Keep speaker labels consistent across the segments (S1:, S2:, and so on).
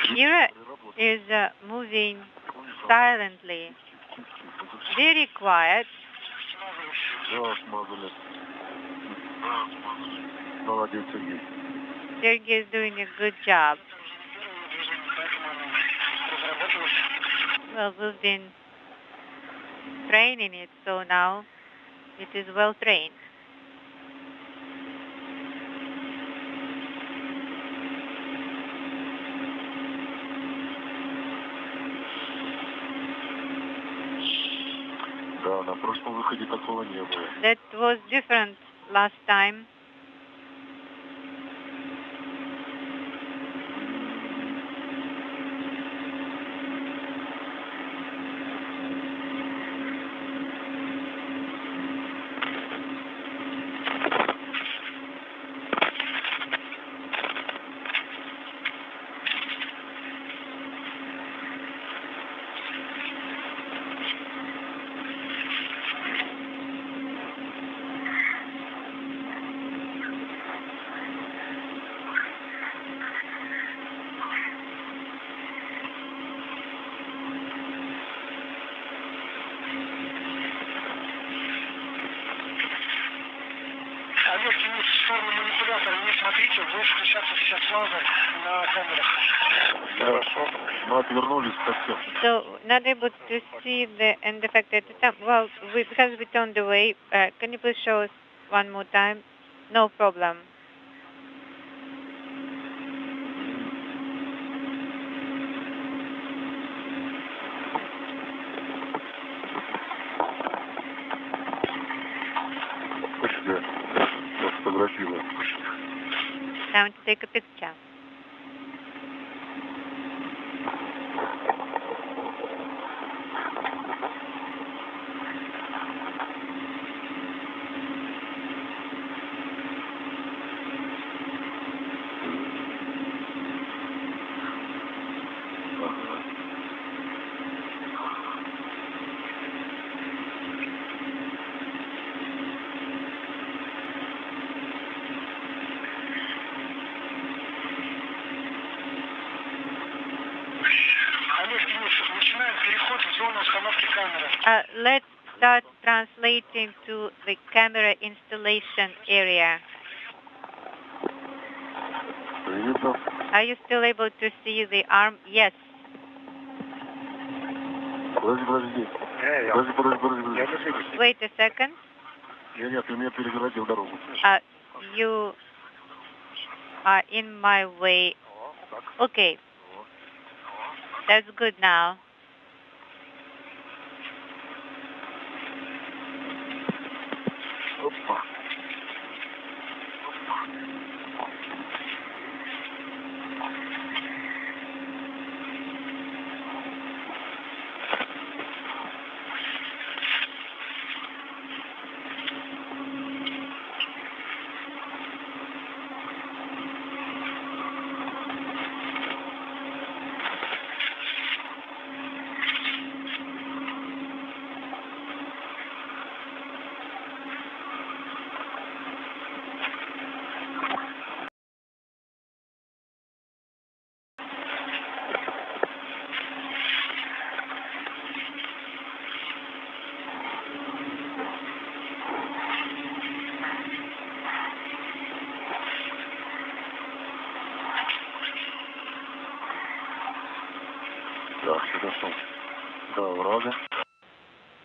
S1: Kira is moving silently, very quiet. Sergey is doing a good job. Well, we've been training it, so now it is well trained. That was different last time. So, not able to see the end effect at the time. Well, because we turned away, can you please show us one more time? No problem. Time to take a picture. Let's start translating to the camera installation area. Are you still able to see the arm? Yes. Wait a second. You are in my way. Okay. That's good now.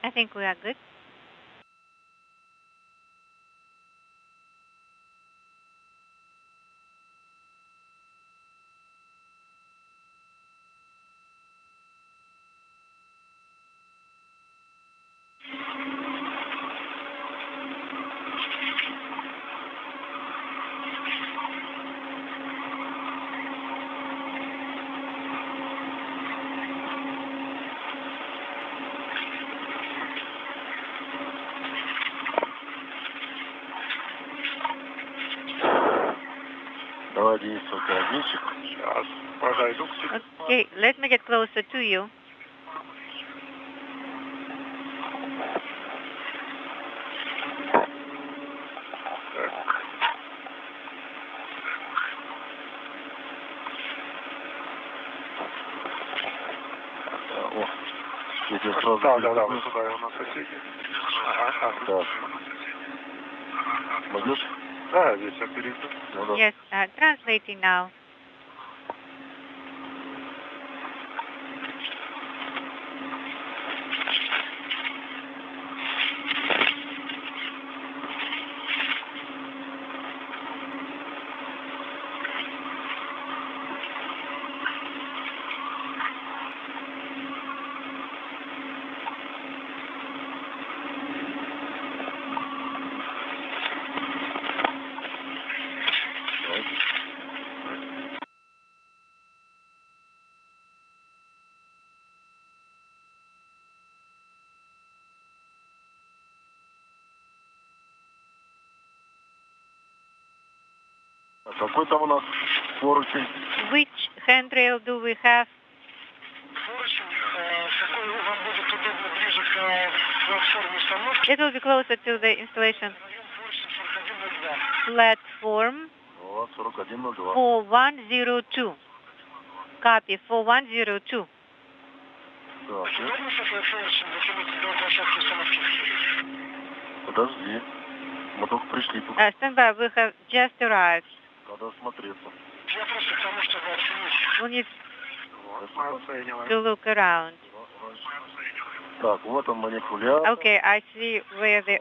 S1: I think we are good. Okay, let me get closer to you.
S2: Да, вот туда у нас соседи. Ага.
S3: Так. Возьмешь?
S2: Да, здесь я перейду.
S1: Yes, translating now.
S3: Какой там у нас поручень?
S1: Which handrail do we have? It will be closer to the installation platform
S3: 4102.
S1: 4102. Copy, 4102.
S3: Так. Подожди. Мы только пришли.
S1: Stand by, we have just arrived.
S3: Надо осмотреться.
S1: We need to look around.
S3: Так, вот он манипулятор.
S1: Okay, I see where the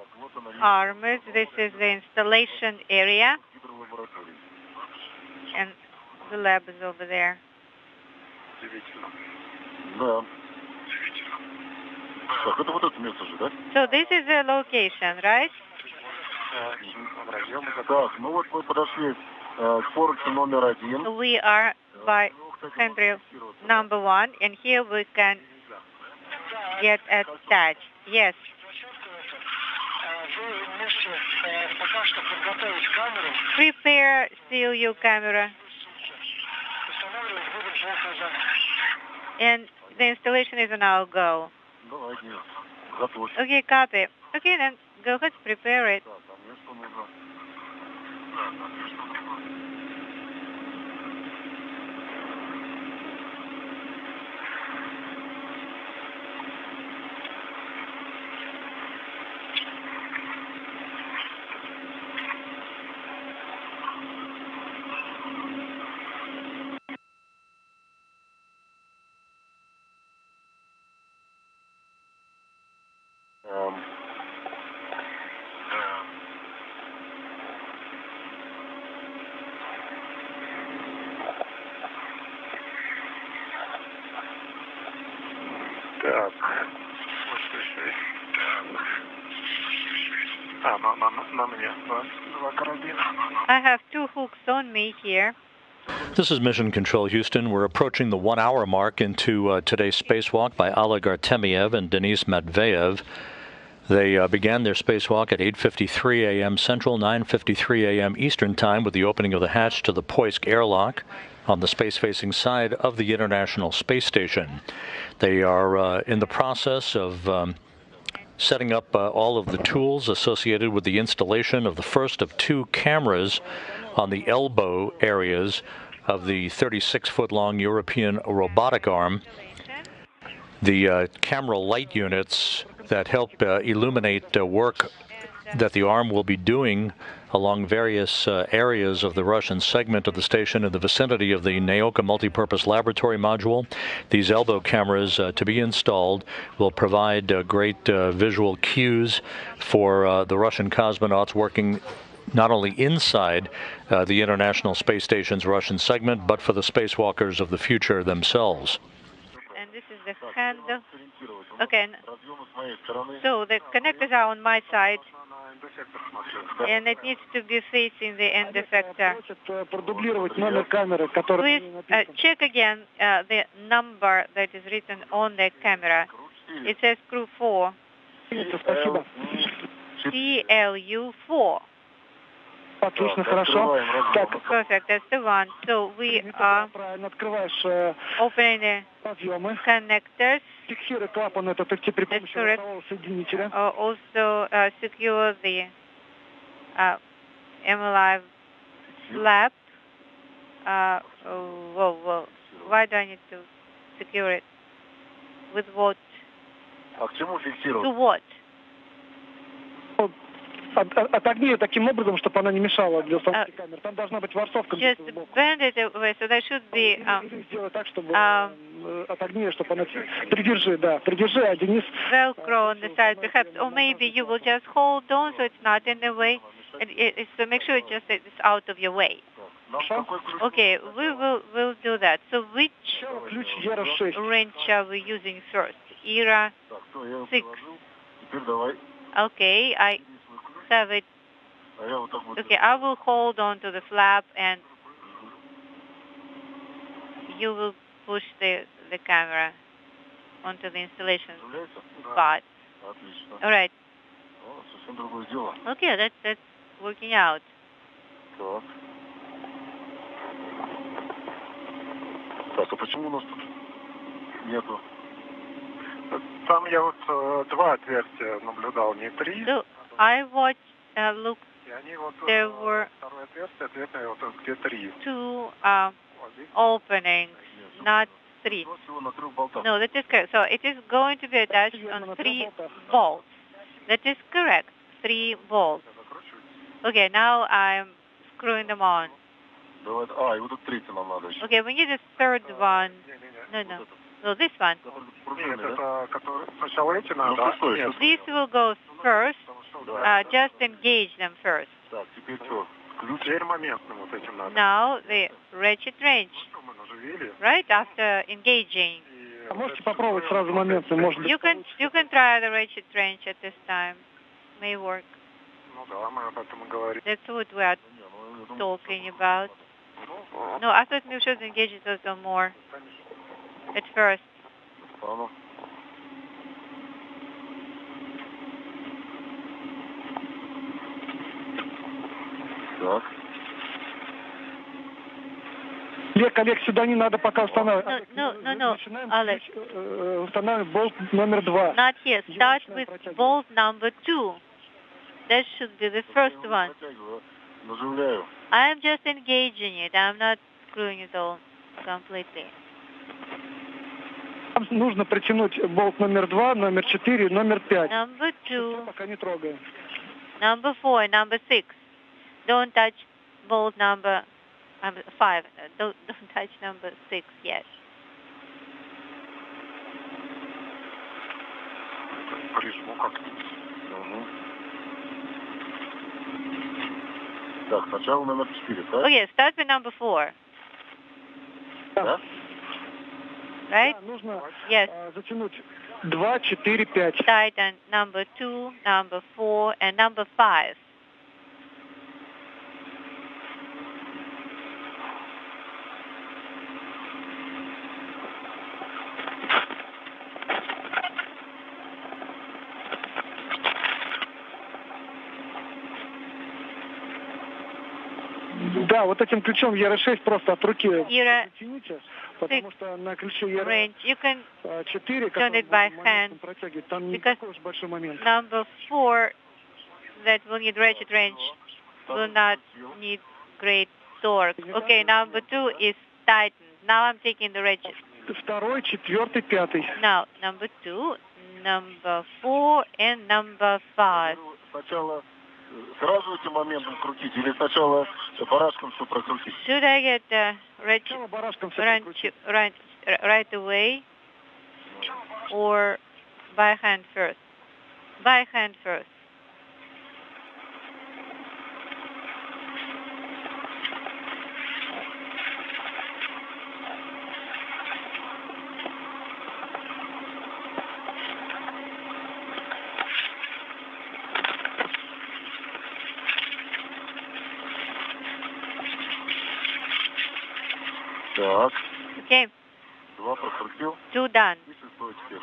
S1: arm is. This is the installation area. And the lab is over there.
S3: Да. Так, это вот это место же, да?
S1: So this is the location, right?
S3: Так, ну вот мы подошли к поручню номер 1.
S1: We are by handrail number 1, and here we can get attached. Yes. Prepare still your camera. And the installation is now go. Okay, copy. Okay, then go ahead, prepare it.
S2: Так. На мне два карабина.
S1: I have 2 hooks on me here.
S4: This is Mission Control Houston. We're approaching the 1-hour mark into today's spacewalk by Oleg Artemyev and Denis Matveev. They began their spacewalk at 8:53 a.m. Central, 9:53 a.m. Eastern Time with the opening of the hatch to the Poisk airlock on the space-facing side of the International Space Station. They are in the process of setting up all of the tools associated with the installation of the first of 2 cameras on the elbow areas of the 36-foot-long European robotic arm. The camera light units that help illuminate work that the arm will be doing along various areas of the Russian segment of the station in the vicinity of the Nauka multipurpose laboratory module. These elbow cameras to be installed will provide great visual cues for the Russian cosmonauts working not only inside the International Space Station's Russian segment, but for the spacewalkers of the future themselves.
S1: And this is the handle. Okay. So the connectors are on my side. And it needs to be facing the end effector. Please check again the number that is written on that camera. It says crew 4. CLU4. Perfect, that's the one. So we are opening the connectors. That's correct. Also secure the MLI flap. Whoa. Why do I need to secure it? With what
S3: А к чему
S1: To
S3: фиксировать?
S1: what?
S2: Отогни ее таким образом, чтобы она не мешала для установки камер. Там должна быть ворсовка.
S1: Just bend it away, so there should be
S2: Сделай так, чтобы отогни ее, чтобы она... Придержи, да, придержи, а Денис...
S1: Velcro on the side, perhaps, or maybe you will just hold on so it's not in the way. So make sure it's out of your way. Okay, we'll do that. So which
S2: Ключ ERA-6.
S1: wrench are we using first? ERA 6.
S3: Теперь давай.
S1: Okay, I have it.
S3: А я вот так вот.
S1: Okay, I will hold on to the flap and you will push the camera onto the installation spot.
S3: Отлично.
S1: All right.
S3: О, совсем другое дело.
S1: Okay, that's working out.
S3: Так. Так, а почему у нас тут нету?
S2: Там я вот два отверстия наблюдал, не три.
S1: So I watched, looked,
S2: И они вот...
S1: there were
S2: Второе отверстие, ответное, вот где три.
S1: 2 openings, not 3.
S3: Всего на 3 болтах.
S1: No, that is correct. So it is going to be attached on 3 bolts. That is correct. 3 bolts. Okay, now I'm screwing them on.
S3: Давай. И вот тут третий нам надо еще.
S1: Okay, we need a third one. No. No, this one.
S2: Нет, это который... Сначала эти надо, нет.
S1: This will go first. Just engage them first.
S3: Так, теперь что?
S2: Теперь моментным вот этим надо.
S1: Now the ratchet wrench.
S2: Мы наживили.
S1: Right after engaging.
S2: А можете попробовать сразу моментным, может быть?
S1: You can try the ratchet wrench at this time. May work.
S2: Ну да, мы об этом и говорим.
S1: That's what we are talking about. No, I thought we should engage it a little more at first.
S3: Так.
S2: Олег, сюда не надо пока устанавливать.
S1: No, Alex.
S2: Устанавливаем болт номер 2.
S1: Not here. Start with bolt number 2. That should be the first one.
S3: Наживляю.
S1: I am just engaging it. I'm not screwing it all completely.
S2: Нам нужно притянуть болт номер 2, номер 4, номер 5.
S1: Number 2,
S2: Пока не трогаем.
S1: number 4, number 6. Don't touch bolt number 5. Don't touch number 6 yet.
S2: Прижму как-то.
S3: Угу. Так, сначала номер 4, так?
S1: Okay, start with number 4.
S3: Да?
S1: Right?
S2: Нужно
S1: Yes.
S2: затянуть 2, 4, 5.
S1: Tighten number 2, number 4, and number 5.
S2: Да, вот этим ключом ERA-6 просто от руки
S1: ERA
S2: затяните, потому что на ключе ERA-4,
S1: Wrench. You can turn it
S2: который
S1: by
S2: будет
S1: hand
S2: протягивать, там не
S1: because
S2: такой уж большой момент.
S1: number 4 that will need ratchet wrench will not need great torque. Okay, number 2 is tightened. Now I'm taking the ratchet.
S2: 2, 4, 5.
S1: Now, number 2, number 4, and number 5.
S3: Сначала сразу этим моментом крутить или сначала барашком все прокрутить?
S1: Should I get the ratchet
S2: Сначала барашком все
S1: wrench
S2: прикрутить.
S1: right away or by hand first? By hand first.
S3: Так,
S1: Okay,
S3: 2 прокрутил.
S1: 2 done.
S3: И 6 теперь.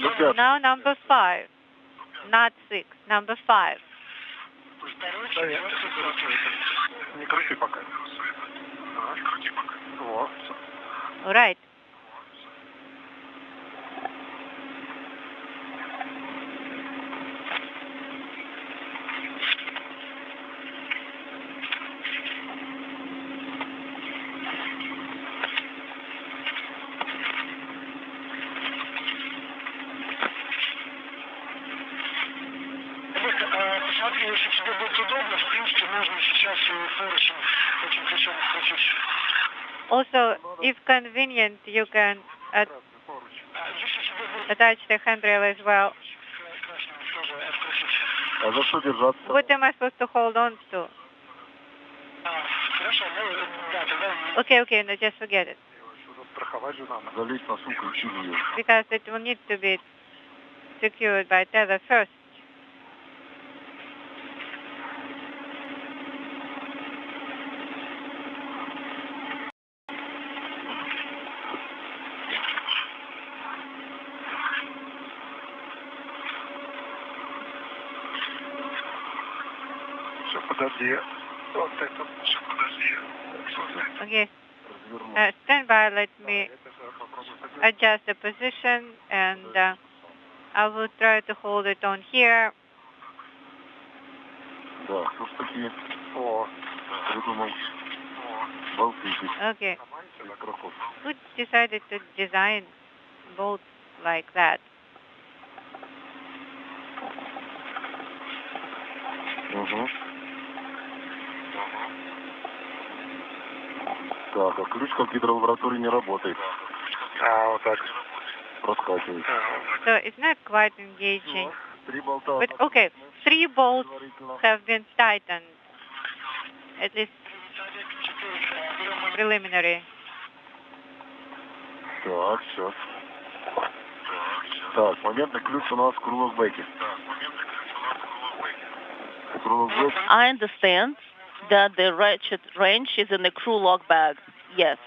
S3: Ну, 5.
S1: Now number 5, not 6, number 5.
S2: Не крути пока. Не крути пока. Вот.
S1: All right.
S2: если тебе будет удобно, в принципе, можно сейчас форусом этим ключом открутить.
S1: Also, if convenient, you can attach the handrail as well.
S3: А за что держаться?
S1: What am I supposed to hold on to?
S2: Хорошо, ну, да, тогда...
S1: Okay, no, just forget it.
S2: Страховать же надо.
S3: Залезть на сумку и чинить ее.
S1: Because it will need to be secured by tether first.
S2: Все, подожди. Вот это, все, подожди.
S1: Okay. Stand by, let me adjust the position, and I will try to hold it on here.
S3: Да, что ж такие? О, придумал. Болты здесь.
S1: Okay. Who decided to design bolts like that?
S3: Угу. Так, а ключ как гидролаборатории не работает.
S2: А, вот так.
S3: Проскакивает.
S1: So it's not quite engaging.
S3: Три болта.
S1: But okay, 3 bolts have been tightened, at least preliminary.
S3: Так, все. Так, моментный ключ у нас в круглосбеке.
S5: I understand that the ratchet wrench is in the crew log bag. Yes.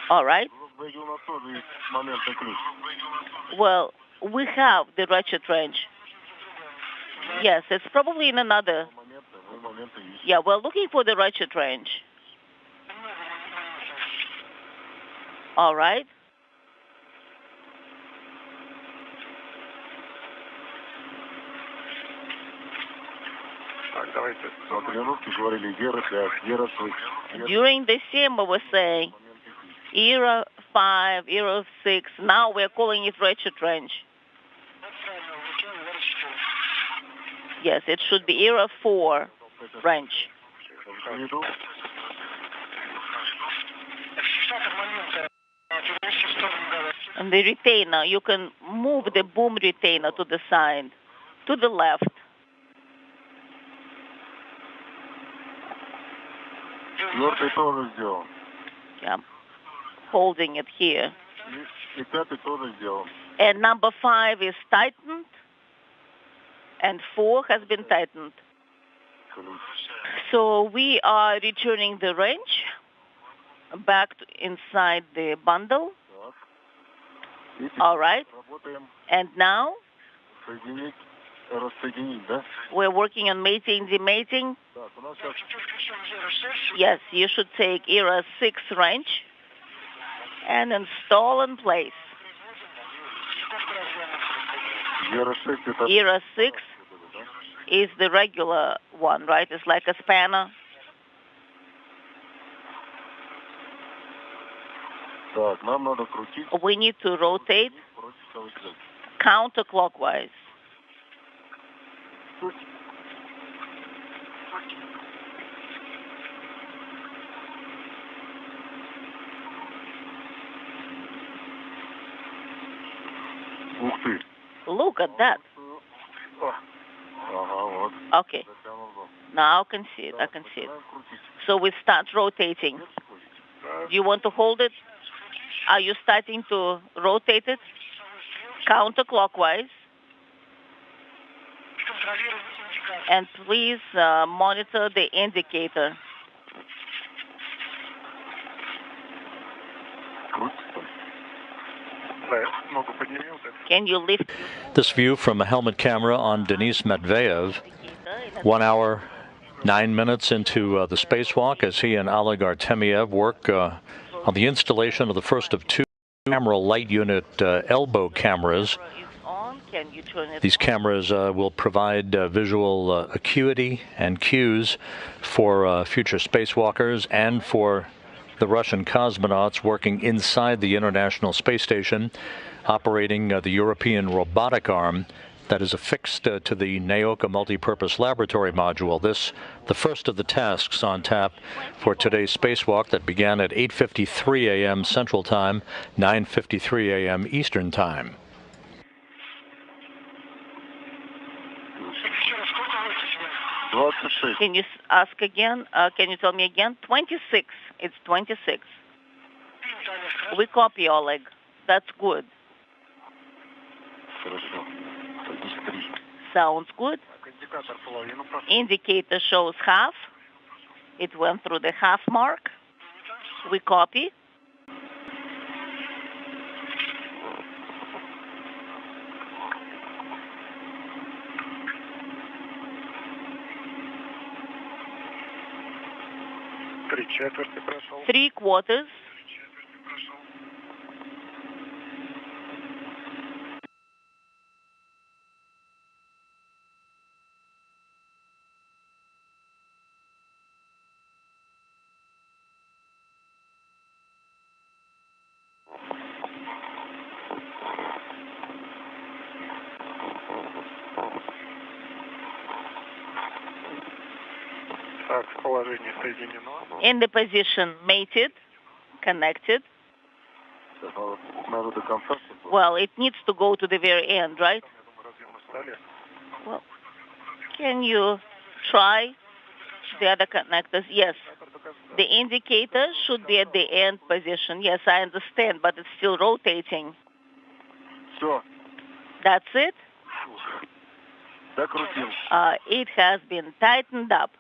S5: All right. Well, we have the ratchet wrench. Yes, it's probably in another. Yeah, we're looking for the ratchet wrench. All right. During the sim, we were saying era 5, era 6. Now we're calling it ratchet wrench. Yes, it should be era 4 wrench. And the retainer, you can move the boom retainer to the side, to the left. Yeah, holding it here. And number 5 is tightened, and 4 has been tightened. So we are returning the wrench back inside the bundle. All right. And now we're working on mating, demating. Yes, you should take era 6 wrench and install in place. Era 6 is the regular one, right? It's like a spanner. We need to rotate counterclockwise. Look at that. Okay. Now I can see it. I can see it. So we start rotating. Do you want to hold it? Are you starting to rotate it? Counterclockwise. And please monitor the indicator. Can you lift?
S4: This view from a helmet camera on Denis Matveev, 1 hour, 9 minutes into the spacewalk as he and Oleg Artemyev work on the installation of the first of 2 camera light unit elbow cameras. These cameras will provide visual acuity and cues for future spacewalkers and for the Russian cosmonauts working inside the International Space Station. operating the European robotic arm that is affixed to the Nauka multipurpose laboratory module. This, the first of the tasks on tap for today's spacewalk that began at 8:53 a.m. Central Time, 9:53 a.m. Eastern Time.
S5: Can you ask again? Can you tell me again? 26. It's 26. We copy, Oleg. That's good. Sounds good. Indicator shows half. It went through the half mark. We copy. Three quarters. In the position, mated, connected. Well, it needs to go to the very end, right? Well, can you try the other connectors? Yes. The indicator should be at the end position. Yes, I understand, but it's still rotating. That's it? It has been tightened up.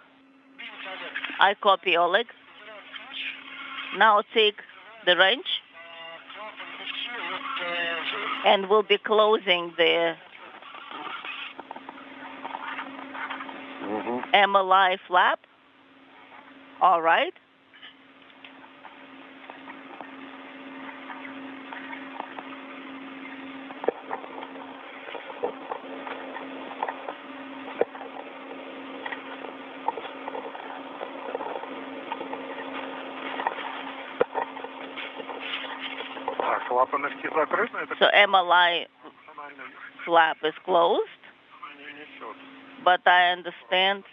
S5: I copy, Oleg. Now take the wrench, and we'll be closing the MLI flap. All right. So MLI flap is closed, but I understand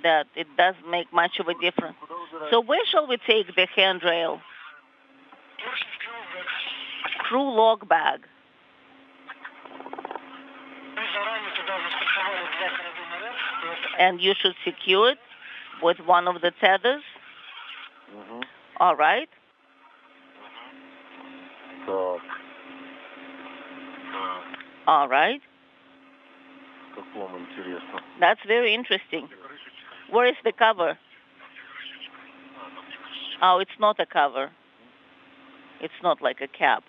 S5: that it doesn't make much of a difference. So where shall we take the handrail? Crew log bag. And you should secure it with one of the tethers. All right. All right. That's very interesting. Where is the cover? Oh, it's not a cover. It's not like a cap.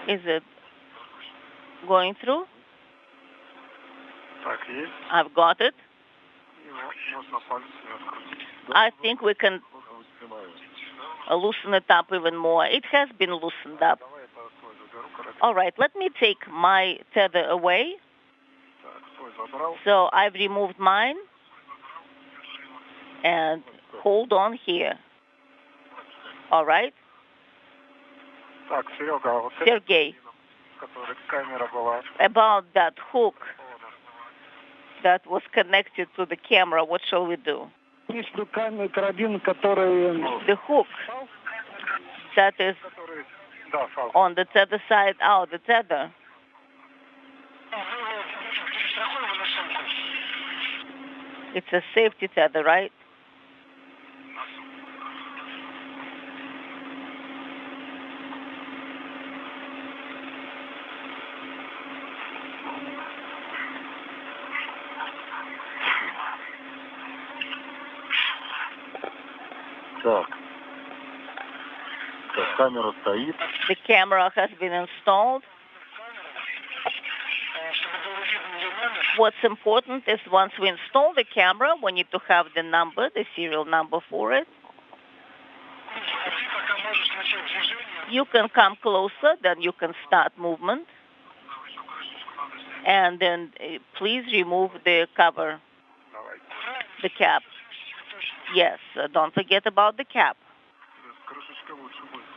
S5: Is it going through? I've got it. I think we can loosen it up even more. It has been loosened up. All right, let me take my tether away. So I've removed mine. And hold on here. All right? Sergey, about that hook that was connected to the camera, what shall we do? The hook that is on the tether side, the tether. It's a safety tether, right?
S3: камера стоит.
S5: The camera has been installed. What's important is once we install the camera, we need to have the number, the serial number for it. You can come closer, then you can start movement. And then please remove the cover, the cap. Yes, don't forget about the cap.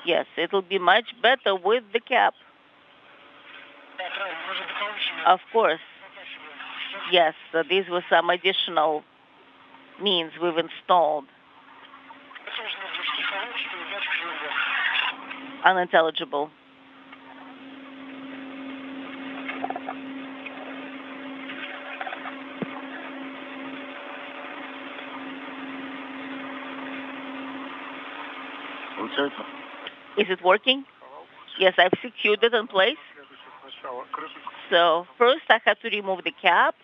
S5: Yes, it'll be much better with the cap. Of course. Yes, these were some additional means we've installed. Unintelligible. Is it working? Yes, I've secured it in place. So first I have to remove the cap.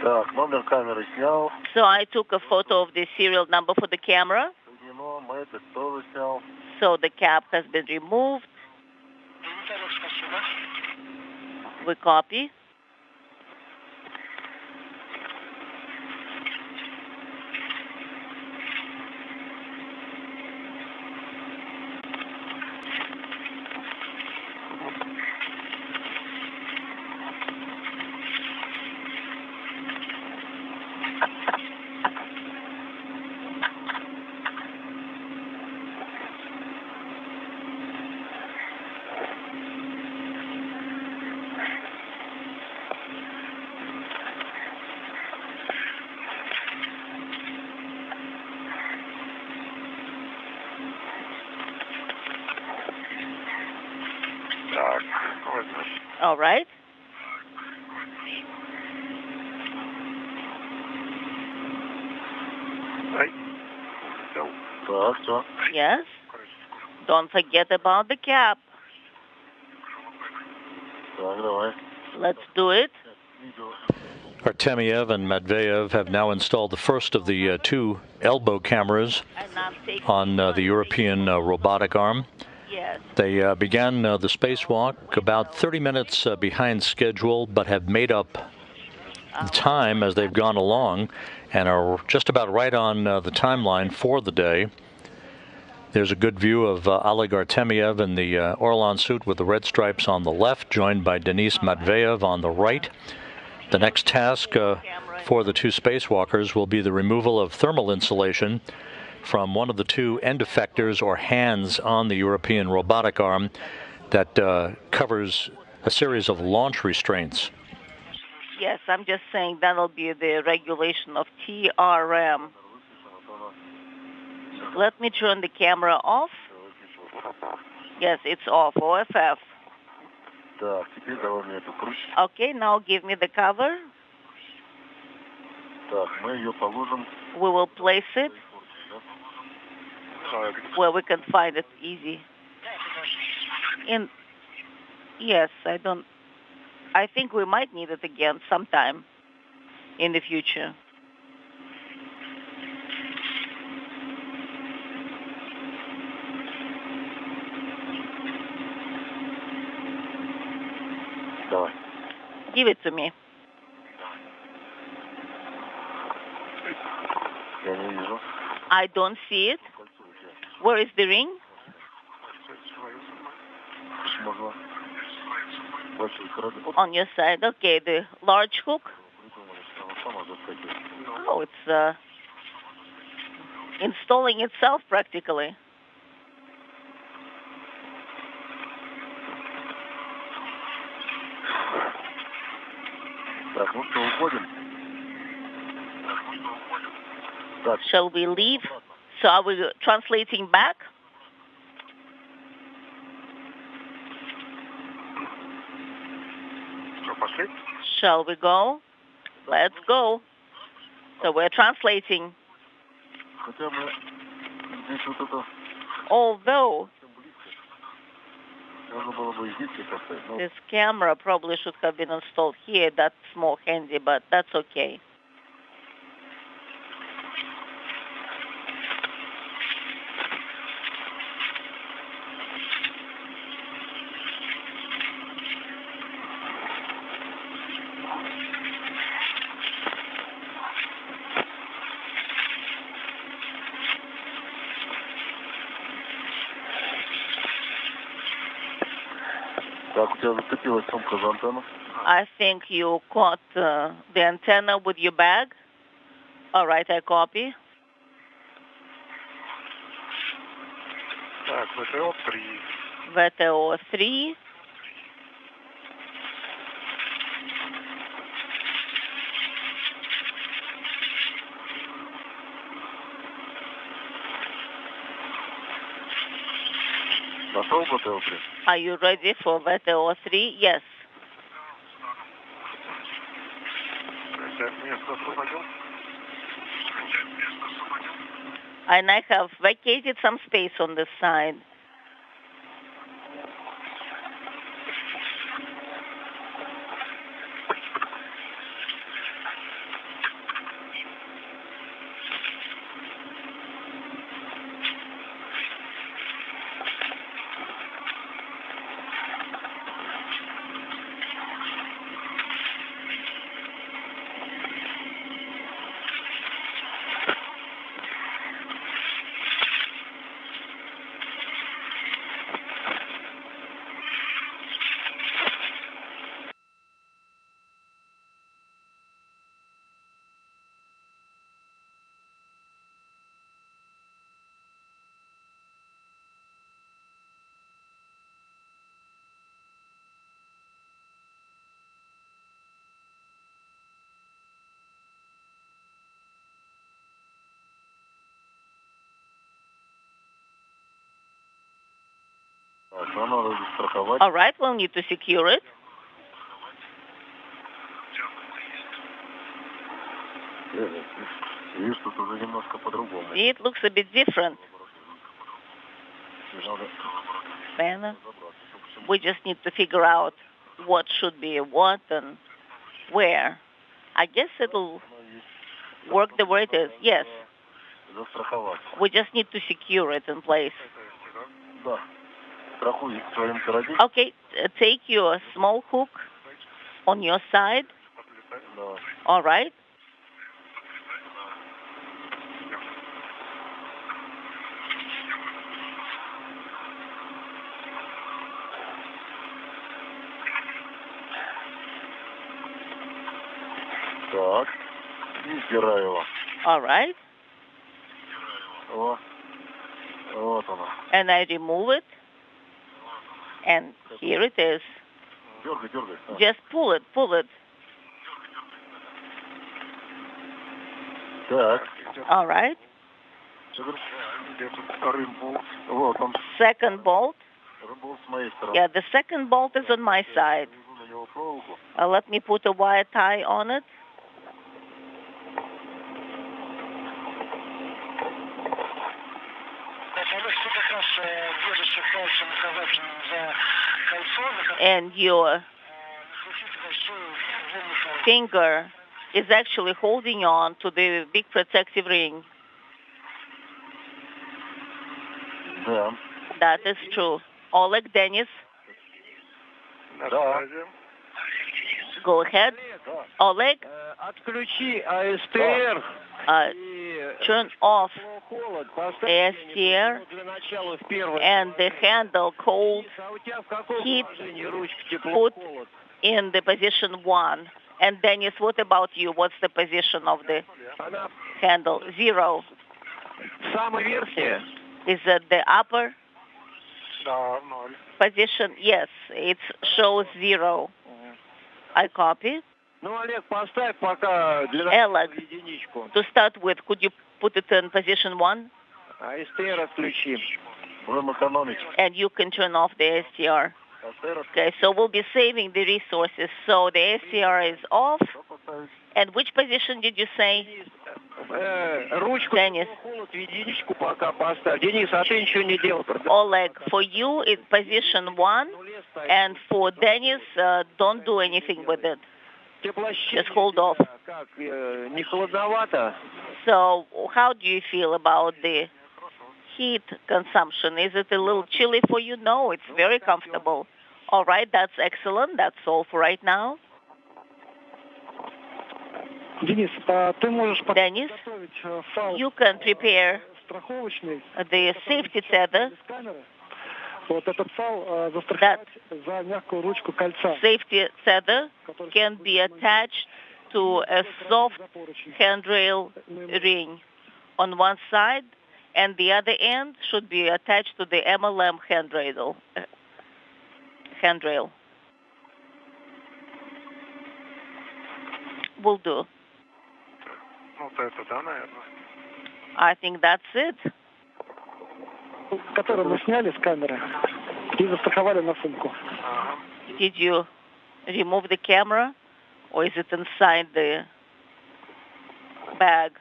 S3: Так, номер камеры снял.
S5: So I took a photo of the serial number for the camera.
S3: Мы это тоже снял.
S5: So the cap has been removed. We copy. All right. Yes. Don't forget about the cap. Let's do it.
S4: Artemyev and Matveev have now installed the first of the two elbow cameras on the European robotic arm.
S5: Yes.
S4: They began the spacewalk about 30 minutes behind schedule, but have made up the time as they've gone along and are just about right on the timeline for the day. There's a good view of Oleg Artemyev in the Orlan suit with the red stripes on the left, joined by Denis Matveev on the right. The next task for the two spacewalkers will be the removal of thermal insulation from one of the two end effectors or hands on the European robotic arm that covers a series of launch restraints.
S5: Yes, I'm just saying that'll be the regulation of TRM. Let me turn the camera off. Yes, it's off, OFF. Okay, now give me the cover. We will place it where we can find it easy. Yes, I think we might need it again sometime in the future. Give it to me. I don't see it. Where is the ring? On your side. Okay, the large hook. Oh, it's installing itself practically. Shall we leave? So are we translating back? Shall we go? Let's go. So we're translating. This camera probably should have been installed here, that small handy, but that's okay. I think you caught the antenna with your bag. All right, I copy. ВТО 3. Are you ready for ВТО 3? Yes. And I have vacated some space on this side. All right, we'll need to secure it. It looks a bit different. We just need to figure out what should be what and where. I guess it'll work the way it is. Yes. We just need to secure it in place. Okay, take your small hook on your side. All right. All right. And I remove it. And here it is. Just pull it. All right. Second bolt. Yeah, the second bolt is on my side. Let me put a wire tie on it. And your finger is actually holding on to the big protective ring.
S3: Yeah.
S5: That is true. Oleg, Denis? Go ahead. Oleg? Turn off ASTR and the handle cold heat put in the position 1. And Denis, what about you? What's the position of the handle? 0. Is it the upper position? Yes, it shows 0. I copy. Oleg, to start with, could you put it in position 1? And you can turn off the STR. Okay, so we'll be saving the resources. So the STR is off. And which position did you say? Dennis. Oleg, for you it's position 1, and for Dennis, don't do anything with it. Just hold off. So, how do you feel about the heat consumption? Is it a little chilly for you? No, it's very comfortable. All right, that's excellent. That's all for right now.
S2: Денис,
S5: Dennis, you can prepare the safety tether. That safety tether can be attached to a soft handrail ring on one side, and the other end should be attached to the MLM handrail. Will do. I think that's it.
S2: Которую мы сняли с камеры и застраховали на сумку.
S5: Did you remove the camera, or is it inside the bag?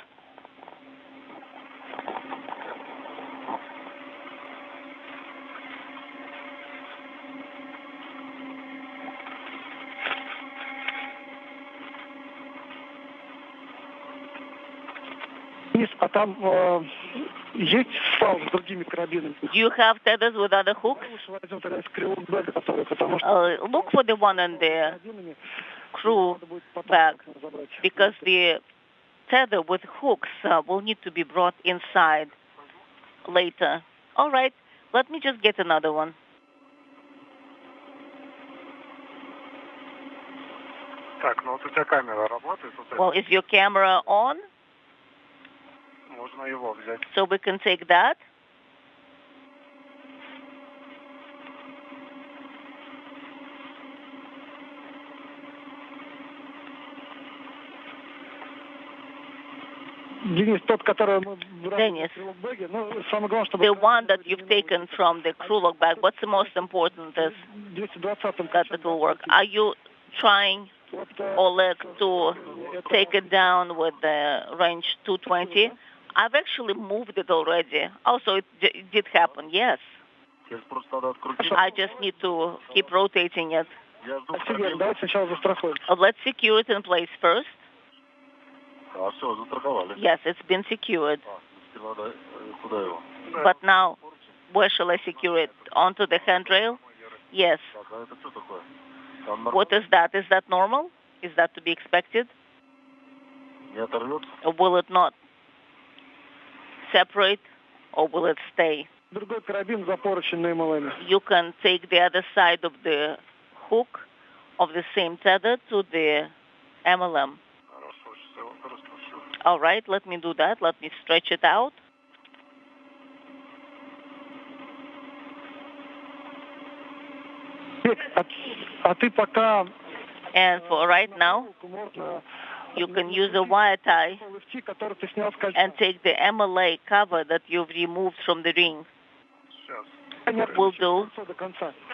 S2: А там есть фал с другими карабинами?
S5: Do you have tethers with other hooks? Look for the one in the crew bag, because the tether with hooks will need to be brought inside later. All right, let me just get another one. Well, is your camera on? So we can take that.
S2: Денис, тот, который мы
S5: Dennis,
S2: самое главное, чтобы
S5: the one that you've taken from the crew log bag, what's the most important is that it will work. Are you trying, Oleg, to take it down with the range 220? I've actually moved it already. Also, it did happen, yes. I just need to keep rotating it. Let's secure it in place first. Yes, it's been secured. But now, where shall I secure it? Onto the handrail? Yes. What is that? Is that normal? Is that to be expected? Or will it not separate, or will it stay? You can take the other side of the hook of the same tether to the MLM. All right, let me do that. Let me stretch it out. And for right now, you can use a wire tie and take the MLA cover that you've removed from the ring. Will do.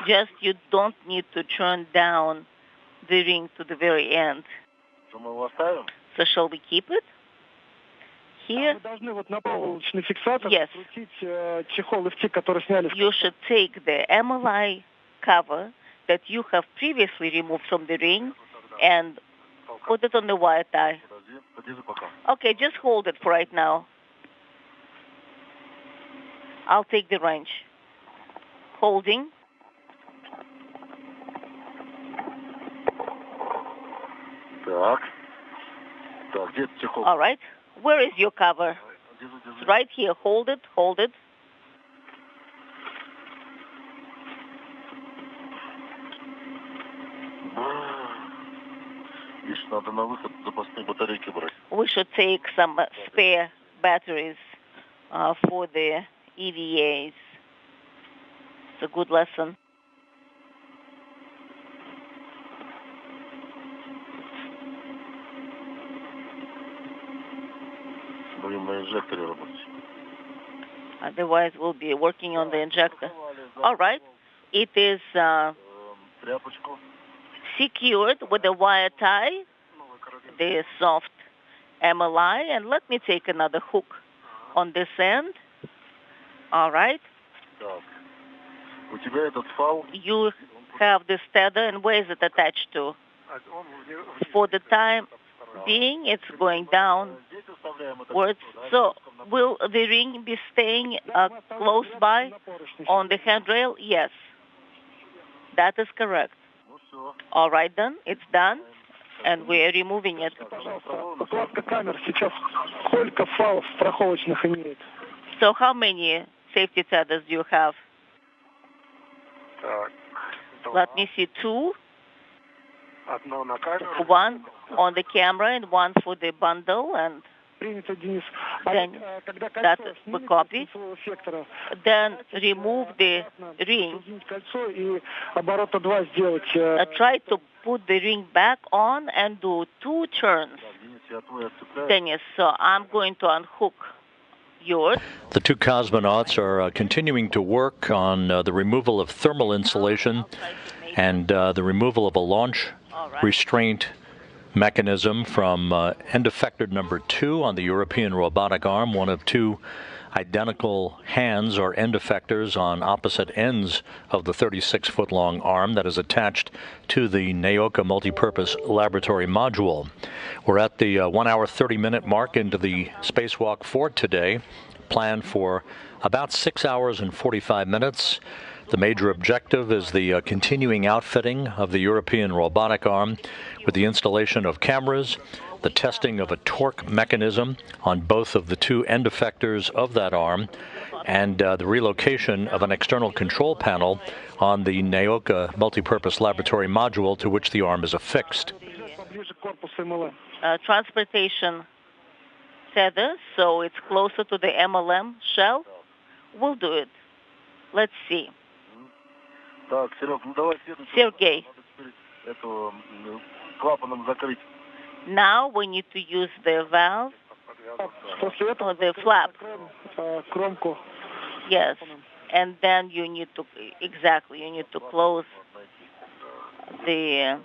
S5: Just you don't need to turn down the ring to the very end. So shall we keep it here? Yes. You should take the MLI cover that you have previously removed from the ring and put it on the wire tie. Okay, just hold it for right now. I'll take the wrench. Holding. All right. Where is your cover? It's right here. Hold it. Hold it. We should take some spare batteries for the EVAs. It's a good lesson. Otherwise, we'll be working on the injector. All right. It is secured with a wire tie, the soft MLI, and let me take another hook on this end. All right.
S3: У тебя этот фал.
S5: You have this tether, and where is it attached to? For the time being, it's going downwards. So will the ring be staying close by on the handrail? Yes. That is correct. All right, then. It's done. And we are removing it. So how many safety tethers do you have? Let me see, 2. One on the camera and one for the bundle, and then that we copy. Then remove the ring. Try to put the ring back on and do 2 turns. Denis, so I'm going to unhook yours.
S4: The 2 cosmonauts are continuing to work on the removal of thermal insulation and the removal of a launch restraint mechanism from end effector number 2 on the European robotic arm, one of 2 identical hands or end effectors on opposite ends of the 36-foot-long arm that is attached to the Nauka multipurpose laboratory module. We're at the 1 hour 30-minute mark into the spacewalk for today, planned for about 6 hours and 45 minutes. The major objective is the continuing outfitting of the European robotic arm with the installation of cameras, the testing of a torque mechanism on both of the 2 end effectors of that arm, and the relocation of an external control panel on the Nauka multipurpose laboratory module to which the arm is affixed.
S5: Transportation tether, so it's closer to the MLM shell. We'll do it. Let's see. Sergey. Now we need to use the valve or the flap. Yes, and then you need to you need to close the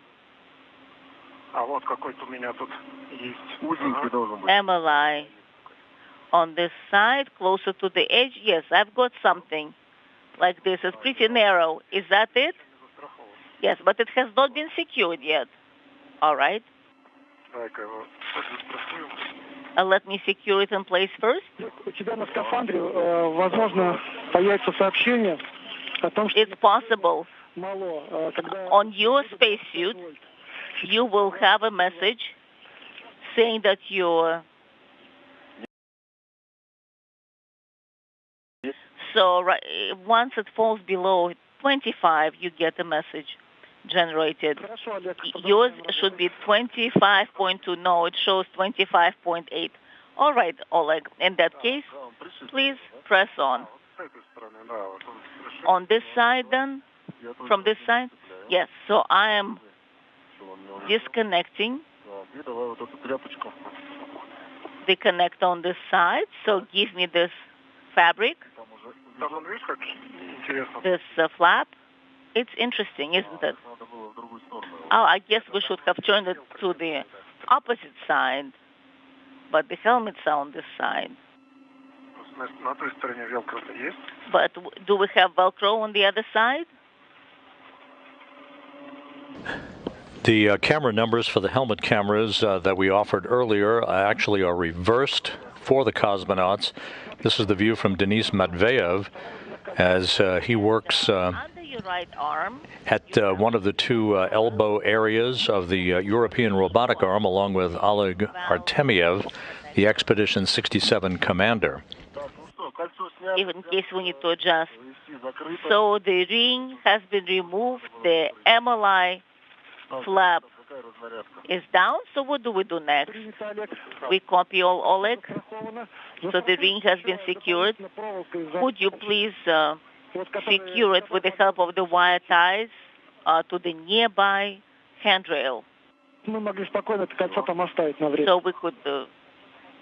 S5: MLI on this side, closer to the edge. Yes, I've got something like this. It's pretty narrow. Is that it? Yes, but it has not been secured yet. All right. Let me secure it in place first. It's possible. On your spacesuit, you will have a message saying that you're... So once it falls below 25, you get a message generated. Yours should be 25.2. No, it shows 25.8. All right, Oleg. In that case, please press on. On this side, then? From this side? Yes. So I am disconnecting the connector on this side. So give me this fabric, this flap. It's interesting, isn't it? Oh, I guess we should have turned it to the opposite side, but the helmets are on this side. But do we have Velcro on the other side?
S4: The camera numbers for the helmet cameras that we offered earlier actually are reversed for the cosmonauts. This is the view from Denis Matveev as he works
S5: right arm
S4: at one of the 2 elbow areas of the European robotic arm, along with Oleg Artemyev, the Expedition 67 commander.
S5: Even in case we need to adjust. So the ring has been removed, the MLI flap is down, so what do we do next? We copy all Oleg, so the ring has been secured. Would you please secure it with the help of the wire ties to the nearby handrail? So we could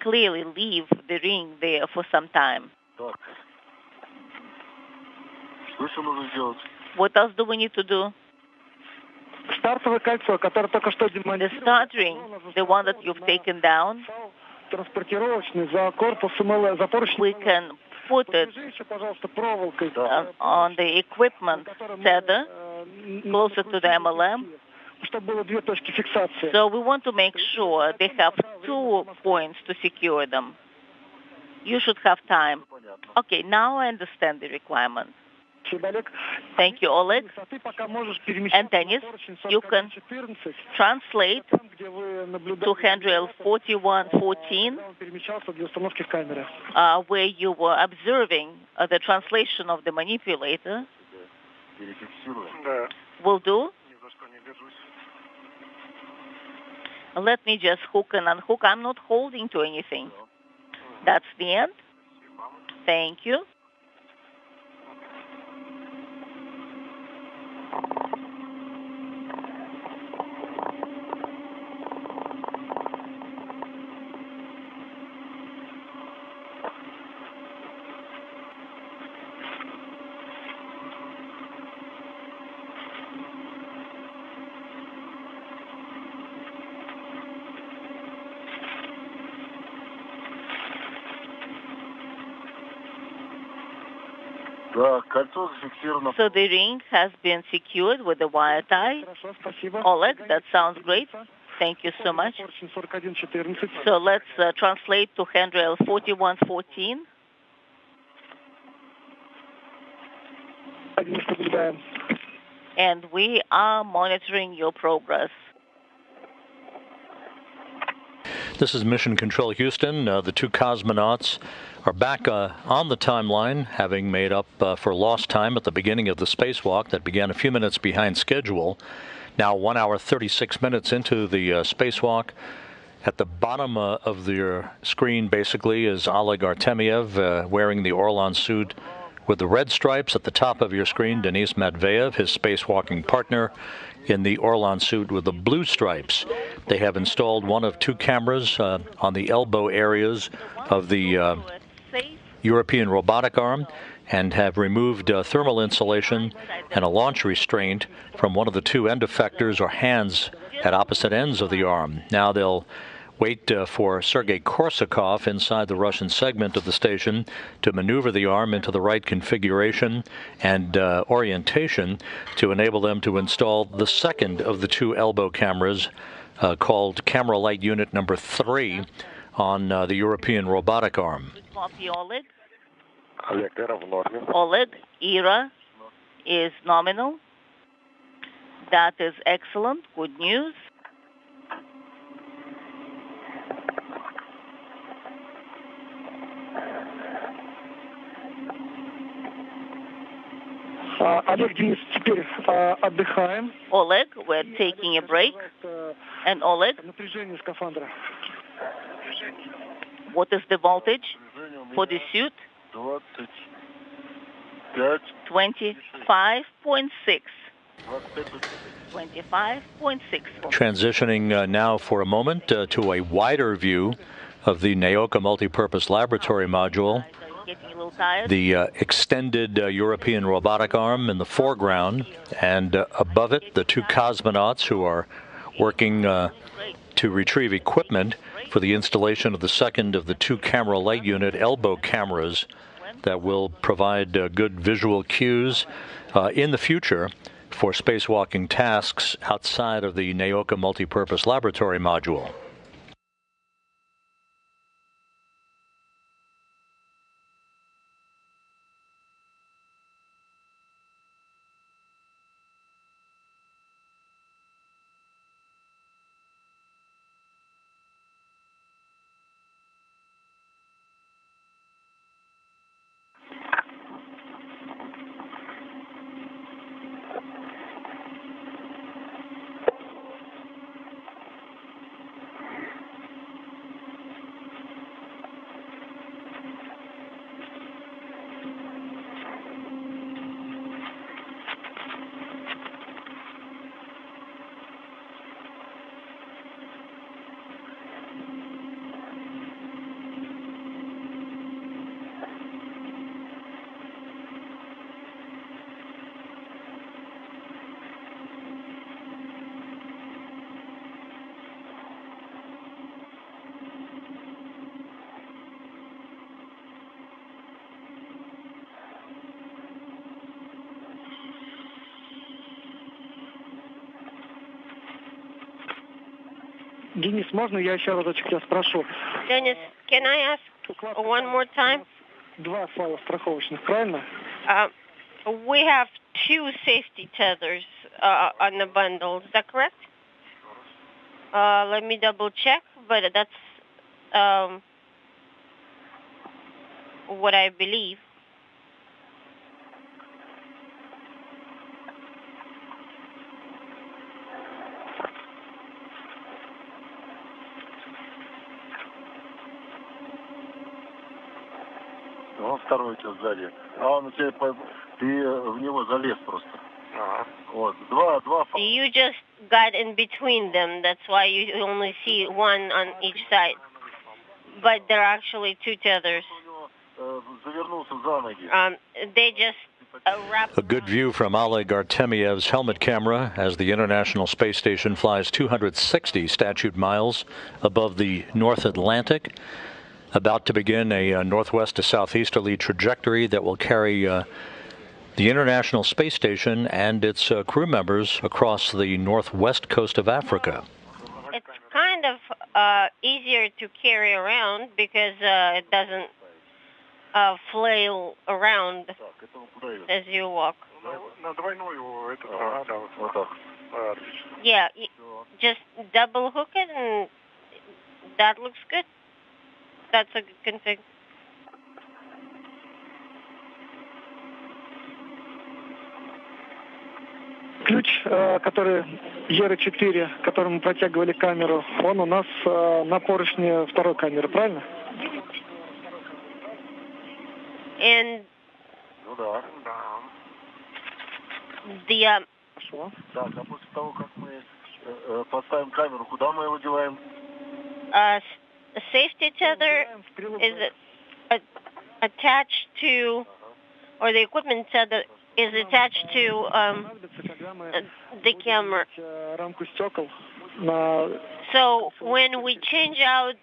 S5: clearly leave the ring there for some time. What else do we need to do? The start ring, the one that you've taken down, We can put it on the equipment tether closer to the MLM. So we want to make sure they have 2 points to secure them. You should have time. Okay, now I understand the requirement. Thank you, Oleg. And Denis, you can translate to handrail 4114, where you were observing the translation of the manipulator. Will do. Let me just hook and unhook. I'm not holding to anything. That's the end. Thank you. So the ring has been secured with the wire tie. Oleg, that sounds great. Thank you so much. So let's translate to handrail 4114. And we are monitoring your progress.
S4: This is Mission Control Houston. The 2 cosmonauts are back on the timeline, having made up for lost time at the beginning of the spacewalk that began a few minutes behind schedule. Now 1 hour 36 minutes into the spacewalk. At the bottom of your screen, basically, is Oleg Artemyev wearing the Orlan suit with the red stripes. At the top of your screen, Denis Matveev, his spacewalking partner, in the Orlan suit with the blue stripes. They have installed 1 of 2 cameras on the elbow areas of the European robotic arm and have removed thermal insulation and a launch restraint from 1 of the 2 end effectors or hands at opposite ends of the arm. Now they'll wait for Sergei Korsakov inside the Russian segment of the station to maneuver the arm into the right configuration and orientation to enable them to install the second of the 2 elbow cameras called Camera Light Unit number 3 on the European robotic arm.
S5: Copy, Oleg. Oleg, ERA is nominal. That is excellent. Good news. Oleg, we're taking a break. And Oleg, what is the voltage for the suit? 25.6. 25.6.
S4: Transitioning now for a moment to a wider view of the Nauka multipurpose laboratory module. The extended European robotic arm in the foreground, and above it, the 2 cosmonauts who are working to retrieve equipment for the installation of the second of the 2 camera light unit elbow cameras that will provide good visual cues in the future for spacewalking tasks outside of the Nauka multipurpose laboratory module.
S2: Денис, можно я еще разочек тебя спрошу?
S6: Dennis, can I ask one more time?
S2: Два файла страховочных, правильно?
S6: We have 2 safety tethers on the bundle. Is that correct? Let me double check, but that's what I believe.
S3: Он второй у тебя сзади. А он у тебя, ты в него залез просто. Вот, два.
S6: You just got in between them. That's why you only see one on each side. But there are actually 2 tethers.
S3: Завернулся за ноги.
S6: They just wrap.
S4: A good view from Oleg Artemyev's helmet camera as the International Space Station flies 260 statute miles above the North Atlantic, about to begin a northwest to southeasterly trajectory that will carry the International Space Station and its crew members across the northwest coast of Africa.
S6: It's kind of easier to carry around because it doesn't flail around as you walk. Yeah, just double hook it and that looks good. That's a good config.
S2: Ключ, который ER4, которым мы протягивали камеру, он у нас на поручне второй камеры, правильно?
S6: And
S3: Ну да.
S6: the
S2: Хорошо.
S3: Так, а после того, как мы поставим камеру, куда мы его деваем?
S6: safety tether is attached to, or the equipment tether is attached to the camera. So when we change out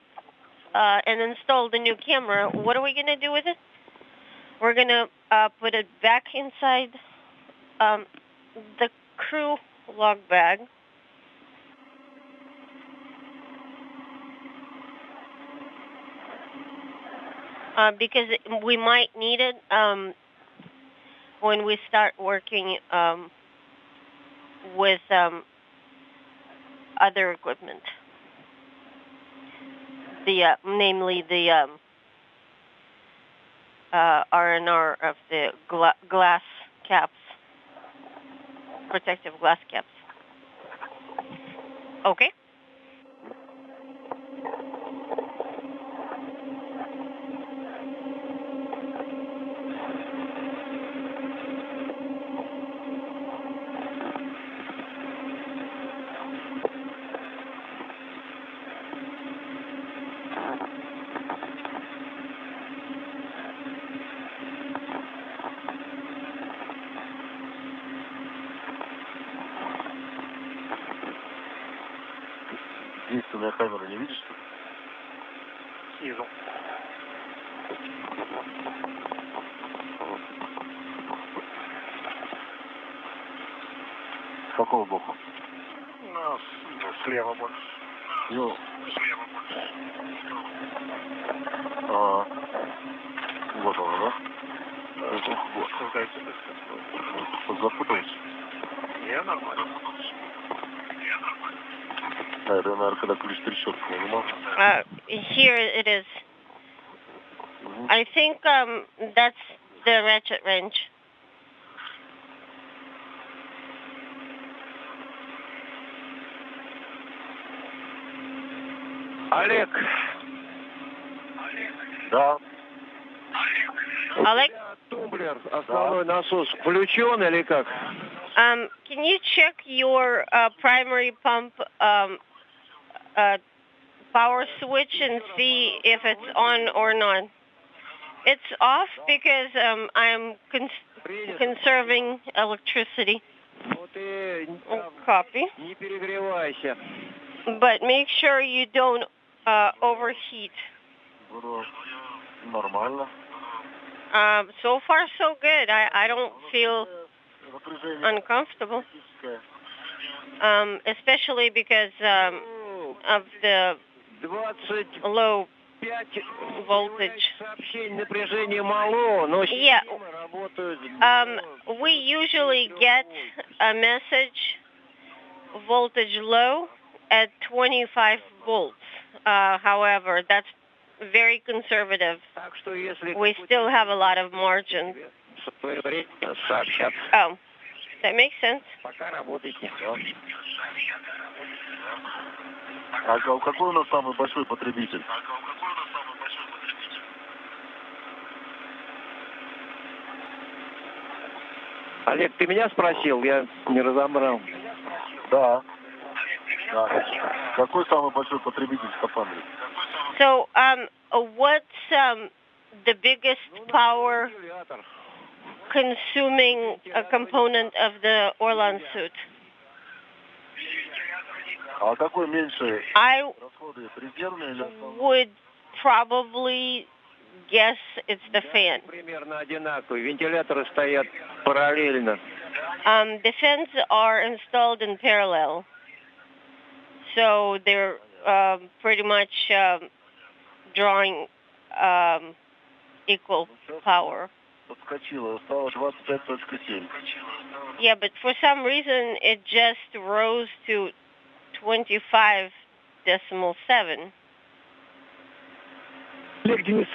S6: and install the new camera, what are we going to do with it? We're going to put it back inside the crew log bag. Because we might need it when we start working with other equipment, namely the R&R of the glass caps, protective glass caps. Okay.
S3: Единственная камера, не видишь, что ли?
S2: Снизу.
S3: С какого боку?
S2: Слева больше.
S3: Ну,
S2: Слева больше.
S3: Вот он, да? Запутался.
S2: Не, нормально.
S3: Это, наверное, когда ключ трещотку нажимал.
S6: Here it is. I think that's the ratchet wrench.
S2: Олег.
S3: Да.
S6: Oleg?
S2: Тумблер, основной насос включен или как?
S6: Can you check your primary pump power switch and see if it's on or not? It's off because I'm conserving electricity. Copy.
S2: Не перегревайся.
S6: But make sure you don't overheat.
S3: Нормально.
S6: So far, so good. I don't feel uncomfortable. Especially because of the low voltage. Yeah. We usually get a message voltage low at 25 volts. However, that's very conservative. We still have a lot of margin. Oh, that makes sense.
S3: А какой у нас самый большой потребитель?
S7: Олег, ты меня спросил? Я не разобрал.
S3: Да. Какой самый большой потребитель в скафандре?
S6: So, what's the biggest power consuming a component of the Orlan suit?
S3: А какой меньше
S6: I
S3: расходует, резервный или основной?
S6: would probably guess it's the fan.
S7: Примерно одинаковые. Вентиляторы стоят параллельно.
S6: The fans are installed in parallel, so they're pretty much drawing equal power.
S3: Подскочило, стало 25.7.
S6: Yeah, but for some reason it just rose to 25.7.
S2: Олег, Денис,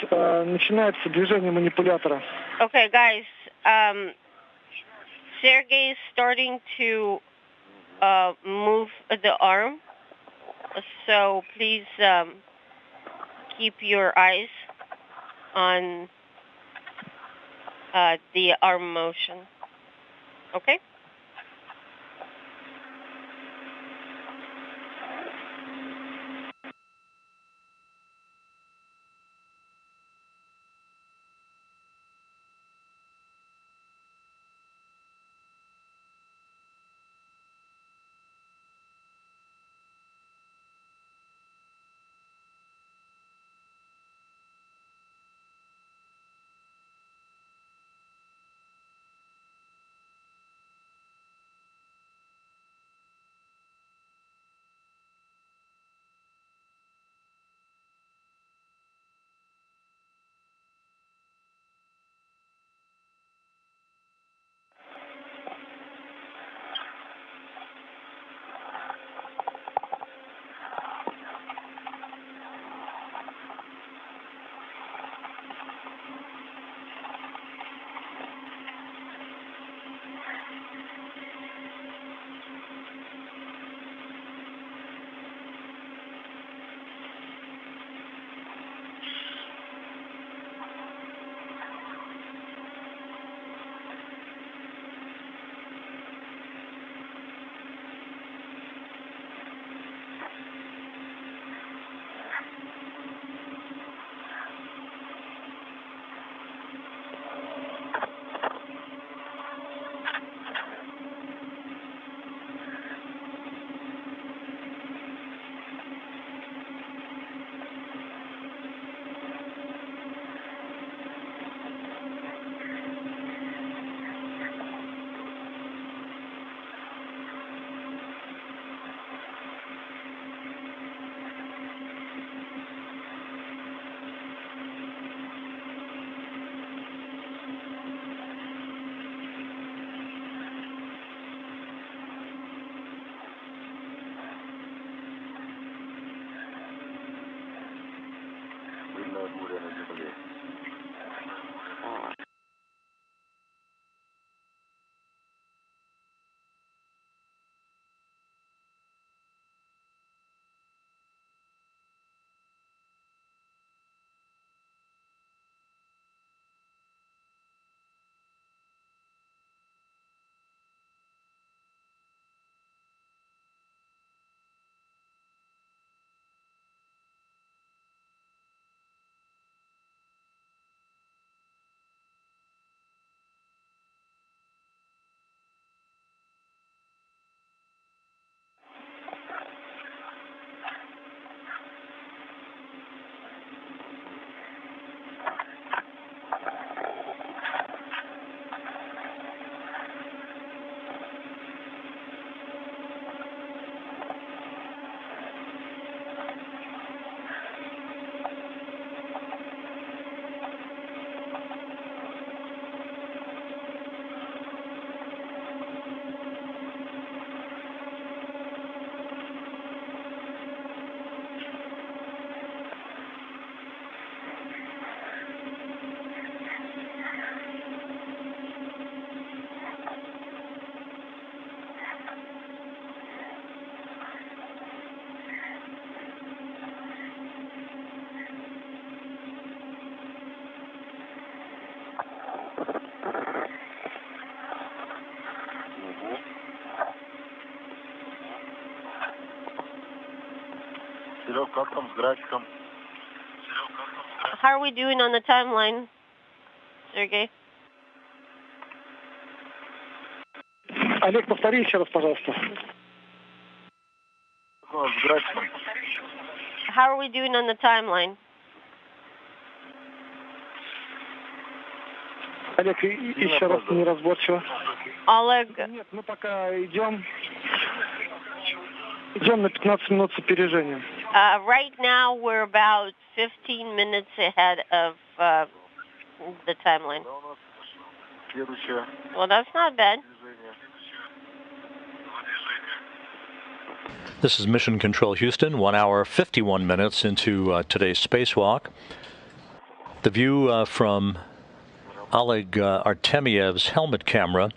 S2: начинается движение манипулятора.
S6: Okay, guys. Sergey is starting to move the arm, so please keep your eyes on the arm motion. Okay? How are we doing on the timeline, Sergey?
S2: Олег, повтори еще раз, пожалуйста.
S6: How are we doing on the timeline?
S2: Олег, еще раз неразборчиво.
S6: Oleg.
S2: Нет, мы пока идем на 15 минут с опережением.
S6: Right now, we're about 15 minutes ahead of the timeline. Well, that's not bad.
S4: This is Mission Control Houston, 1 hour, 51 minutes into today's spacewalk. The view from Oleg Artemyev's helmet camera,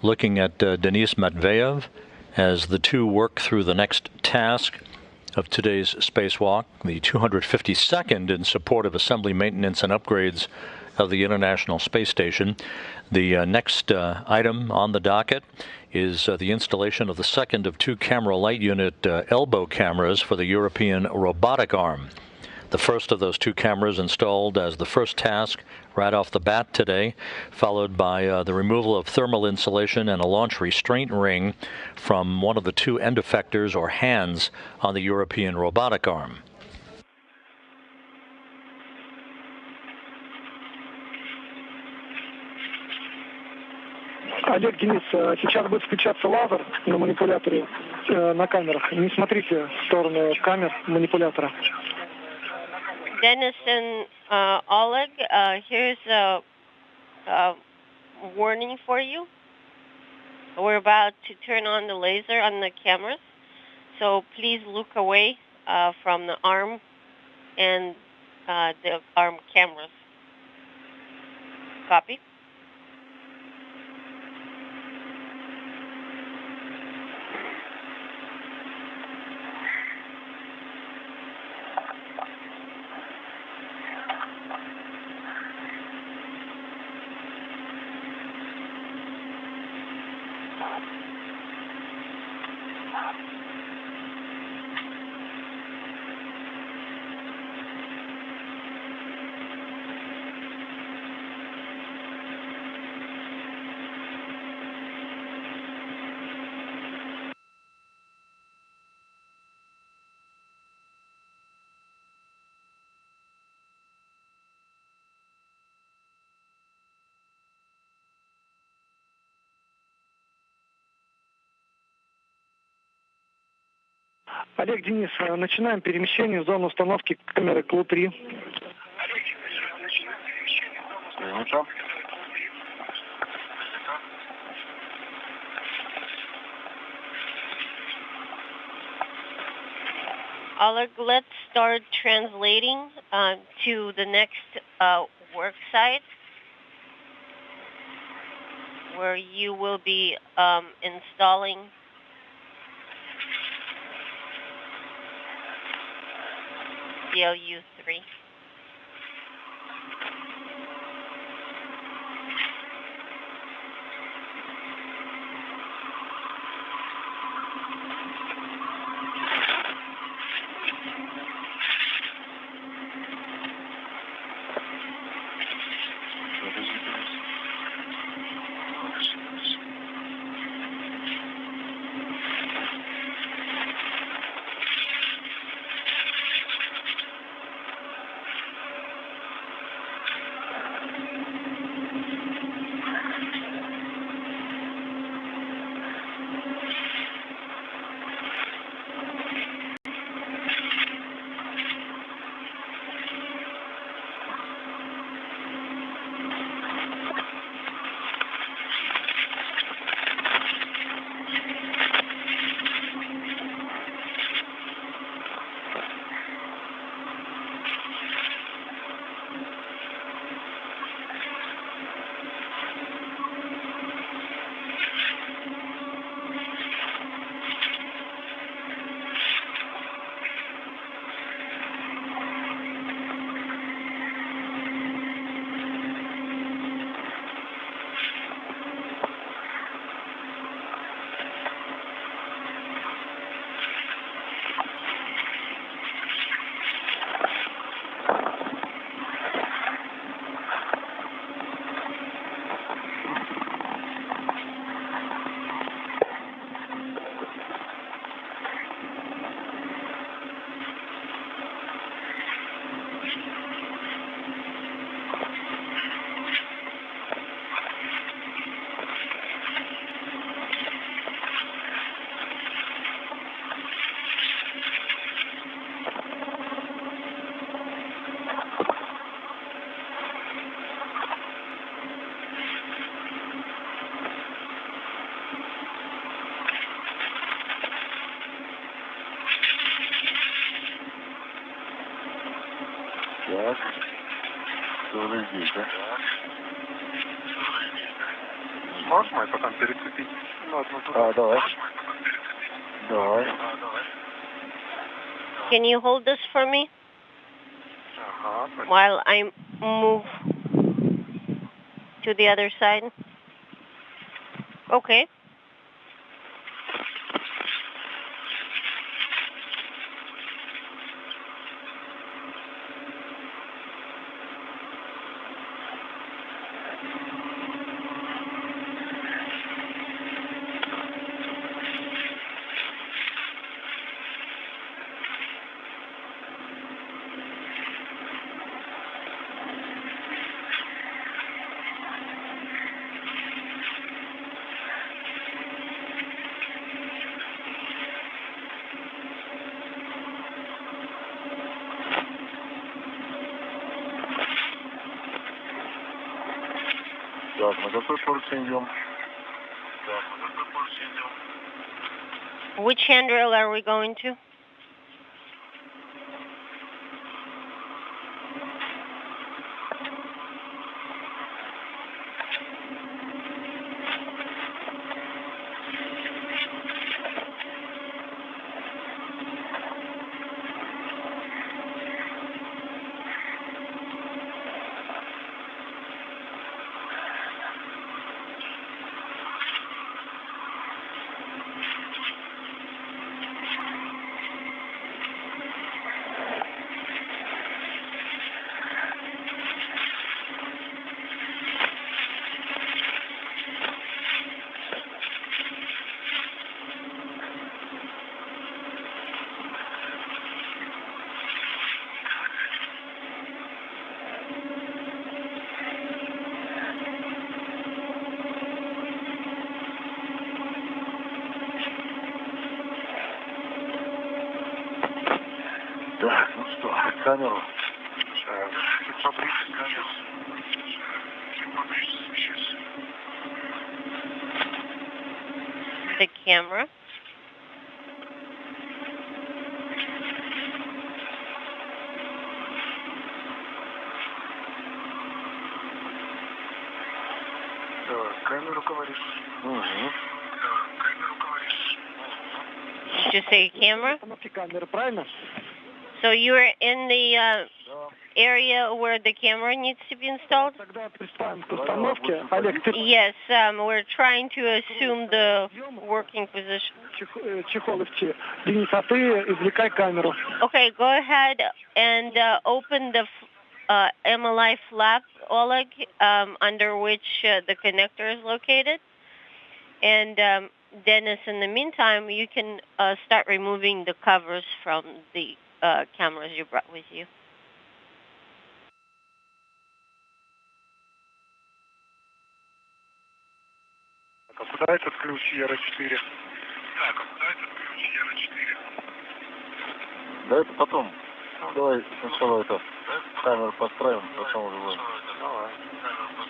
S4: looking at Denis Matveev as the two work through the next task of today's spacewalk, the 252nd in support of assembly, maintenance, and upgrades of the International Space Station. The next item on the docket is the installation of the second of two camera light unit elbow cameras for the European robotic arm. The first of those two cameras installed as the first task right off the bat today, followed by the removal of thermal insulation and a launch restraint ring from one of the two end effectors or hands on the European robotic arm.
S2: Олег, Денис, сейчас будет включаться лазер на манипуляторе, на камерах. Не смотрите в сторону камер манипулятора.
S6: Dennis and Oleg, here's a warning for you. We're about to turn on the laser on the cameras, so please look away from the arm and the arm cameras. Copy?
S2: Олег, Денис, начинаем перемещение в зону установки камеры КЛУ-3.
S6: Oleg, let's start translating to the next work site where you will be installing CLU-3.
S3: Все уже здесь, да?
S2: Можно и потом перецепить?
S3: Давай. Давай.
S6: Can you hold this for me while I move to the other side? Okay.
S3: Так, на какой порции идем?
S6: Which handrail are we going to?
S3: Так, ну что, камеру.
S6: The camera.
S2: Камеру говоришь. Камеру говоришь.
S6: Did you say camera?
S2: Камера, правильно?
S6: So you're in the area where the camera needs to be installed?
S2: Тогда приступаем к установке. Олег, ты
S6: Yes, we're trying to assume the working position.
S2: чехол FT. Денис, а ты извлекай камеру.
S6: Okay, go ahead and open the MLI flap, Oleg, under which the connector is located. And Dennis, in the meantime, you can start removing the covers from the cameras you brought with you.
S2: Куда этот ключ ERA-4? Так, куда этот ключ ERA-4?
S3: Да это потом. Давай сначала это камеру поставим, потом уже будем.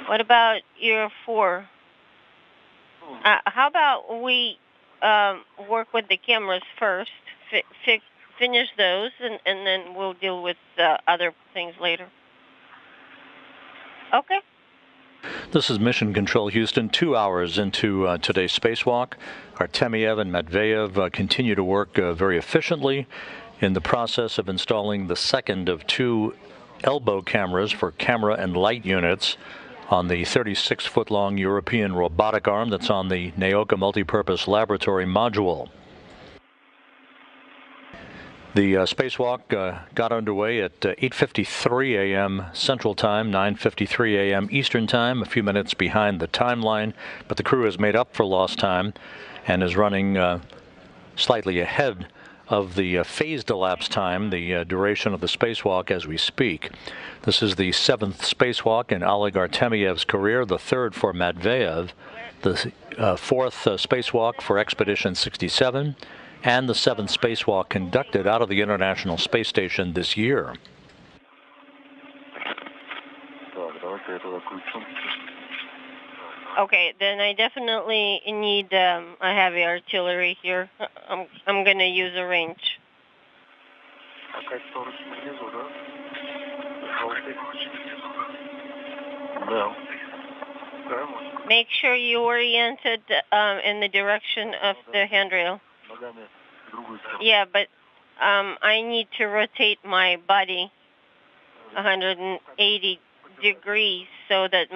S6: What about Euro 4? How about we work with the cameras first, finish those, and then we'll deal with other things later. Okay.
S4: This is Mission Control Houston, 2 hours into today's spacewalk. Artemyev and Matveev continue to work very efficiently in the process of installing the second of 2 elbow cameras for camera and light units on the 36-foot-long European robotic arm that's on the Nauka multipurpose laboratory module. The spacewalk got underway at 8:53 a.m. Central Time, 9:53 a.m. Eastern Time, a few minutes behind the timeline, but the crew has made up for lost time and is running slightly ahead of the phased elapsed time, the duration of the spacewalk as we speak. This is the 7th spacewalk in Oleg Artemyev's career, the 3rd for Matveev, the 4th spacewalk for Expedition 67, and the 7th spacewalk conducted out of the International Space Station this year.
S6: Okay, then I definitely need a heavy artillery here. I'm going to use a range.
S3: Да.
S6: Make sure you orient it in the direction of the handrail.
S3: Ногами в другую сторону.
S6: Yeah, but I need to rotate my body 180 degrees so that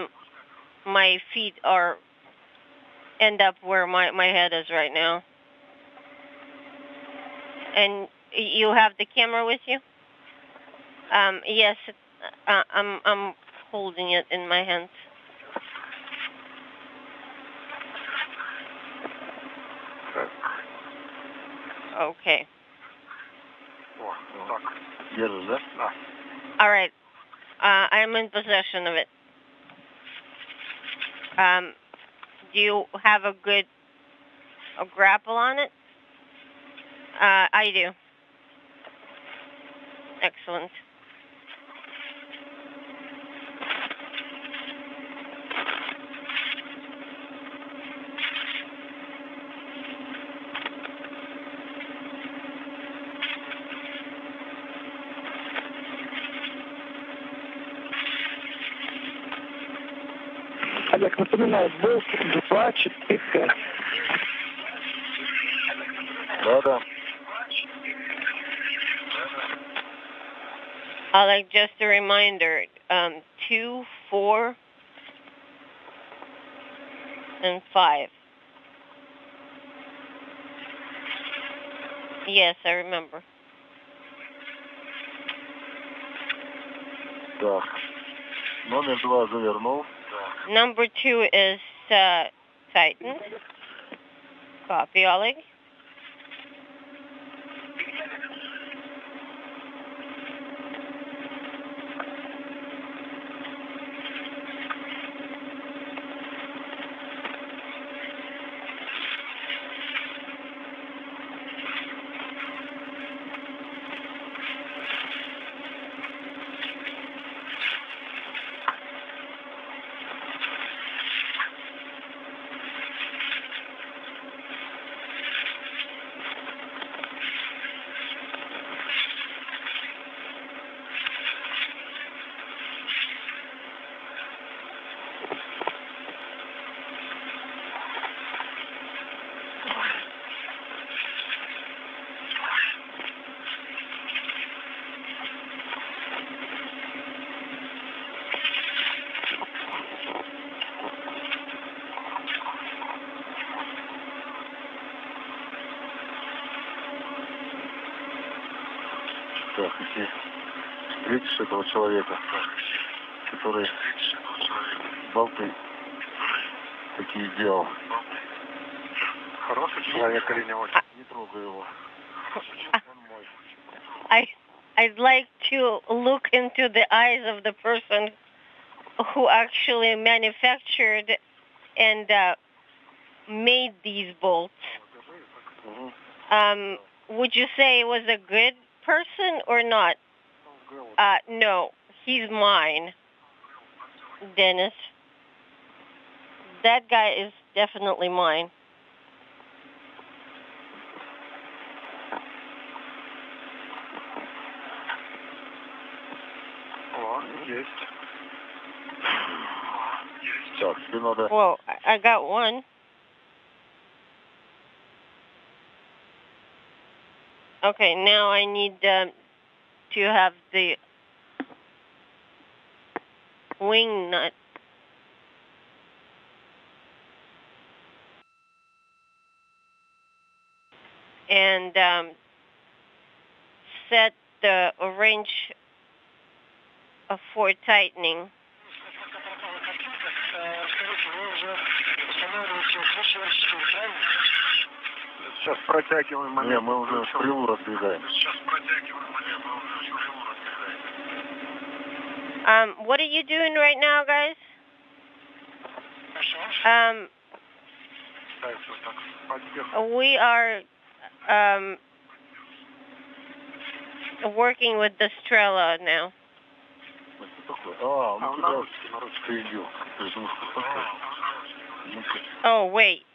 S6: my feet end up where my head is right now. And you have the camera with you? Yes, I'm holding it in my hands. Okay.
S3: Держишь, да? Да.
S6: All right. I'm in possession of it. Do you have a good grapple on it? I do. Excellent.
S2: Олег, напоминаю, болт 2, 4, 5.
S3: Да.
S6: Oleg, just a reminder, 2, 4, and 5. Yes, I remember.
S3: Так. Номер 2 завернул.
S6: Number 2 is tightened. Copy, Oleg.
S3: Так, если встретишь этого человека, который болты такие делал. Хороший человек или не очень? Не трогай его. Он мой.
S6: I'd like to look into the eyes of the person who actually manufactured and made these bolts. Would you say it was a good person or not? No, he's mine, Dennis. That guy is definitely mine.
S3: Есть. Так, тебе надо...
S6: Well, I got one. Okay, now I need to have the wing nut. And set the wrench for tightening.
S3: Сейчас протягиваем момент. Не, мы уже в крылу раздвигаем.
S6: What are you doing right now, guys? We are working with the Strela now. Oh, wait.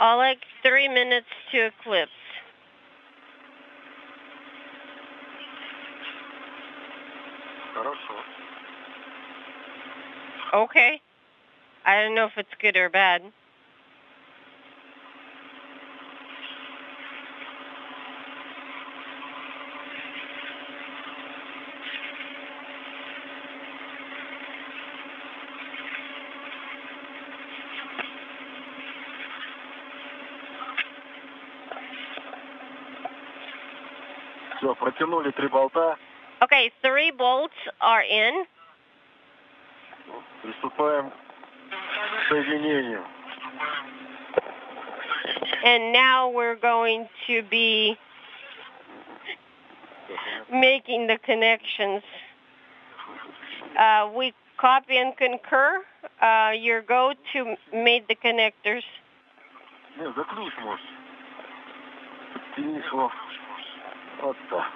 S6: Oleg, 3 minutes to eclipse. Okay. I don't know if it's good or bad.
S3: Все, протянули 3 болта.
S6: Okay, 3 bolts are in.
S3: Приступаем к соединению.
S6: And now we're going to be making the connections. We copy and concur. Your go to make the connectors.
S3: Нет, за ключ можешь. Подтяни его. Вот так.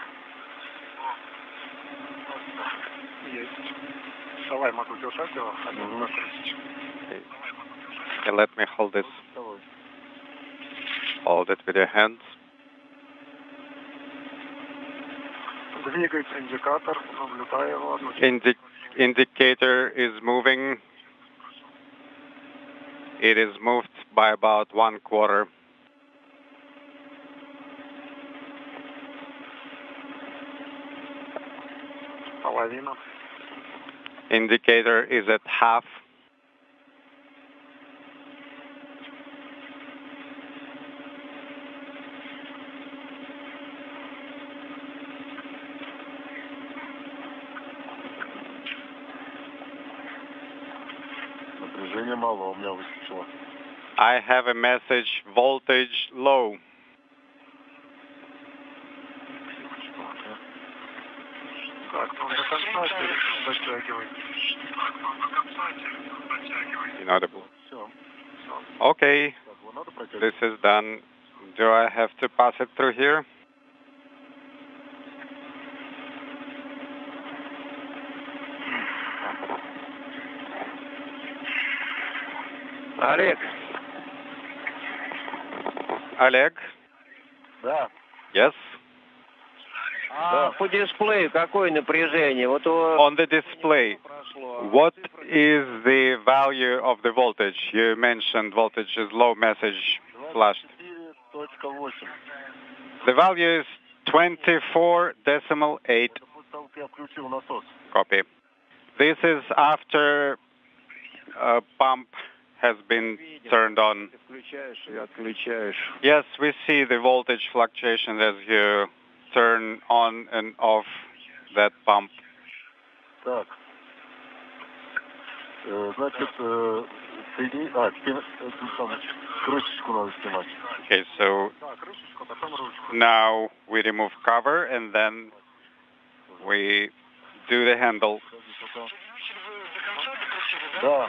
S2: Есть. Давай, могу держать его.
S8: Okay, let me hold this. Hold it with your hands.
S2: Двигается индикатор, наблюдаю его.
S8: Indicator is moving. It is moved by about 1/4.
S2: Половина.
S8: Indicator is at half.
S3: Напряжение мало, у меня выскочило.
S8: I have a message, voltage low.
S2: Как-то он до конца дотягивает.
S8: Inaudible.
S3: Все.
S8: Okay,
S3: Вот надо протягивать.
S8: this is done. Do I have to pass it through here?
S7: Олег,
S8: Oleg?
S3: Да.
S8: Yes?
S7: по дисплею какое напряжение? Вот
S8: On the display, what is the value of the voltage? You mentioned voltage is low, message flashed.
S3: 24.8.
S8: The value is 24.8.
S3: Я включил насос.
S8: Copy. This is after a pump has been turned on.
S7: включаешь и отключаешь.
S8: Yes, we see the voltage fluctuation as you turn on and off that pump.
S3: Так. Значит, теперь крышечку надо снимать.
S8: Okay, so now we remove cover and then we do the handle.
S3: Да.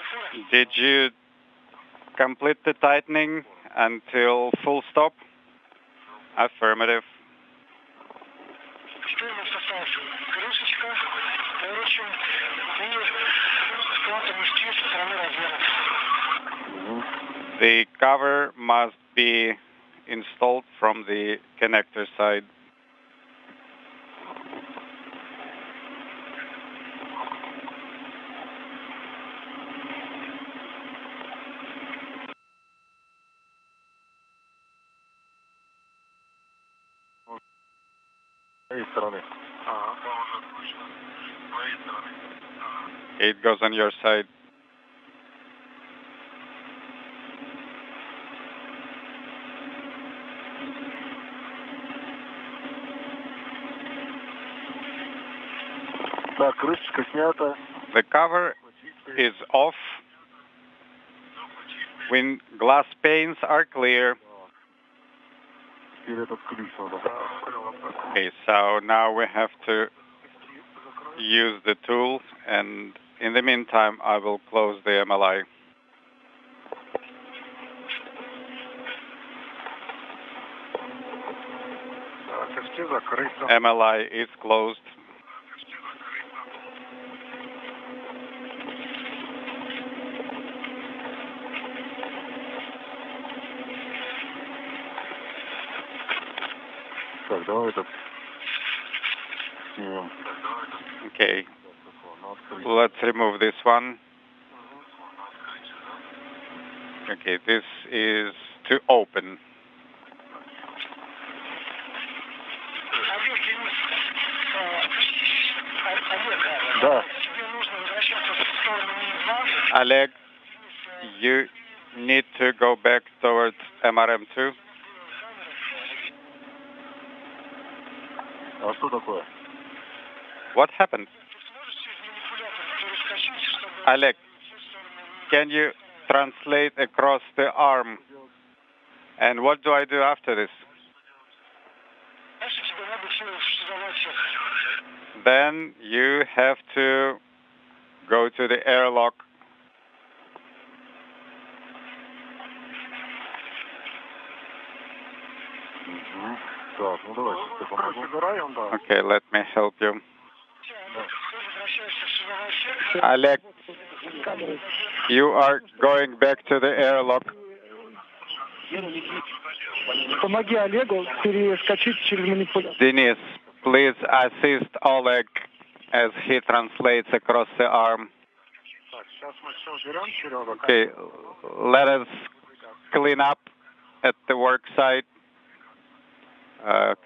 S8: Did you complete the tightening until full stop? Affirmative. The cover must be installed from the connector side. It goes on your side.
S3: Так, крышечка снята.
S8: The cover is off. When glass panes are clear.
S3: Теперь этот ключ надо.
S8: Okay, so now we have to use the tool, and in the meantime, I will close the MLI. MLI is closed.
S3: Так, давай этот снимем.
S8: Okay, Let's remove this one. Okay, this is to open. Oleg, you need to go back towards MRM2. What happened? Oleg, can you translate across the arm? And what do I do after this? Then you have to go to the airlock. Okay, let me help you. Oleg, you are going back to the airlock.
S2: Помоги Олегу перескочить через манипулятор.
S8: Denis, please assist Oleg as he translates across the arm. Okay, let us clean up at the work site,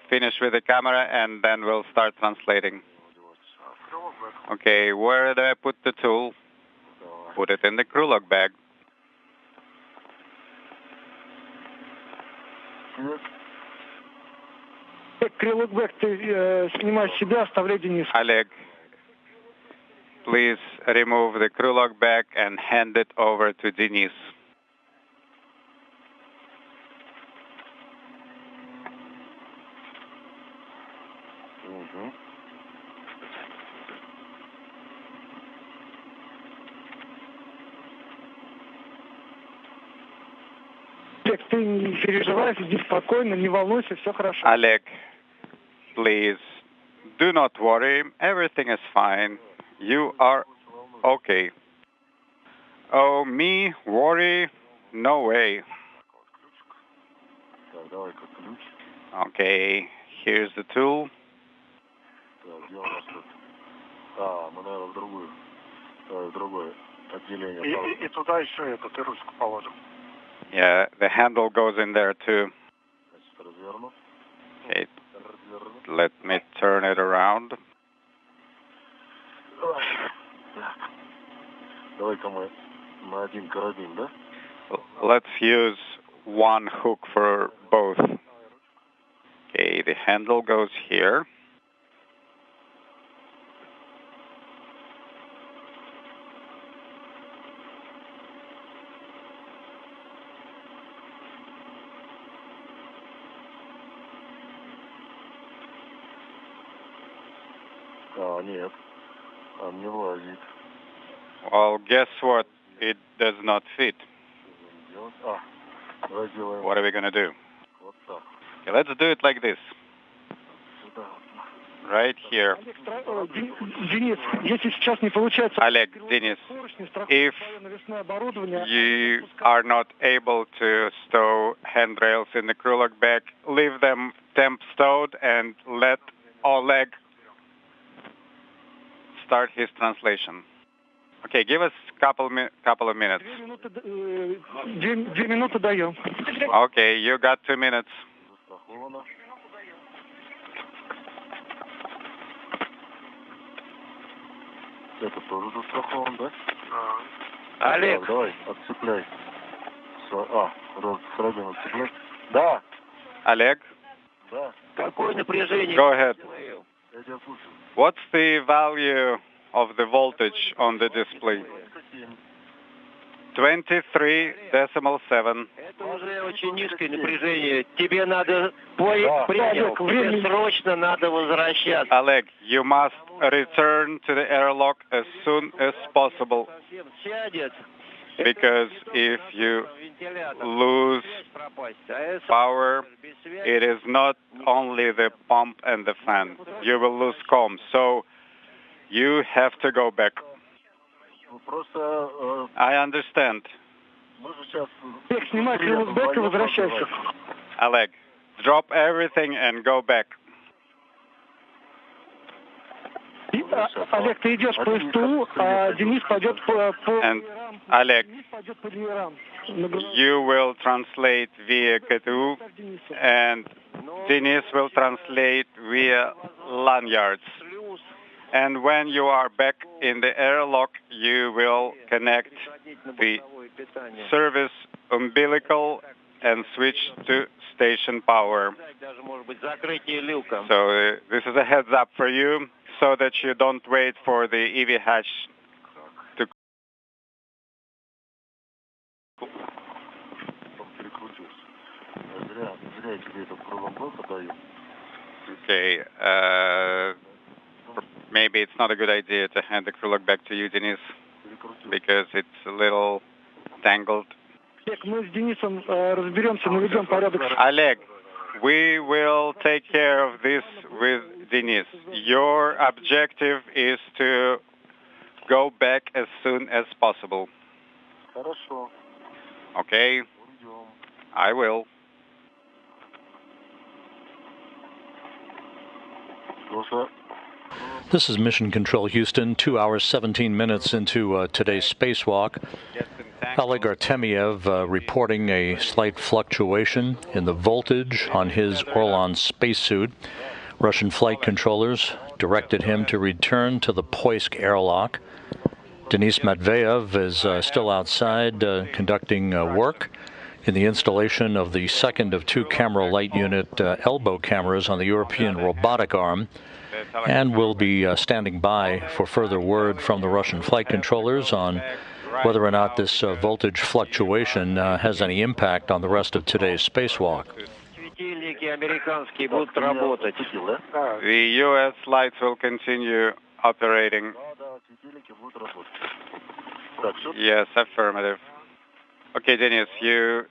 S8: finish with the camera, and then we'll start translating. Okay, where do I put the tool? Put it in the crew log bag.
S2: Крылок ты снимай с себя, оставляй Денису.
S8: Oleg, please remove the crew log bag and hand it over to Denis.
S2: Ты не переживай, сиди спокойно, не волнуйся, все хорошо.
S8: Oleg, please, do not worry. Everything is fine. You are okay. Oh, me? Worry? No way. Okay, here's the tool.
S3: И туда еще эту ты ручку положим.
S8: Yeah, the handle goes in there too. Okay, let me turn it around. Let's use one hook for both. Okay, the handle goes here. Well, guess what? It does not fit. What are we going to do? Okay, let's do it like this. Right here.
S2: Denis, если сейчас не получается...
S8: Oleg, Denis, if you are not able to stow handrails in the crew log bag, leave them temp stowed and let Oleg start his translation. Okay, give us couple of minutes.
S2: 2 минуты даем.
S8: Okay, you got 2 minutes.
S3: Это тоже застрахован, да?
S7: Олег.
S3: Давай, отцепляй. Сразу отцепляй. Да.
S8: Oleg?
S3: Да.
S7: Какое напряжение?
S8: Go ahead.
S3: Я тебя слушаю.
S8: What's the value of the voltage on the display? 23.7.
S7: Это уже очень низкое напряжение. Тебе надо предел. Тебе срочно надо возвращаться.
S8: Oleg, you must return to the airlock as soon as possible. Because if you lose power, it is not only the pump and the fan. You will lose comms. So you have to go back. I understand. Oleg, drop everything and go back.
S2: Олег, ты идешь по СТУ, а Денис пойдет по...
S8: And Oleg, you will translate via KTU, and Denis will translate via lanyards. And when you are back in the airlock, you will connect the service umbilical and switch to station power. So this is a heads up for you, so that you don't wait for the EV hatch to... Okay, maybe it's not a good idea to hand the crew log back to you, Denis, because it's a little tangled. Oleg, we will take care of this with Denis. Your objective is to go back as soon as possible. Okay, I will.
S4: This is Mission Control Houston, 2 hours, 17 minutes into today's spacewalk. Oleg Artemyev reporting a slight fluctuation in the voltage on his Orlan spacesuit. Russian flight controllers directed him to return to the Poisk airlock. Denis Matveev is still outside conducting work in the installation of the second of two camera light unit elbow cameras on the European robotic arm, and will be standing by for further word from the Russian flight controllers on whether or not this voltage fluctuation has any impact on the rest of today's spacewalk.
S8: The U.S. lights will continue operating. Yes, affirmative. Okay, Denis, you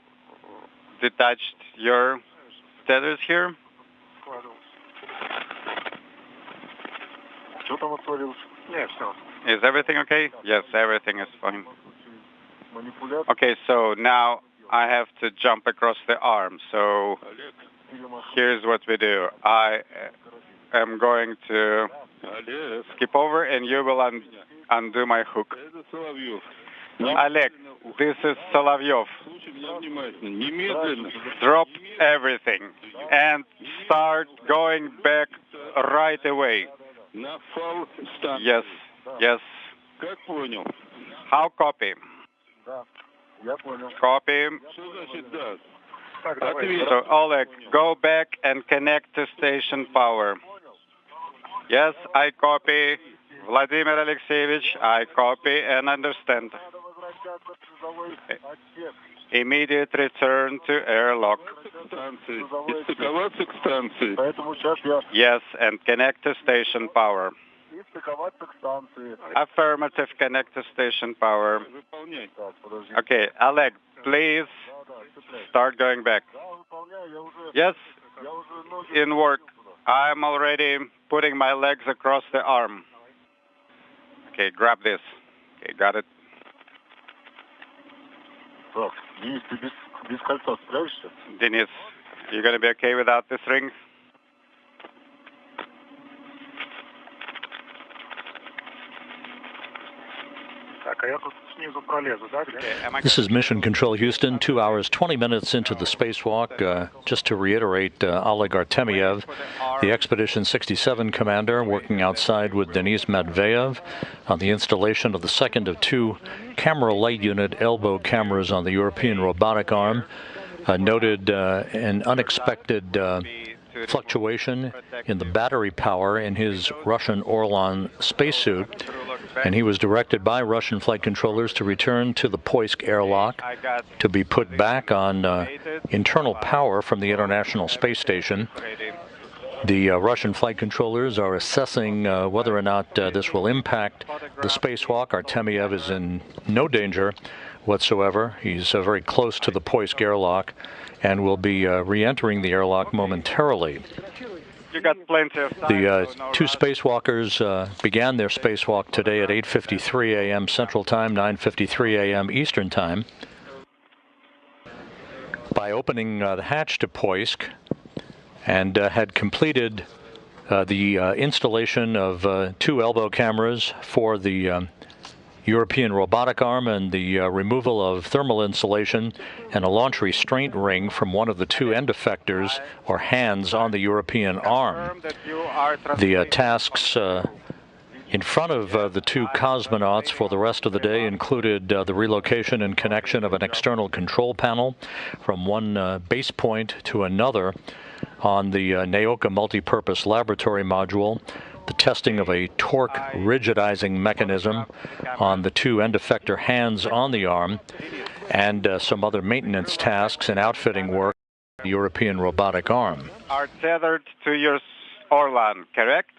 S8: detached your tethers here? Is everything okay? Yes, everything is fine. Okay, so now I have to jump across the arm. So here's what we do. I am going to skip over, and you will undo my hook. Oleg, this is Solovyov. Drop everything and start going back right away. Yes, yes. How copy? Copy. So, Oleg, go back and connect to station power. Yes, I copy. Vladimir Alexeyevich, I copy and understand. Immediate return to airlock. Yes, and connect to station power. Affirmative, connect to station power. Okay, Oleg, please start going back. Yes, in work. I'm already putting my legs across the arm. Okay, grab this. Okay, got it. Denis, you going to be okay without this ring?
S4: This is Mission Control Houston, 2 hours, 20 minutes into the spacewalk. Just to reiterate, Oleg Artemyev, the Expedition 67 commander, working outside with Denis Matveev on the installation of the second of two camera light unit elbow cameras on the European robotic arm, noted an unexpected fluctuation in the battery power in his Russian Orlan spacesuit, and he was directed by Russian flight controllers to return to the Poisk airlock to be put back on internal power from the International Space Station. The Russian flight controllers are assessing whether or not this will impact the spacewalk. Artemyev is in no danger whatsoever. He's very close to the Poisk airlock and will be re-entering the airlock momentarily.
S8: You got plenty of time.
S4: The two spacewalkers began their spacewalk today at 8:53 a.m. Central Time, 9:53 a.m. Eastern Time, by opening the hatch to Poisk, and had completed the installation of 2 elbow cameras for the European robotic arm and the removal of thermal insulation and a launch restraint ring from one of the 2 end effectors or hands on the European arm. The tasks in front of the 2 cosmonauts for the rest of the day included the relocation and connection of an external control panel from one base point to another on the Nauka multipurpose laboratory module, the testing of a torque rigidizing mechanism on the 2 end effector hands on the arm, and some other maintenance tasks and outfitting work on the European robotic arm.
S8: Are tethered to your Orlan, correct?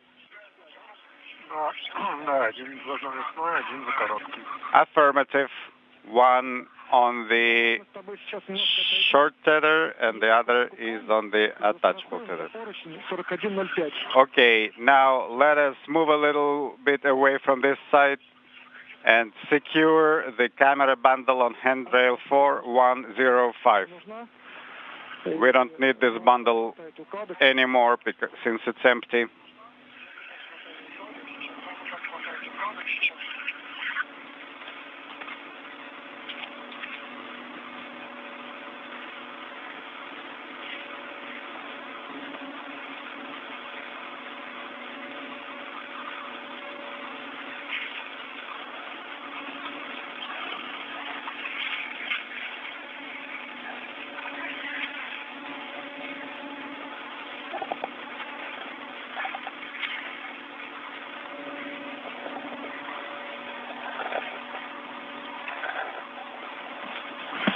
S8: Affirmative. One on the short tether and the other is on the attachable tether. Okay, now let us move a little bit away from this side and secure the camera bundle on handrail 4105. We don't need this bundle anymore because, since it's empty.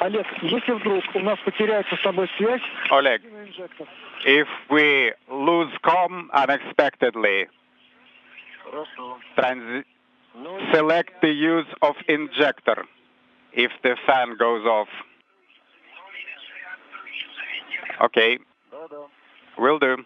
S2: Олег, если вдруг у нас потеряется с тобой связь...
S8: Oleg, if we lose comm unexpectedly, select the use of injector if the fan goes off. Okay, will do.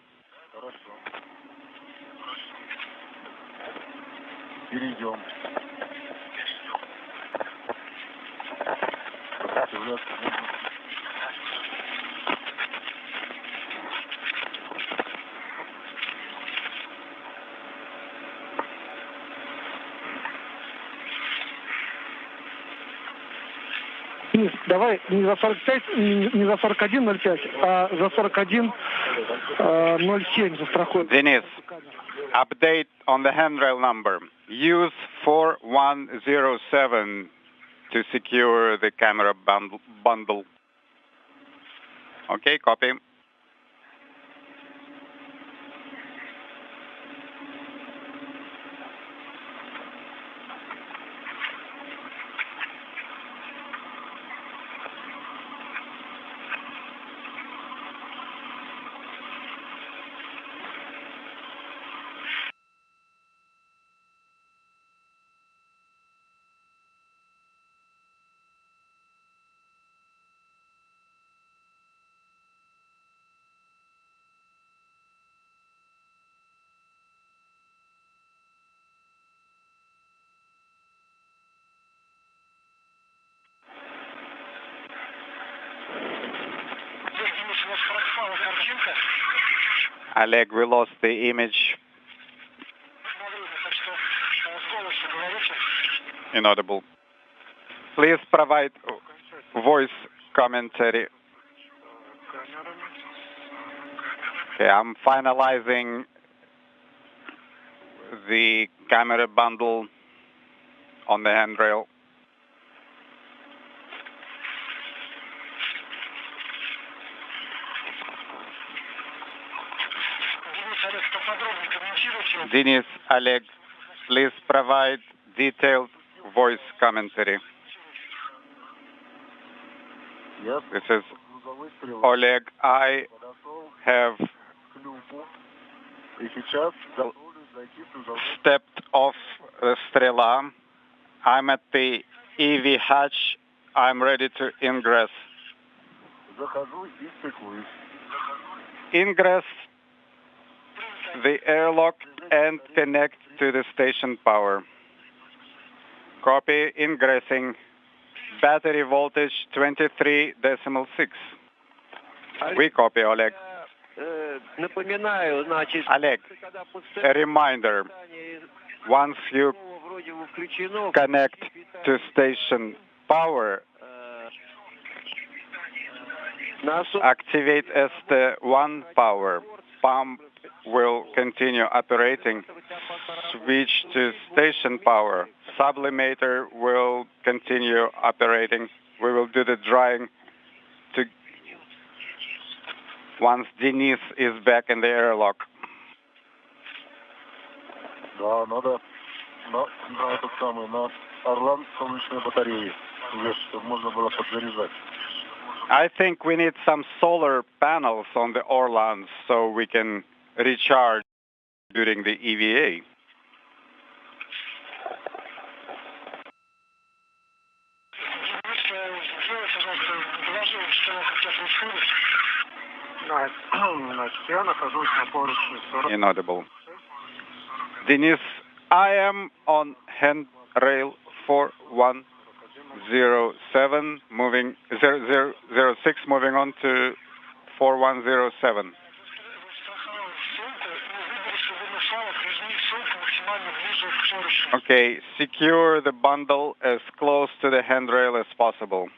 S2: Денис, давай не за 45, не за 41.05, а за 41.07 застрахуем.
S8: Denis, update on the handrail number. Use 4107 to secure the camera bundle. Okay, copy. Oleg, we lost the image. Inaudible. Please provide voice commentary. Okay, I'm finalizing the camera bundle on the handrail. Denis, Oleg, please provide detailed voice commentary.
S3: Yes.
S8: This is Oleg. I have stepped off the Strela. I'm at the EV hatch. I'm ready to ingress. Ingress the airlock and connect to the station power. Copy, ingressing. Battery voltage 23.6. We copy, Oleg. Oleg, a reminder, once you connect to station power, activate ST1 power. Pump will continue operating. Switch to station power. Sublimator will continue operating. We will do the drying once Denis is back in the airlock.
S3: Да, надо на этот самый, на Орлан солнечные батареи, чтобы можно было подзаряжать.
S8: I think we need some solar panels on the Orlans so we can recharge during the EVA. Inaudible. Denis, I am on handrail 4107, moving 0006, moving on to 4107. Okay, secure the bundle as close to the handrail as possible.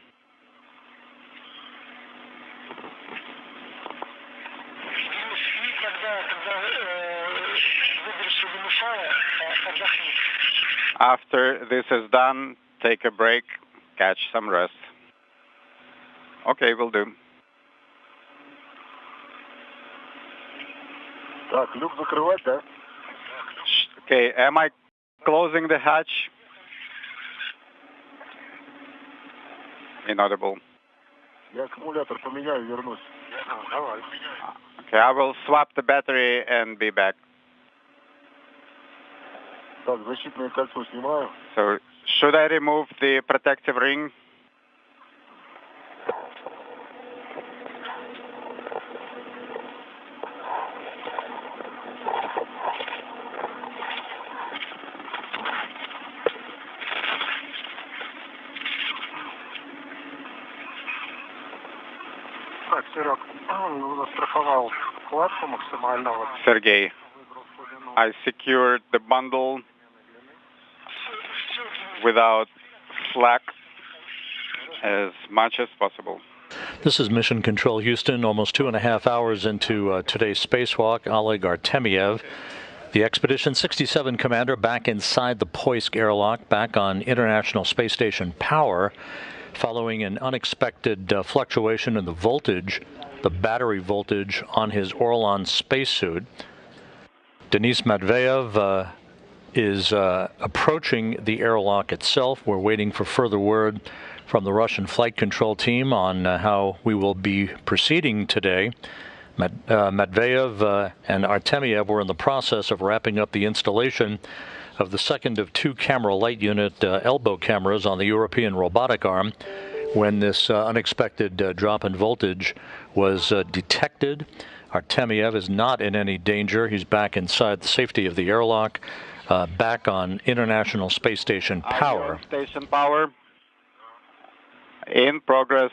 S8: After this is done, take a break, catch some rest. Okay, will do.
S3: Так, люк закрывать, да?
S8: Okay, am I closing the hatch? Inaudible.
S3: Я аккумулятор поменяю, вернусь. Давай.
S8: Okay, I will swap the battery and be back.
S3: Так, защитное кольцо снимаю.
S8: So, should I remove the protective ring?
S2: Так, Серег, застраховал вкладку максимального.
S8: Sergey, I secured the bundle without slack as much as possible.
S4: This is Mission Control Houston, almost 2.5 hours into today's spacewalk. Oleg Artemyev, the Expedition 67 commander, back inside the Poisk airlock, back on International Space Station power, following an unexpected fluctuation in the voltage, the battery voltage on his Orlan spacesuit. Denis Matveev is approaching the airlock itself. We're waiting for further word from the Russian flight control team on how we will be proceeding today. Matveev and Artemyev were in the process of wrapping up the installation of the second of two camera light unit elbow cameras on the European robotic arm when this unexpected drop in voltage was detected. Artemyev is not in any danger. He's back inside the safety of the airlock, back on International Space Station power.
S8: Station power in progress.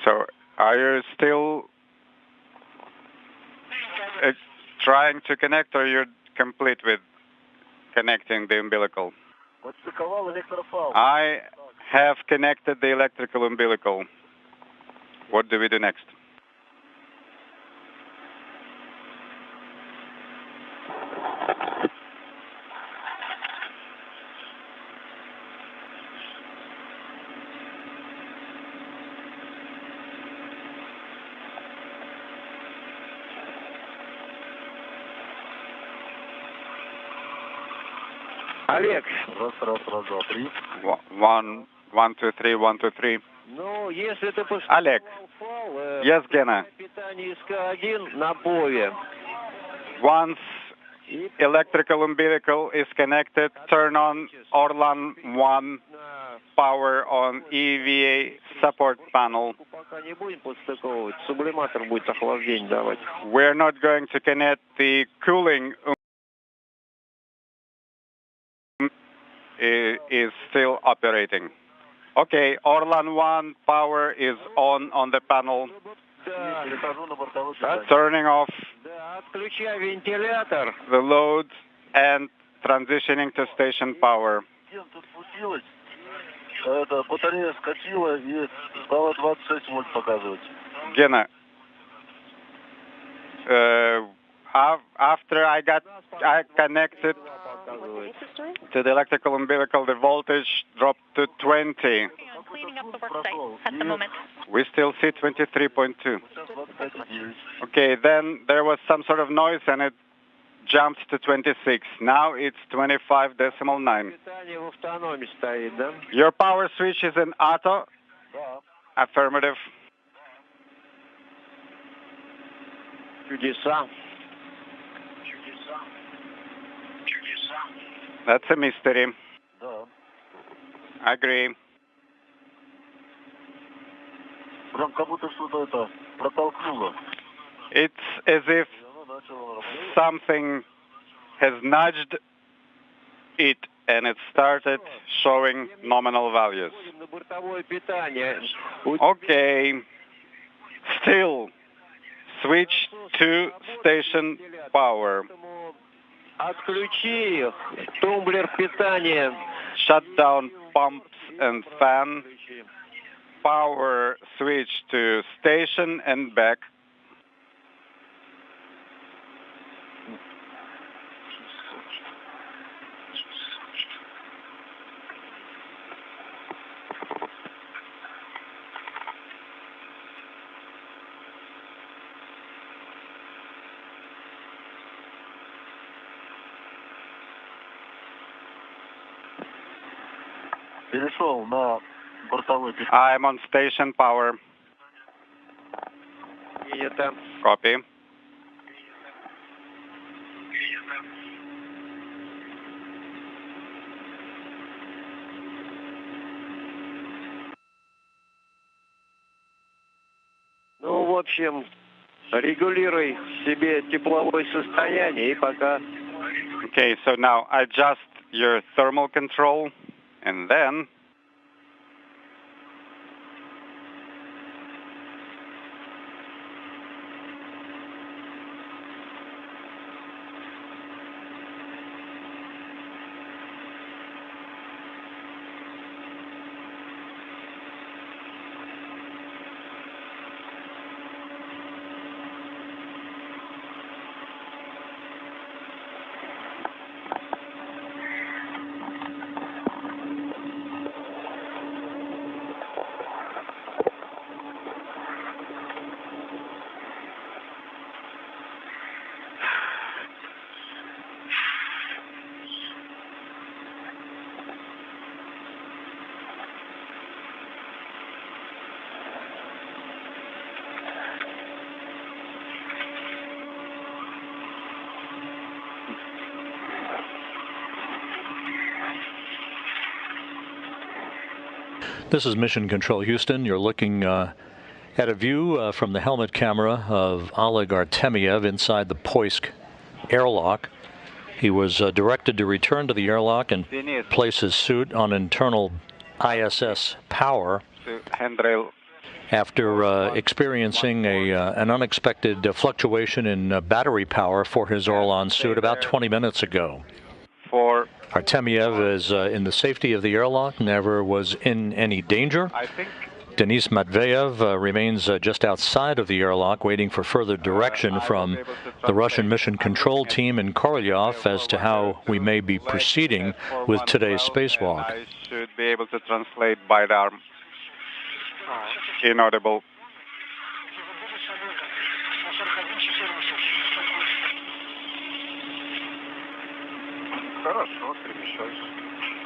S8: So, are you still trying to connect, or you're complete with connecting the umbilical? I have connected the electrical umbilical. What do we do next?
S7: Олег.
S3: Раз, два, три.
S8: 1, 2, 3, 1, 2, 3.
S7: Ну, если ты
S8: Олег. Yes, Gena.
S7: питание СК-1 на БОВе.
S8: Once electrical umbilical is connected, turn on Orlan 1 power on EVA support panel.
S7: Пока не будем подстыковывать. Сублиматор будет охлаждение давать.
S8: We're not going to connect the cooling. Is still operating. Okay, Orlan 1 power is on the panel. Turning off the load and transitioning to station power. Gena, after I connected to the electrical umbilical, the voltage dropped to 20.
S1: Cleaning up the work site at the moment.
S8: We still see 23.2. Okay, then there was some sort of noise and it jumped to 26. Now it's 25.9. Your power switch is in auto? Affirmative. That's a mystery. Agree. It's as if something has nudged it and it started showing nominal values. Okay. Still, switch to station power. Shut down pumps and fan. Power switch to station and back. I'm on station power. Copy.
S7: Ну, в общем, регулируй себе тепловое состояние и пока.
S8: Okay, so now adjust your thermal control and then
S4: This is Mission Control Houston. You're looking at a view from the helmet camera of Oleg Artemyev inside the Poisk airlock. He was directed to return to the airlock and place his suit on internal ISS power after experiencing an unexpected fluctuation in battery power for his Orlan suit about 20 minutes ago. Artemyev is in the safety of the airlock, never was in any danger. Denis Matveev remains just outside of the airlock, waiting for further direction from the Russian mission control team in Korolyov as to how we may be proceeding with today's spacewalk.
S8: I should be able to translate by the arm. Inaudible.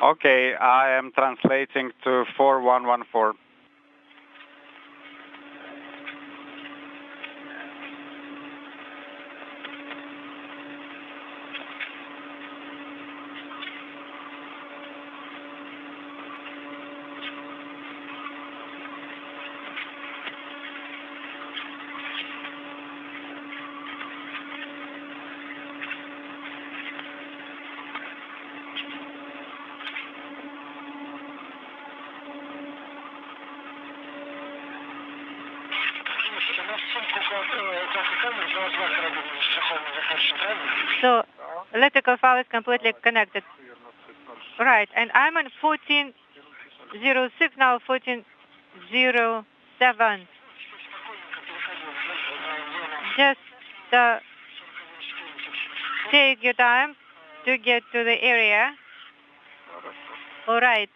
S8: Okay, I am translating to 4114.
S1: So electrical power is completely connected. Right, and I'm on 1406 now, 1407. Just take your time to get to the area. All right.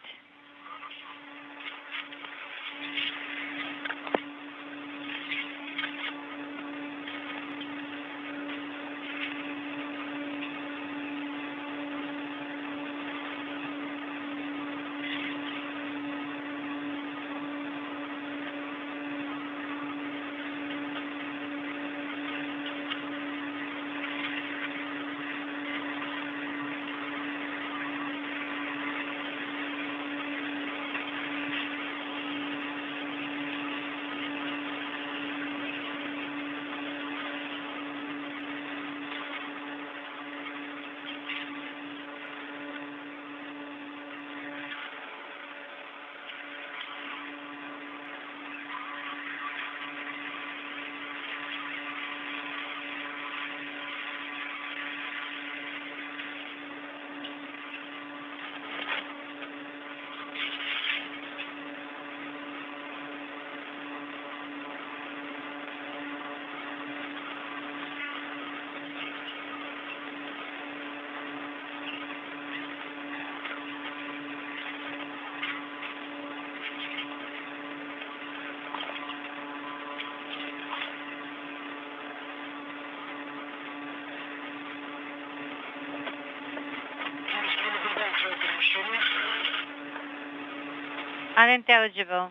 S1: Unintelligible.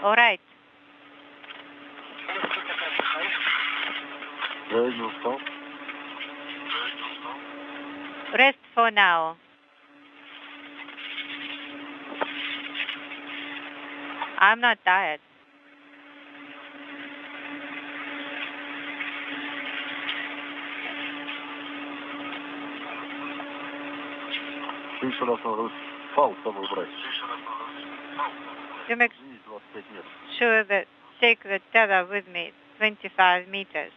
S1: All right. Rest for now. I'm not tired. To make sure that take the tether with me, 25 meters.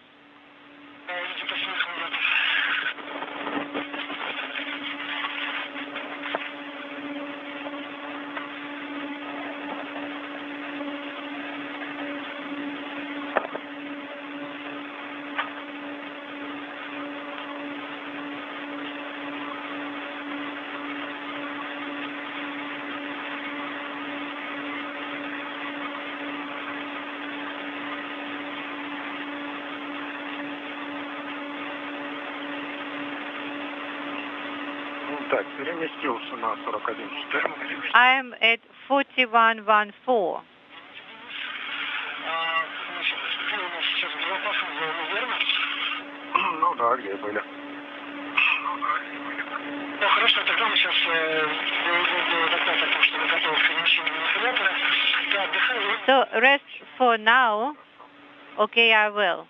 S1: I'm at 4114. So rest for now. Okay, I will.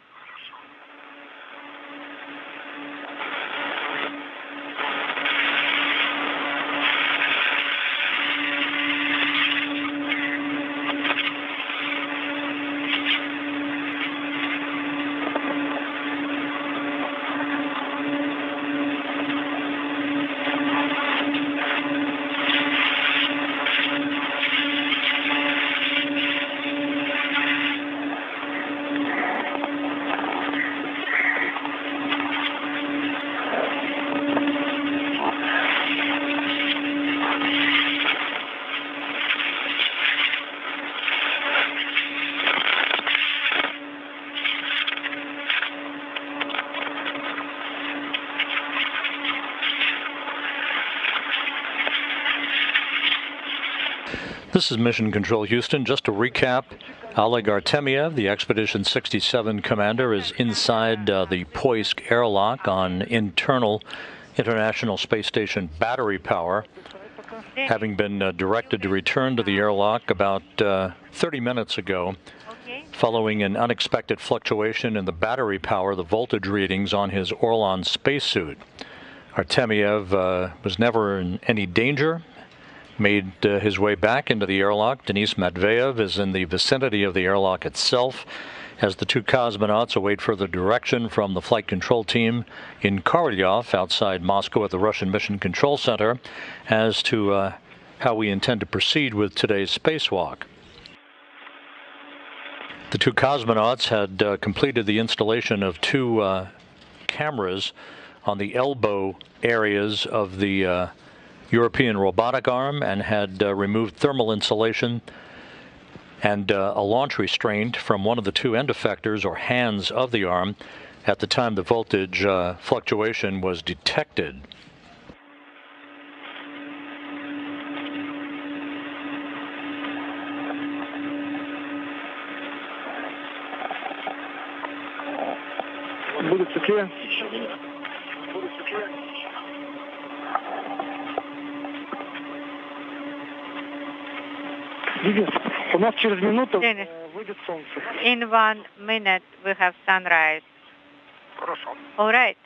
S4: This is Mission Control Houston. Just to recap, Oleg Artemyev, the Expedition 67 commander, is inside the Poisk airlock on internal International Space Station battery power, having been directed to return to the airlock about 30 minutes ago, following an unexpected fluctuation in the battery power, the voltage readings on his Orlan spacesuit. Artemyev was never in any danger, made his way back into the airlock. Denis Matveev is in the vicinity of the airlock itself. as the two cosmonauts await further direction from the flight control team in Korolyov outside Moscow at the Russian Mission Control Center as to how we intend to proceed with today's spacewalk. The two cosmonauts had completed the installation of two cameras on the elbow areas of the European robotic arm and had removed thermal insulation and a launch restraint from one of the two end effectors or hands of the arm at the time the voltage fluctuation was detected.
S2: Будет светлее. Денис, у нас через минуту выйдет солнце.
S1: In 1 minute we have sunrise.
S2: Хорошо.
S1: All right.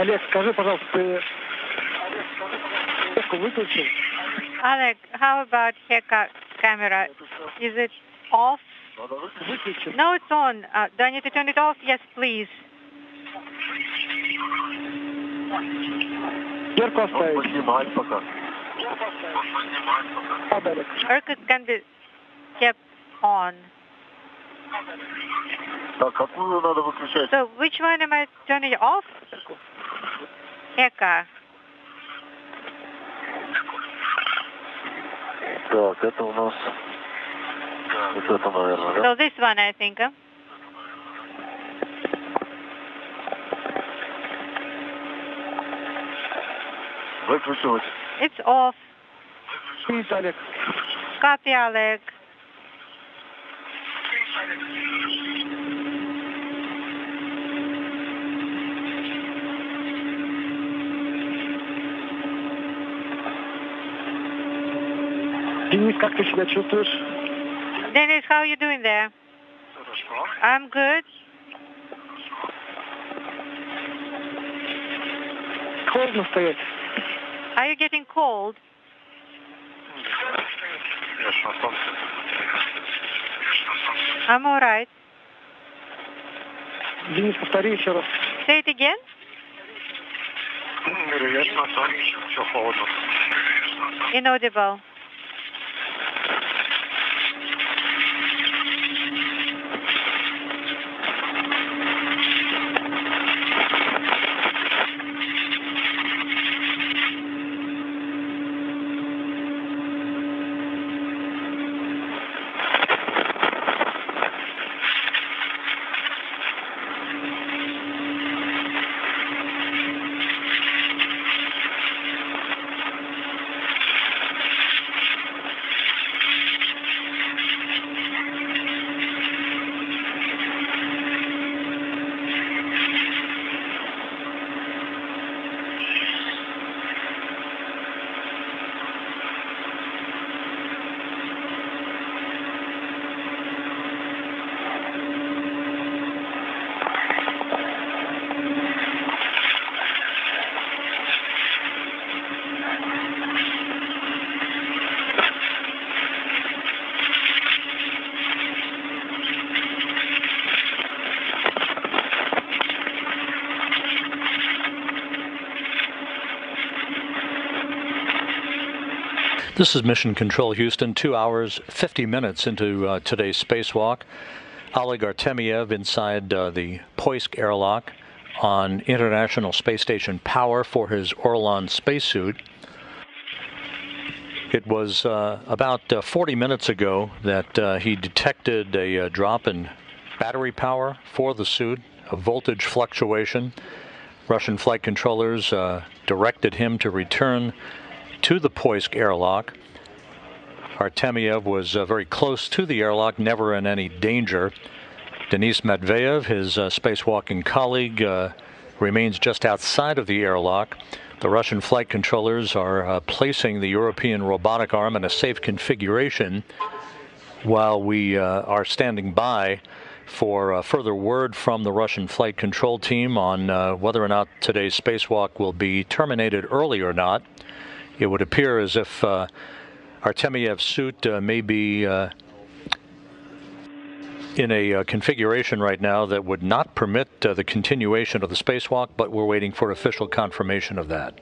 S2: Олег, скажи, пожалуйста, ты выключил?
S1: Oleg, how about HECA camera? Is it off?
S2: Выключил.
S1: No, it's on. Do I need to turn it off? Yes, please.
S2: Дверку оставить.
S3: Поднимать пока.
S2: Олег.
S1: Or can be kept on.
S3: Так, какую надо выключать?
S1: So which one am I turning off? HECA.
S3: Так, это у нас... Вот это, наверное, да?
S1: So this one, I think.
S3: Выключилось.
S1: It's off.
S2: Есть, Олег.
S1: Copy, Oleg.
S2: Денис, как ты себя чувствуешь?
S1: Dennis, how are you doing there? I'm good.
S2: Холодно стоять?
S1: Are you getting cold? I'm all right.
S2: Денис, повтори еще раз.
S1: Say it again.
S3: Все холодно.
S1: Inaudible.
S4: This is Mission Control Houston, 2 hours, 50 minutes into today's spacewalk. Oleg Artemyev inside the Poisk airlock on International Space Station power for his Orlan spacesuit. It was about 40 minutes ago that he detected a drop in battery power for the suit, a voltage fluctuation. Russian flight controllers directed him to return to the Poisk airlock. Artemyev was very close to the airlock, never in any danger. Denis Matveev, his spacewalking colleague, remains just outside of the airlock. The Russian flight controllers are placing the European robotic arm in a safe configuration while we are standing by for further word from the Russian flight control team on whether or not today's spacewalk will be terminated early or not. It would appear as if Artemyev's suit may be in a configuration right now that would not permit the continuation of the spacewalk, but we're waiting for official confirmation of that.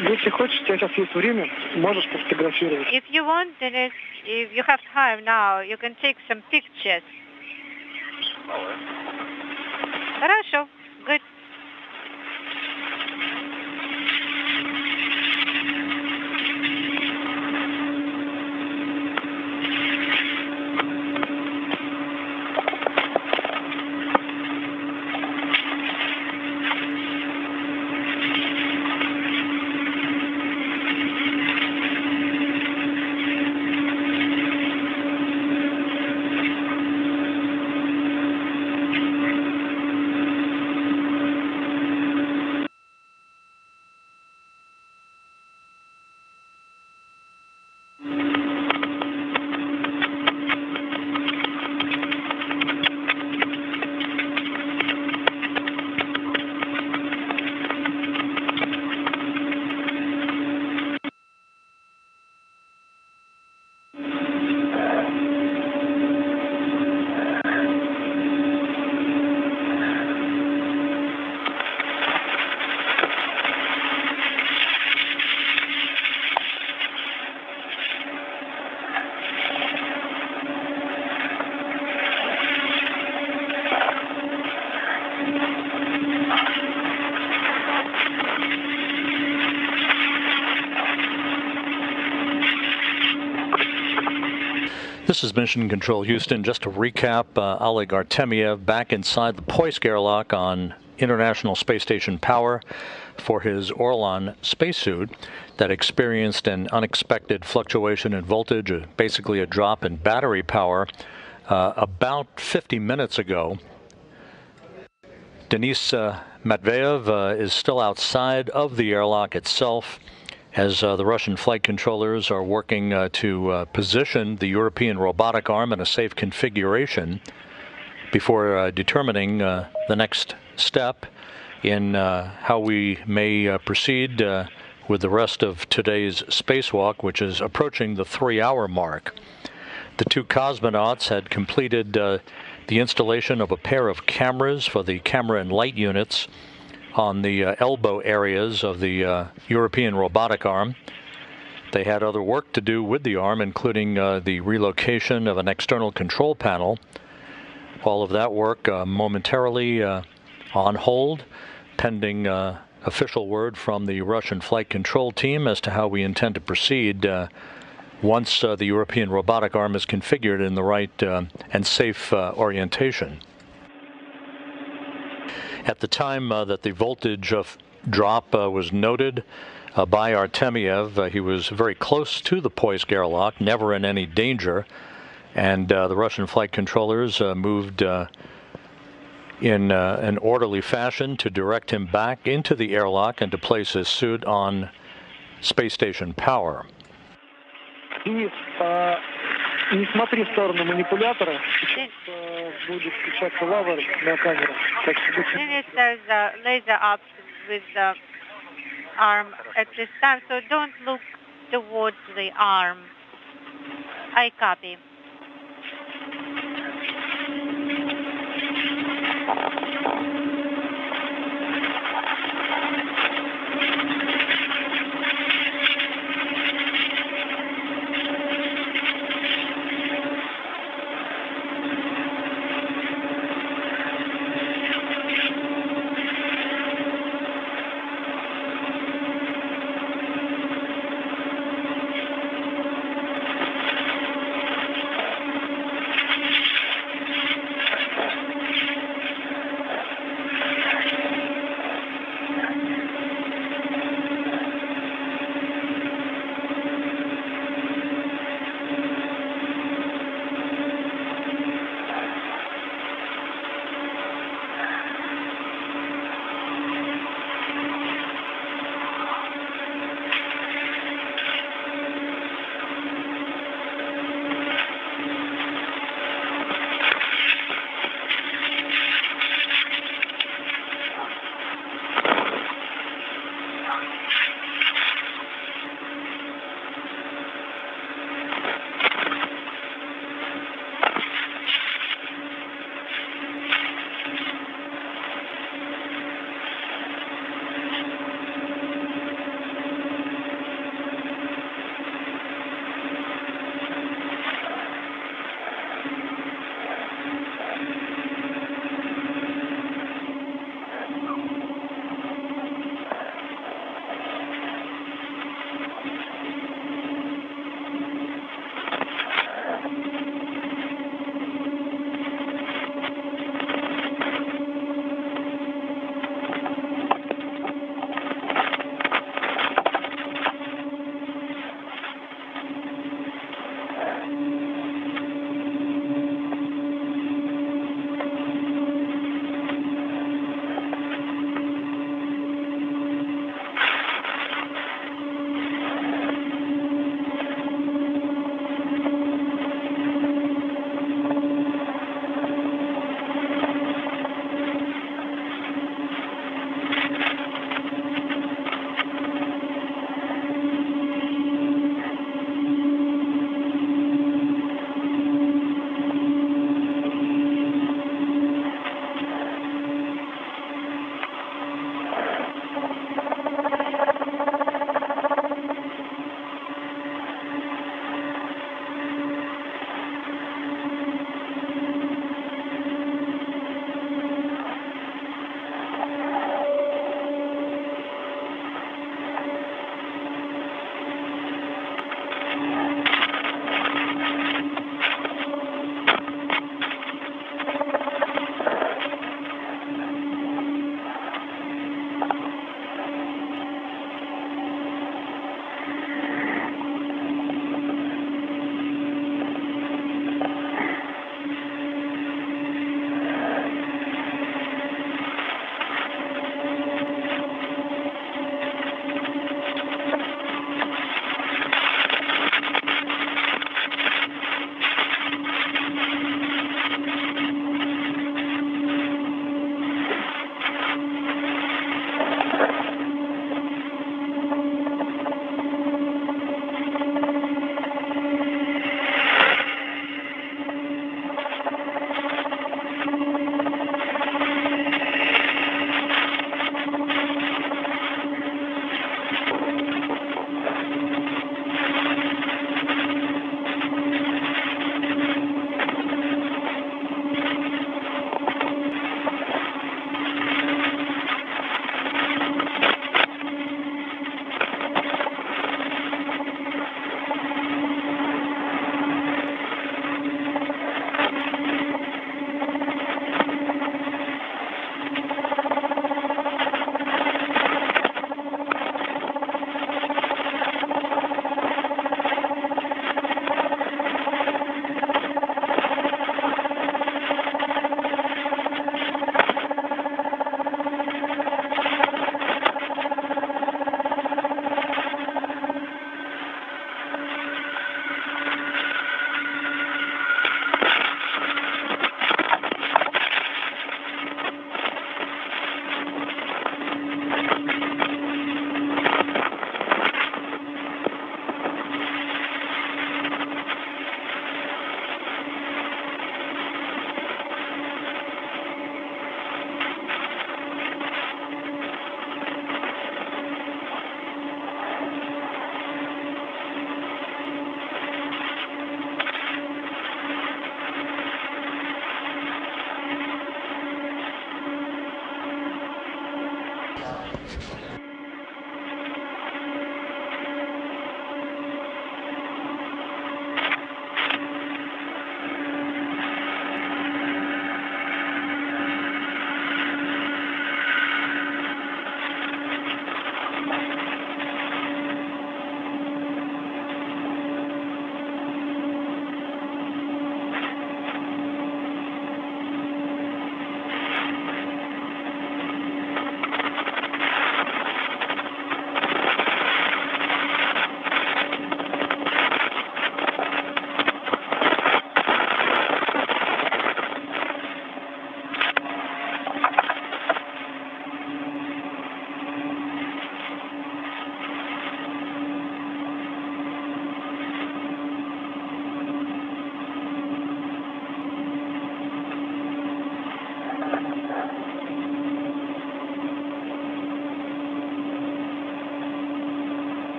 S2: Если хочешь, у тебя сейчас есть время, можешь пофотографировать.
S1: If you want, Denis, if you have time now, you can take some pictures. Хорошо. Good.
S4: This is Mission Control Houston. Just to recap, Oleg Artemyev back inside the Poisk airlock on International Space Station power for his Orlan spacesuit that experienced an unexpected fluctuation in voltage, basically a drop in battery power, about 50 minutes ago. Denis Matveev is still outside of the airlock itself, as the Russian flight controllers are working to position the European robotic arm in a safe configuration before determining the next step in how we may proceed with the rest of today's spacewalk, which is approaching the 3-hour mark. The two cosmonauts had completed the installation of a pair of cameras for the camera and light units on the elbow areas of the European robotic arm. They had other work to do with the arm, including the relocation of an external control panel. All of that work momentarily on hold, pending official word from the Russian flight control team as to how we intend to proceed once the European robotic arm is configured in the right and safe orientation. At the time that the voltage drop was noted by Artemyev, he was very close to the Poisk airlock, never in any danger, and the Russian flight controllers moved in an orderly fashion to direct him back into the airlock and to place his suit on space station power.
S2: Не смотри в сторону манипулятора. Сейчас будет включаться лазер на камеру.
S1: There's a laser up with the arm at this time, so don't look towards the arm. I copy.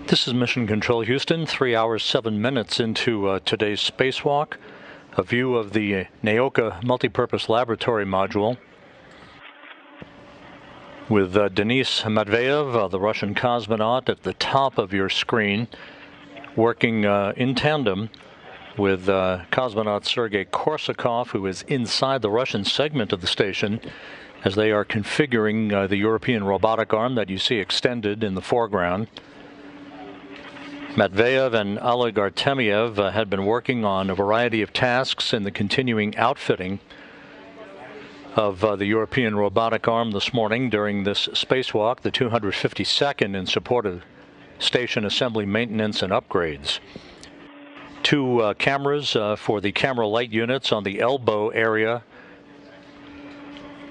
S4: This is Mission Control Houston, 3 hours, 7 minutes into today's spacewalk. A view of the Nauka multipurpose laboratory module with Denis Matveev, the Russian cosmonaut, at the top of your screen, working in tandem with cosmonaut Sergei Korsakov, who is inside the Russian segment of the station, as they are configuring the European robotic arm that you see extended in the foreground. Matveev and Oleg Artemyev had been working on a variety of tasks in the continuing outfitting of the European robotic arm this morning during this spacewalk, the 252nd in support of station assembly maintenance and upgrades. Two cameras for the camera light units on the elbow area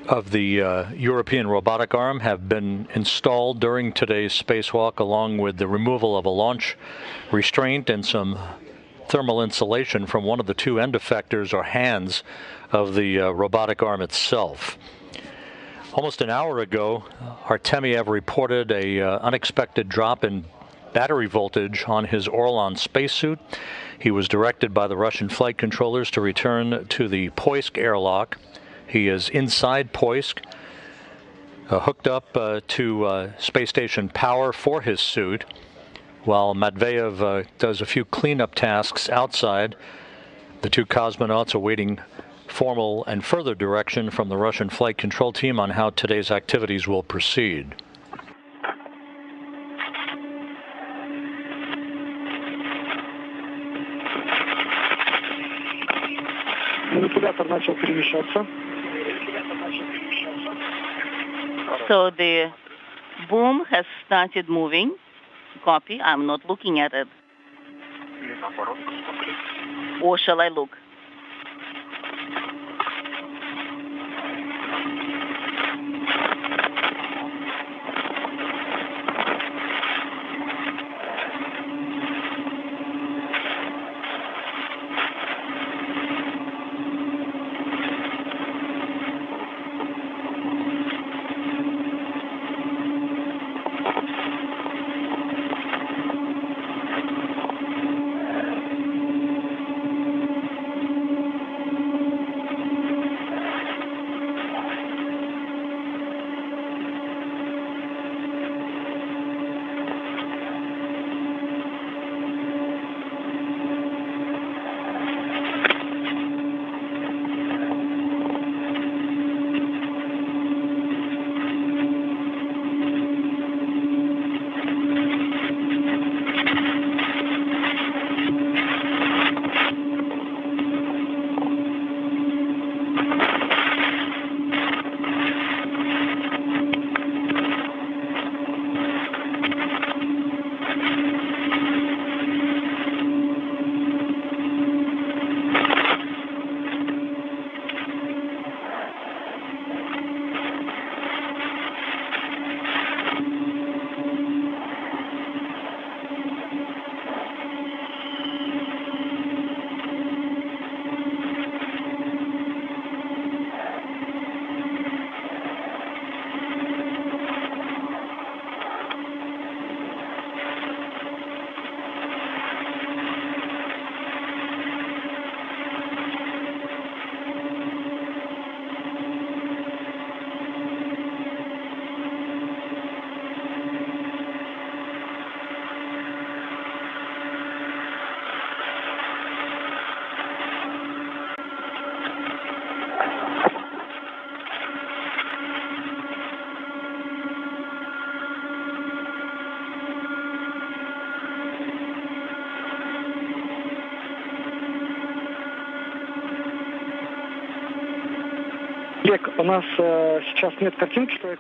S4: of the European robotic arm have been installed during today's spacewalk, along with the removal of a launch restraint and some thermal insulation from one of the two end effectors or hands of the robotic arm itself. Almost an hour ago, Artemyev reported an unexpected drop in battery voltage on his Orlan spacesuit. He was directed by the Russian flight controllers to return to the Poisk airlock. He is inside Poisk, hooked up to space station power for his suit, while Matveev does a few cleanup tasks outside. The two cosmonauts awaiting formal and further direction from the Russian flight control team on how today's activities will proceed.
S5: So the boom has started moving. Copy. I'm not looking at it. Or shall I look?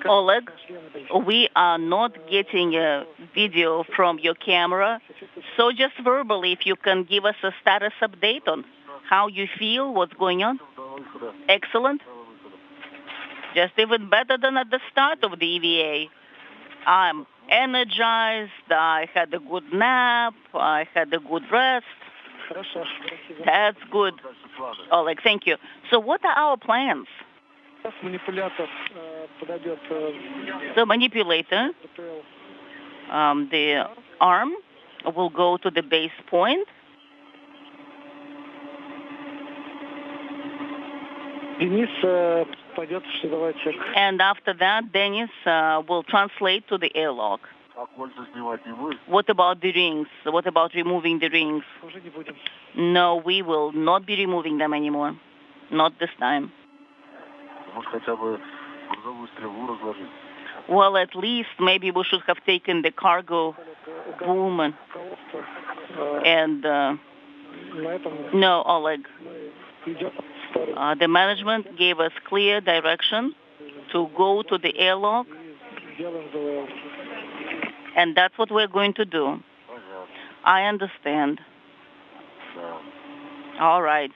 S5: Oleg, we are not getting a video from your camera, so just verbally, if you can give us a status update on how you feel, what's going on. Excellent. Just even better than at the start of the EVA. I'm energized, I had a good nap, I had a good rest. That's good. Oleg, thank you. So what are our plans? The manipulator, the arm will go to the base point. And after that, Denis will translate to the airlock. What about the rings? What about removing the rings? No, we will not be removing them anymore. Not this time. Well, at least maybe we should have taken the cargo boom and no, Oleg. The management gave us clear direction to go to the airlock, and that's what we're going to do. I understand. All right.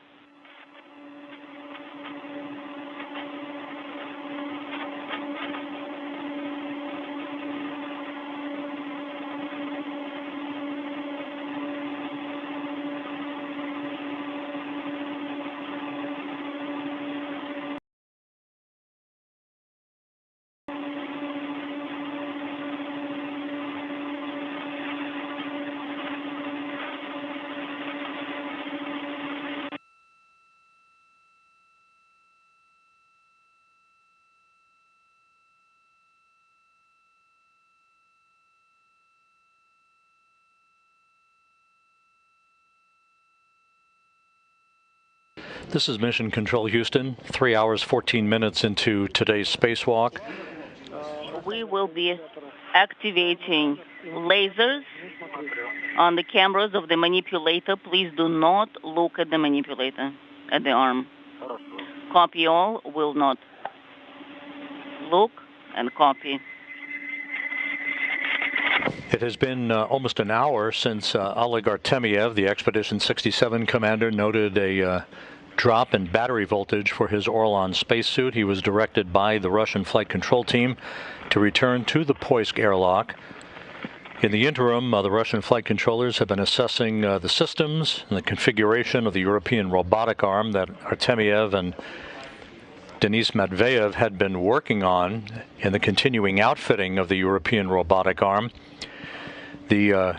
S4: This is Mission Control Houston, 3 hours, 14 minutes into today's spacewalk.
S5: We will be activating lasers on the cameras of the manipulator. Please do not look at the manipulator, at the arm. Copy all, will not look and copy.
S4: It has been almost an hour since Oleg Artemyev, the Expedition 67 commander, noted a drop in battery voltage for his Orlan spacesuit. He was directed by the Russian flight control team to return to the Poisk airlock. In the interim, the Russian flight controllers have been assessing the systems and the configuration of the European robotic arm that Artemyev and Denis Matveev had been working on in the continuing outfitting of the European robotic arm. The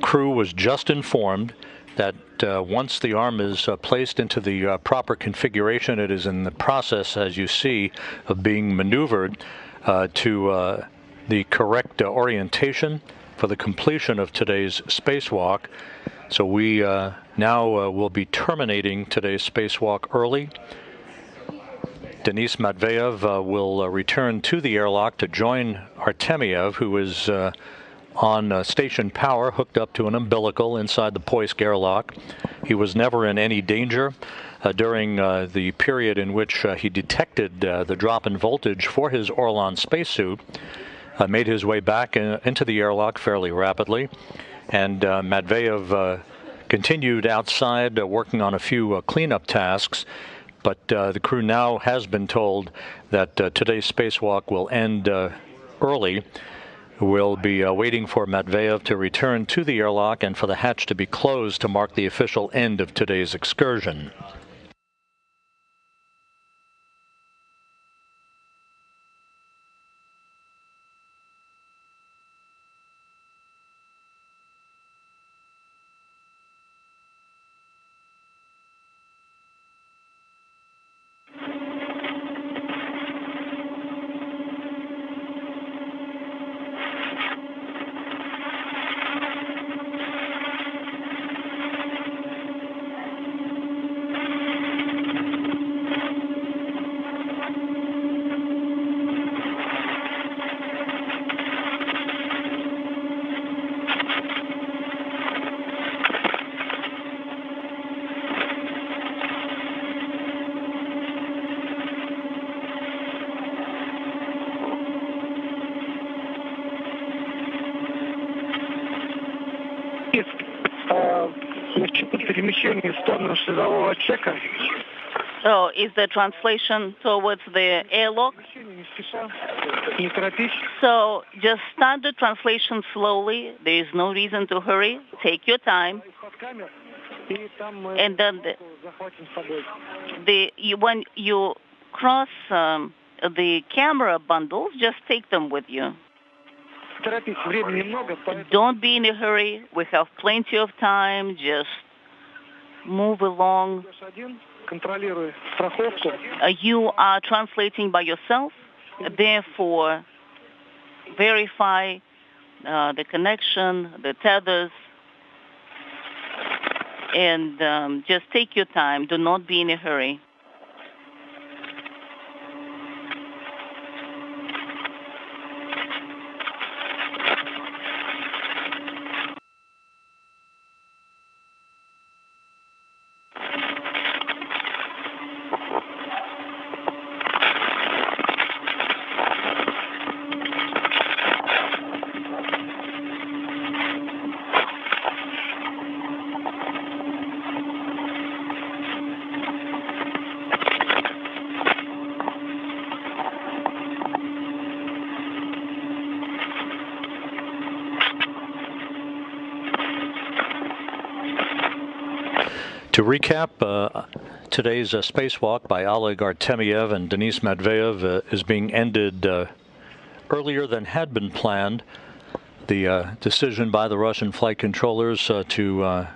S4: crew was just informed that once the arm is placed into the proper configuration, it is in the process, as you see, of being maneuvered to the correct orientation for the completion of today's spacewalk. So we now will be terminating today's spacewalk early. Denis Matveev will return to the airlock to join Artemyev, who is on station power, hooked up to an umbilical inside the Poisk airlock. He was never in any danger during the period in which he detected the drop in voltage for his Orlan spacesuit. Made his way back into the airlock fairly rapidly, and Matveev continued outside working on a few cleanup tasks. But the crew now has been told that today's spacewalk will end early. We'll be waiting for Matveev to return to the airlock and for the hatch to be closed to mark the official end of today's excursion.
S5: So is the translation towards the airlock? So just start the translation slowly. There is no reason to hurry. Take your time. And then when you cross the camera bundles, just take them with you. Don't be in a hurry. We have plenty of time. Just move along. You are translating by yourself. Therefore, verify the connection, the tethers, and just take your time. Do not be in a hurry.
S4: To recap, today's spacewalk by Oleg Artemyev and Denis Matveev is being ended earlier than had been planned. The decision by the Russian flight controllers to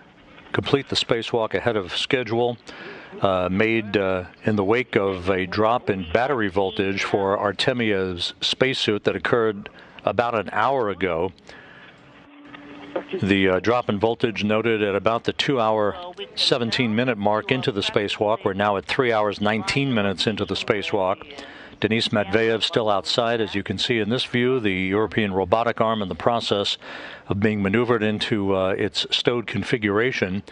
S4: complete the spacewalk ahead of schedule made in the wake of a drop in battery voltage for Artemyev's spacesuit that occurred about an hour ago. The drop in voltage noted at about the 2-hour, 17-minute mark into the spacewalk. We're now at 3 hours, 19 minutes into the spacewalk. Denis Matveev still outside, as you can see in this view, the European robotic arm in the process of being maneuvered into its stowed configuration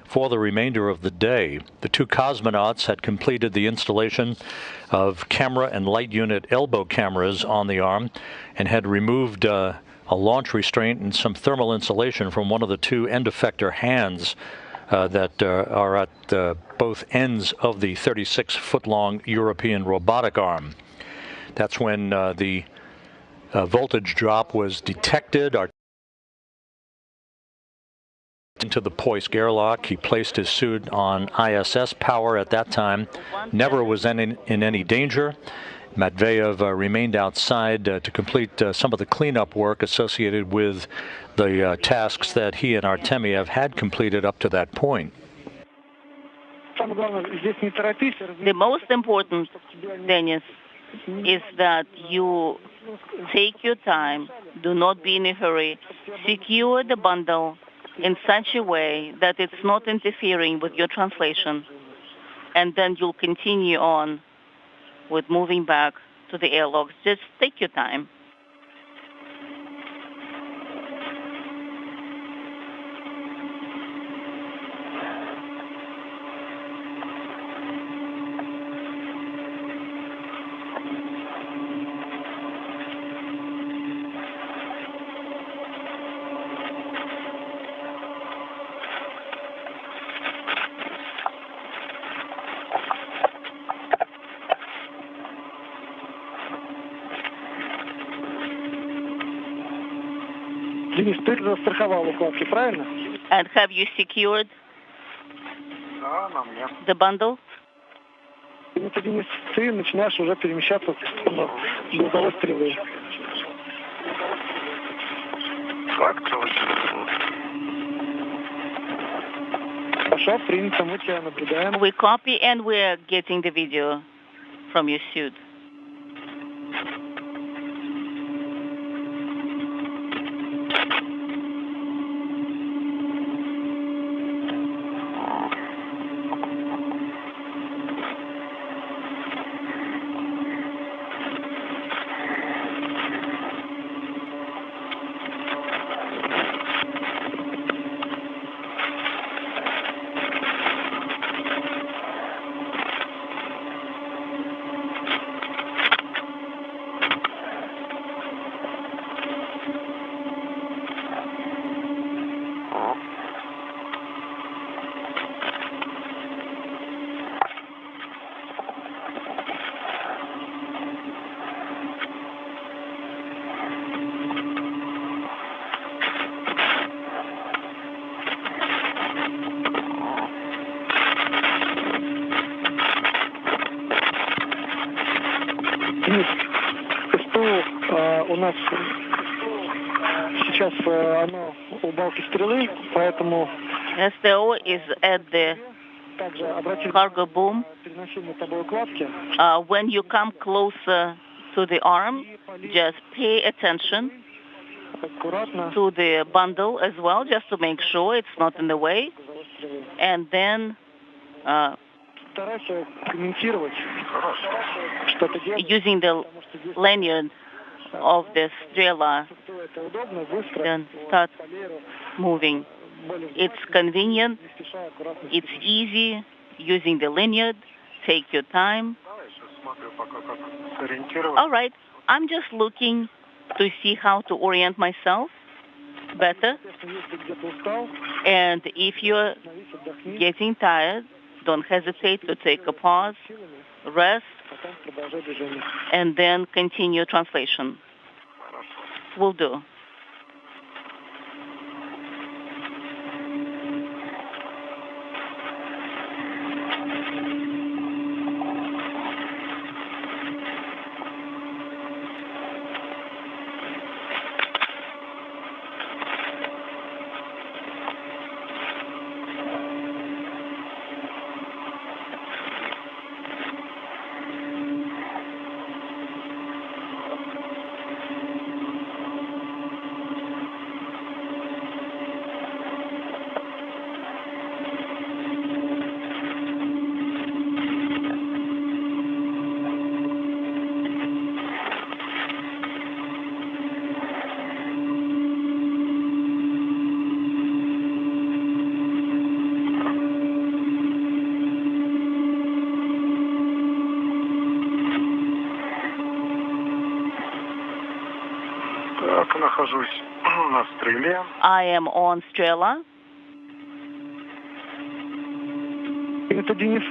S4: for the remainder of the day. The two cosmonauts had completed the installation of camera and light unit elbow cameras on the arm and had removed a launch restraint and some thermal insulation from one of the two end effector hands that are at both ends of the 36-foot-long European robotic arm. That's when the voltage drop was detected. Into the Poisk airlock. He placed his suit on ISS power at that time. Never was in any danger. Matveev remained outside to complete some of the cleanup work associated with the tasks that he and Artemyev had completed up to that point.
S5: The most important, Denis, is that you take your time, do not be in a hurry, secure the bundle in such a way that it's not interfering with your translation, and then you'll continue on with moving back to the airlocks. Just take your time. And have you secured the bundle? We copy and we're getting the video from your suit.
S2: Сейчас оно у балки стрелы, поэтому
S5: STO is at the
S2: также обратите
S5: cargo boom.
S2: переносимые тобой укладки.
S5: When you come closer to the arm, just pay attention
S2: Аккуратно.
S5: to the bundle as well, just to make sure it's not in the way. And then
S2: Старайся комментировать, что ты делаешь.
S5: using the lanyard of the Strela,
S2: Это удобно, быстро.
S5: then start moving. It's convenient, it's easy, using the lanyard, take your time. All right, I'm just looking to see how to orient myself better. And if you're getting tired, don't hesitate to take a pause, rest, and then continue translation. Will do.
S3: Нахожусь на стреле.
S5: I am on Strela.
S2: Это Денис.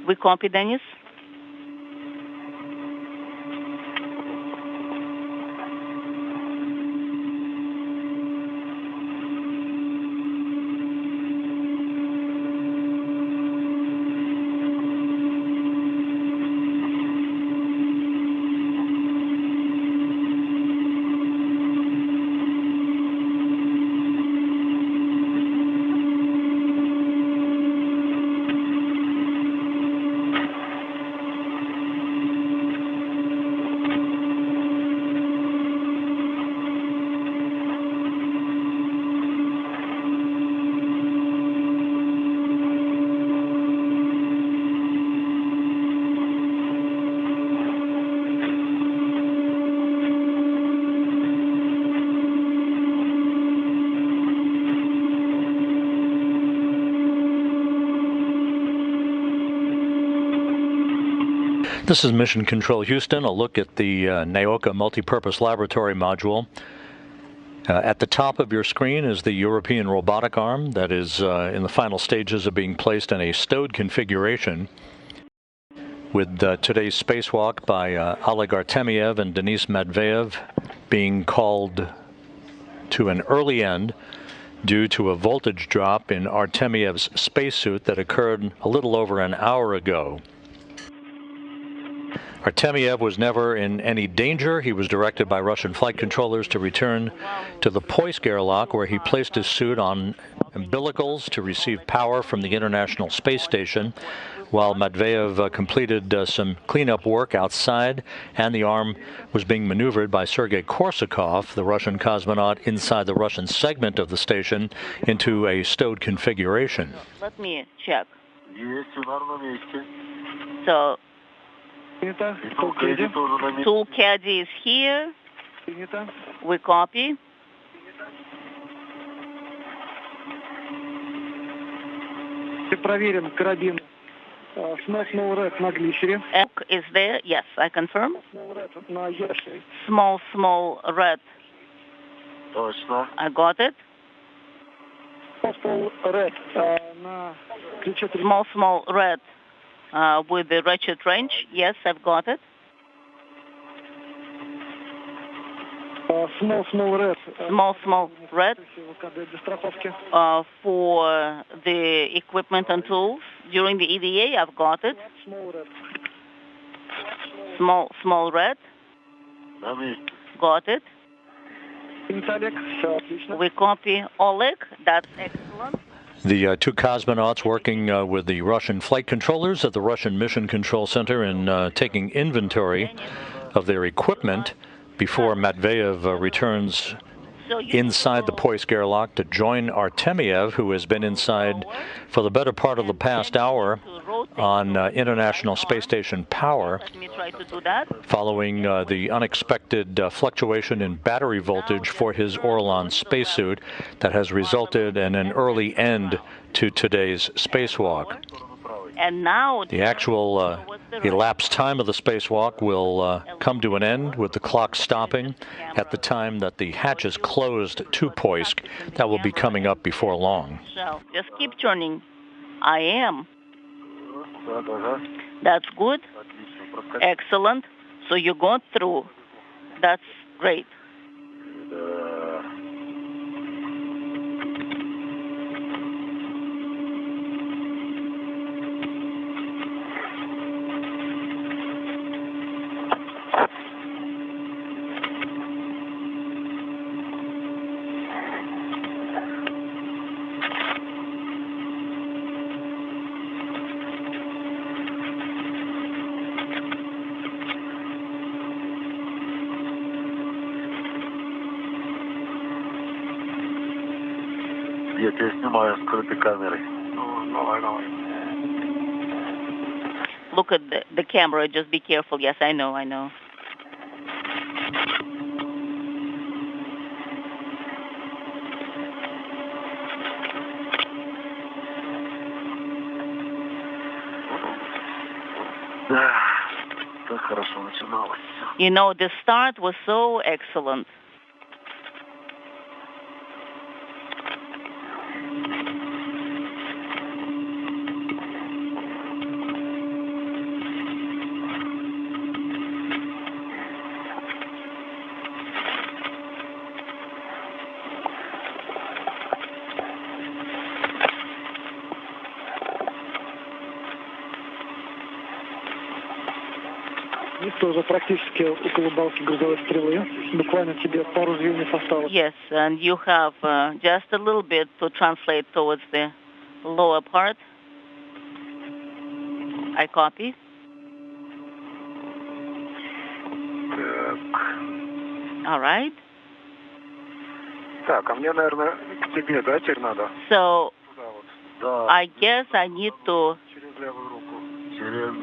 S5: We copy, Denis.
S4: This is Mission Control Houston, a look at the Nauka multipurpose laboratory module. At the top of your screen is the European robotic arm that is in the final stages of being placed in a stowed configuration, with today's spacewalk by Oleg Artemyev and Denis Matveev being called to an early end due to a voltage drop in Artemyev's spacesuit that occurred a little over an hour ago. Artemyev was never in any danger. He was directed by Russian flight controllers to return to the Poisk airlock, where he placed his suit on umbilicals to receive power from the International Space Station, while Matveev completed some cleanup work outside, and the arm was being maneuvered by Sergei Korsakov, the Russian cosmonaut, inside the Russian segment of the station into a stowed configuration.
S5: Let me check. So, tool caddy is here. We copy.
S2: Проверим карабин. Small red на глиссере.
S5: Is there? Yes, I confirm.
S2: На ящере.
S5: Small red.
S3: Точно.
S5: I got it.
S2: Small red на ключе.
S5: Small red with the ratchet wrench. Yes, I've got it.
S2: Small red.
S5: Small red for the equipment and tools during the EVA. I've got it. Small red. Got it. We copy Oleg. That's excellent.
S4: The two cosmonauts working with the Russian flight controllers at the Russian Mission Control Center and taking inventory of their equipment before Matveev returns inside the Poisk airlock to join Artemyev, who has been inside for the better part of the past hour on International Space Station power, following the unexpected fluctuation in battery voltage for his Orlan spacesuit that has resulted in an early end to today's spacewalk.
S5: And now
S4: the actual elapsed time of the spacewalk will come to an end with the clock stopping at the time that the hatches closed to Poisk. That will be coming up before long.
S5: So just keep turning. I am. That's good. Excellent. So you got through. That's great.
S3: Я тебя снимаю скрытой камерой.
S5: Look at the camera. Just be careful. Yes, I know.
S3: Так хорошо начиналось.
S5: You know, the start was so excellent.
S2: Уже практически около балки грузовой стрелы. Буквально тебе пару звеньев осталось.
S5: Yes, and you have just a little bit to translate towards the lower part. I copy. All right.
S3: Так, а мне, наверное, к тебе, да, теперь надо?
S5: So, I guess I need to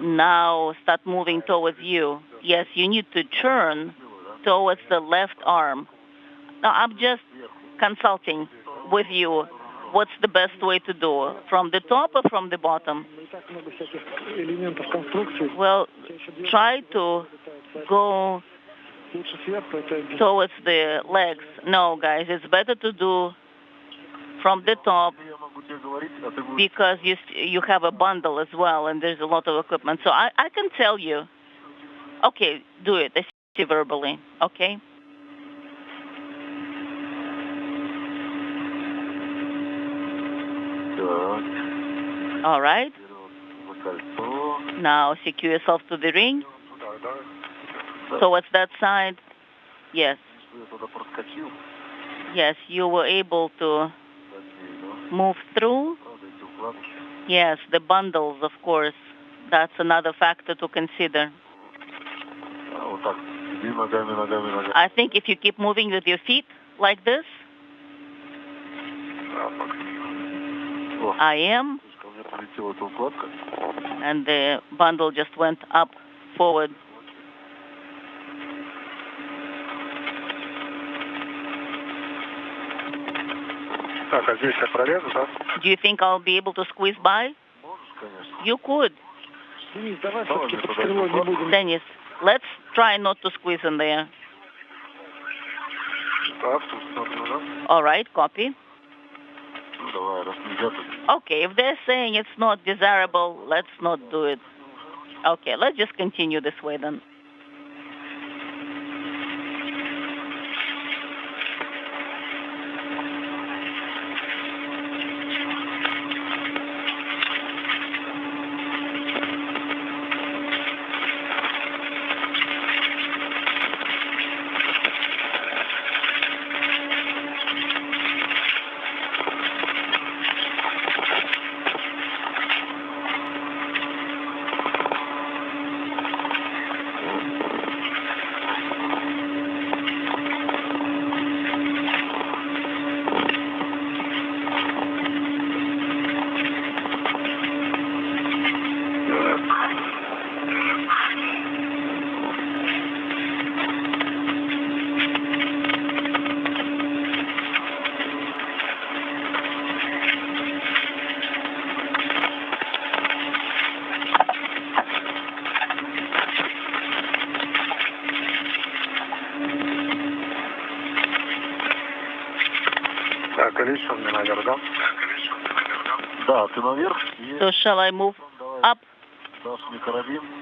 S5: now start moving towards you. Yes, you need to turn towards the left arm. Now, I'm just consulting with you. What's the best way to do? From the top or from the bottom? Well, try to go towards the legs. No, guys, it's better to do from the top because you have a bundle as well and there's a lot of equipment. So I can tell you. Okay, do it. I see verbally. Okay? All right. Now secure yourself to the ring. Towards that side. Yes. Yes, you were able to move through. Yes, the bundles, of course. That's another factor to consider. I think if you keep moving with your feet like this, I am, and the bundle just went up forward. Do you think I'll be able to squeeze by? You could. Denis, let's try not to squeeze in there. All right, copy. Okay, if they're saying it's not desirable, let's not do it. Okay, let's just continue this way then. So shall I move up?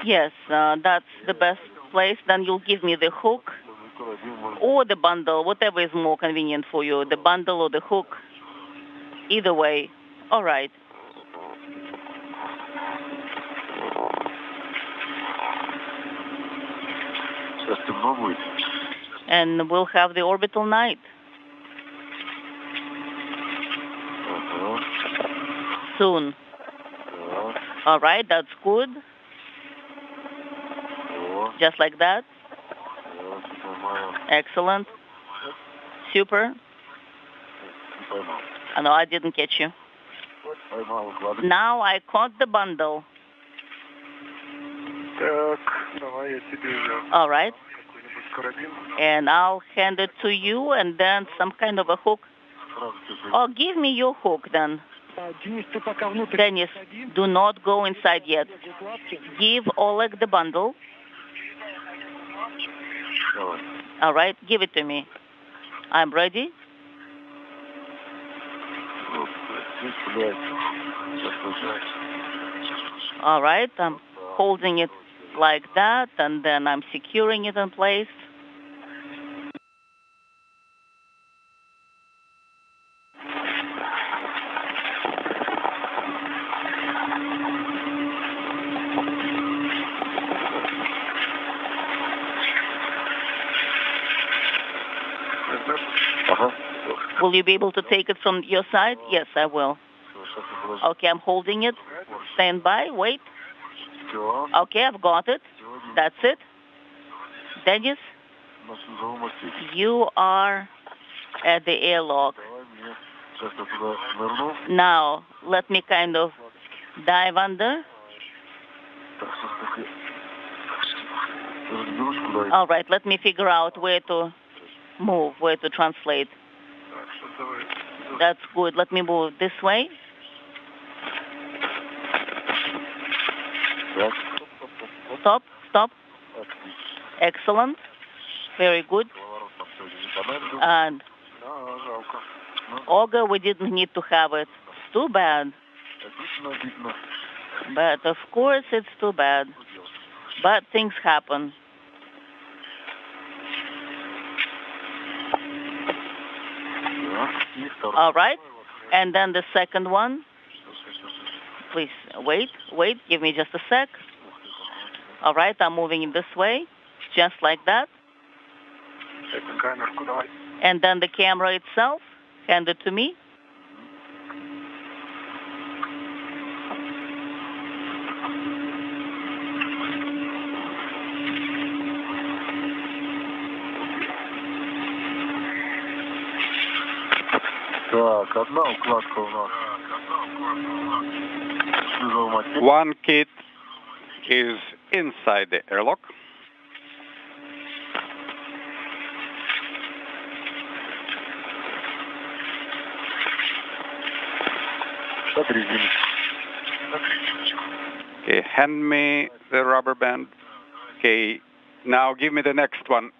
S5: Yes, that's the best place. Then you'll give me the hook or the bundle, whatever is more convenient for you, the bundle or the hook. Either way. All right. And we'll have the orbital night. Soon. All right, that's good. Just like that. Excellent. Super. No, I didn't catch you. Now I caught the bundle. All right. And I'll hand it to you, and then some kind of a hook. Oh, give me your hook then. Denis, do not go inside yet. Give Oleg the bundle. All right, give it to me. I'm ready. All right, I'm holding it like that, and then I'm securing it in place. Will you be able to take it from your side? Yes, I will. Okay, I'm holding it. Stand by. Wait. Okay, I've got it. That's it. Denis, you are at the airlock. Now, let me kind of dive under. All right, let me figure out where to move, where to translate. That's good. Let me move this way. Stop, stop. Excellent. Very good. And Olga, we didn't need to have it. It's too bad. But of course it's too bad. But things happen. All right. And then the second one. Please wait, give me just a sec. All right, I'm moving in this way, just like that. And then the camera itself, hand it to me.
S8: One kit is inside the airlock. Okay, hand me the rubber band. Okay, now give me the next one.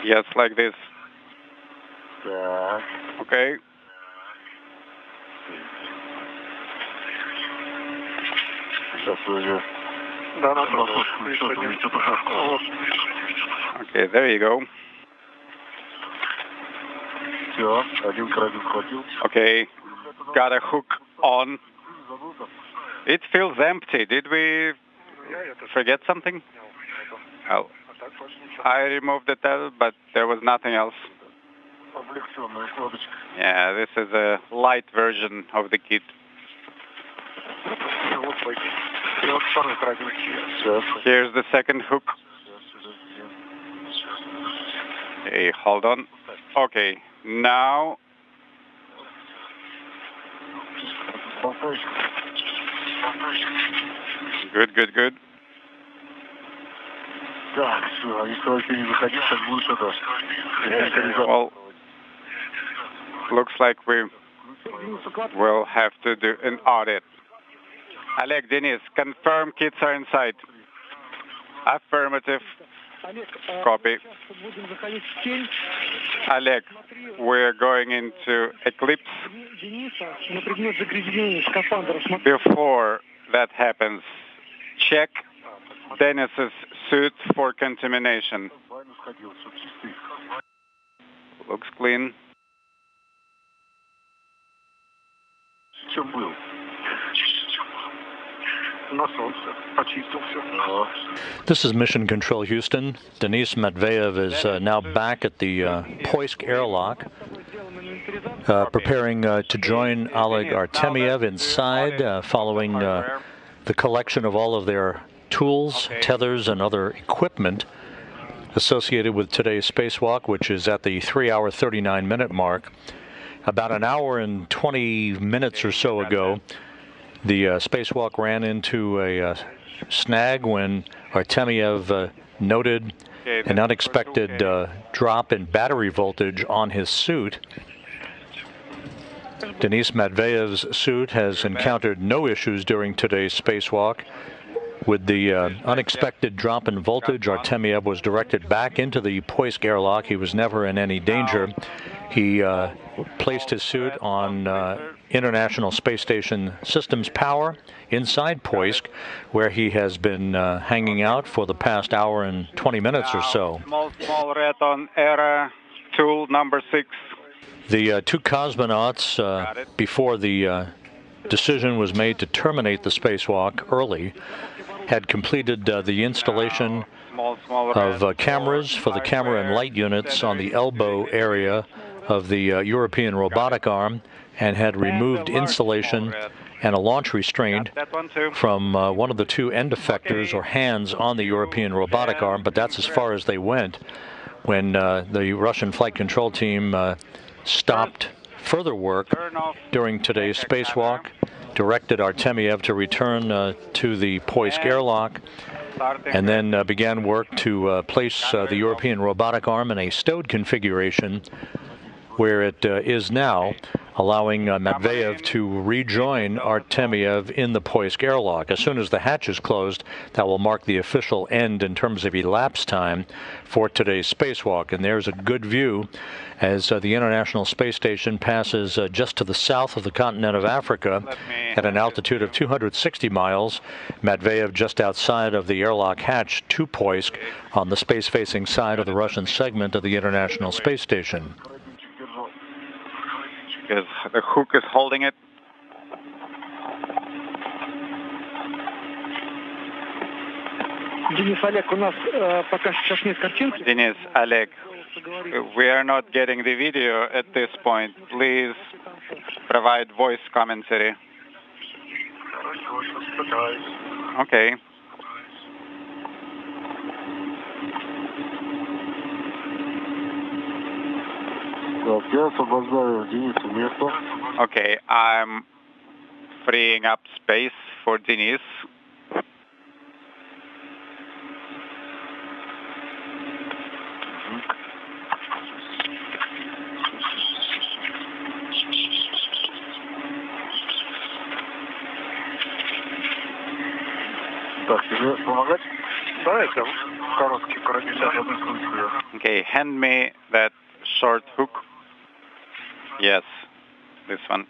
S8: Yes, like this. Okay. Okay, there you go. Okay, got a hook on. It feels empty. Did we forget something? Oh. I removed the tail, but there was nothing else. Yeah, this is a light version of the kit. Here's the second hook. Okay, hold on. Okay, now. Good, good, good. Well, looks like we will have to do an audit. Oleg, Denis, confirm kits are inside. Affirmative. Copy. Oleg, we're going into eclipse. Before that happens, check Denis's suit for contamination. Looks clean.
S4: This is Mission Control Houston. Denis Matveev is now back at the Poisk airlock, preparing to join Oleg Artemyev inside, following the collection of all of their tools, tethers, and other equipment associated with today's spacewalk, which is at the 3-hour, 39-minute mark. About an hour and 20 minutes or so ago, the spacewalk ran into a snag when Artemyev noted an unexpected drop in battery voltage on his suit. Denis Matveev's suit has encountered no issues during today's spacewalk. With the unexpected drop in voltage, Artemyev was directed back into the Poisk airlock. He was never in any danger. He placed his suit on International Space Station Systems power inside Poisk, where he has been hanging out for the past hour and 20 minutes or so.
S8: Small red on error, tool number 6.
S4: The two cosmonauts, before the decision was made to terminate the spacewalk early, had completed the installation of cameras for the camera and light units on the elbow area of the European robotic arm, and had removed insulation and a launch restraint from one of the two end effectors or hands on the European robotic arm, but that's as far as they went when the Russian flight control team stopped further work during today's spacewalk, directed Artemyev to return to the Poisk airlock, and then began work to place the European robotic arm in a stowed configuration where it is now, allowing Matveev to rejoin Artemyev in the Poisk airlock. As soon as the hatch is closed, that will mark the official end in terms of elapsed time for today's spacewalk. And there's a good view as the International Space Station passes just to the south of the continent of Africa at an altitude of 260 miles. Matveev just outside of the airlock hatch to Poisk on the space-facing side of the Russian segment of the International Space Station.
S8: The hook is holding it. Denis, Oleg, we are not getting the video at this point. Please provide voice commentary. Okay. Okay, I'm freeing up space for Denis. Okay, hand me that short hook. Yes, this one.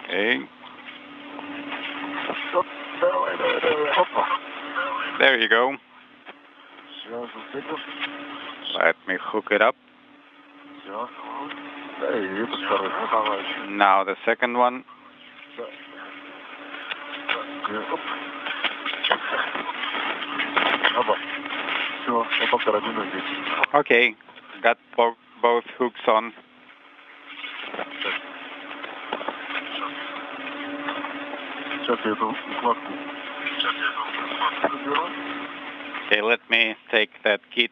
S8: Okay. There you go. Let me hook it up. Now the second one. Okay, got both hooks on. Okay, let me take that kit.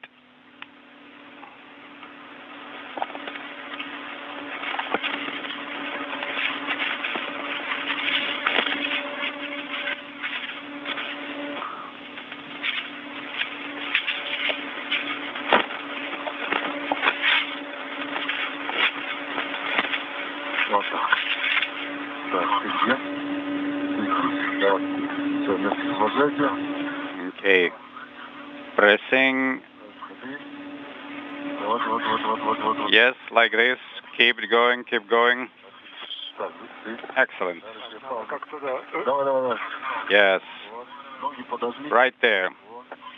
S8: Okay. Pressing. Yes, like this. Keep going, keep going. Excellent. Yes. Right there.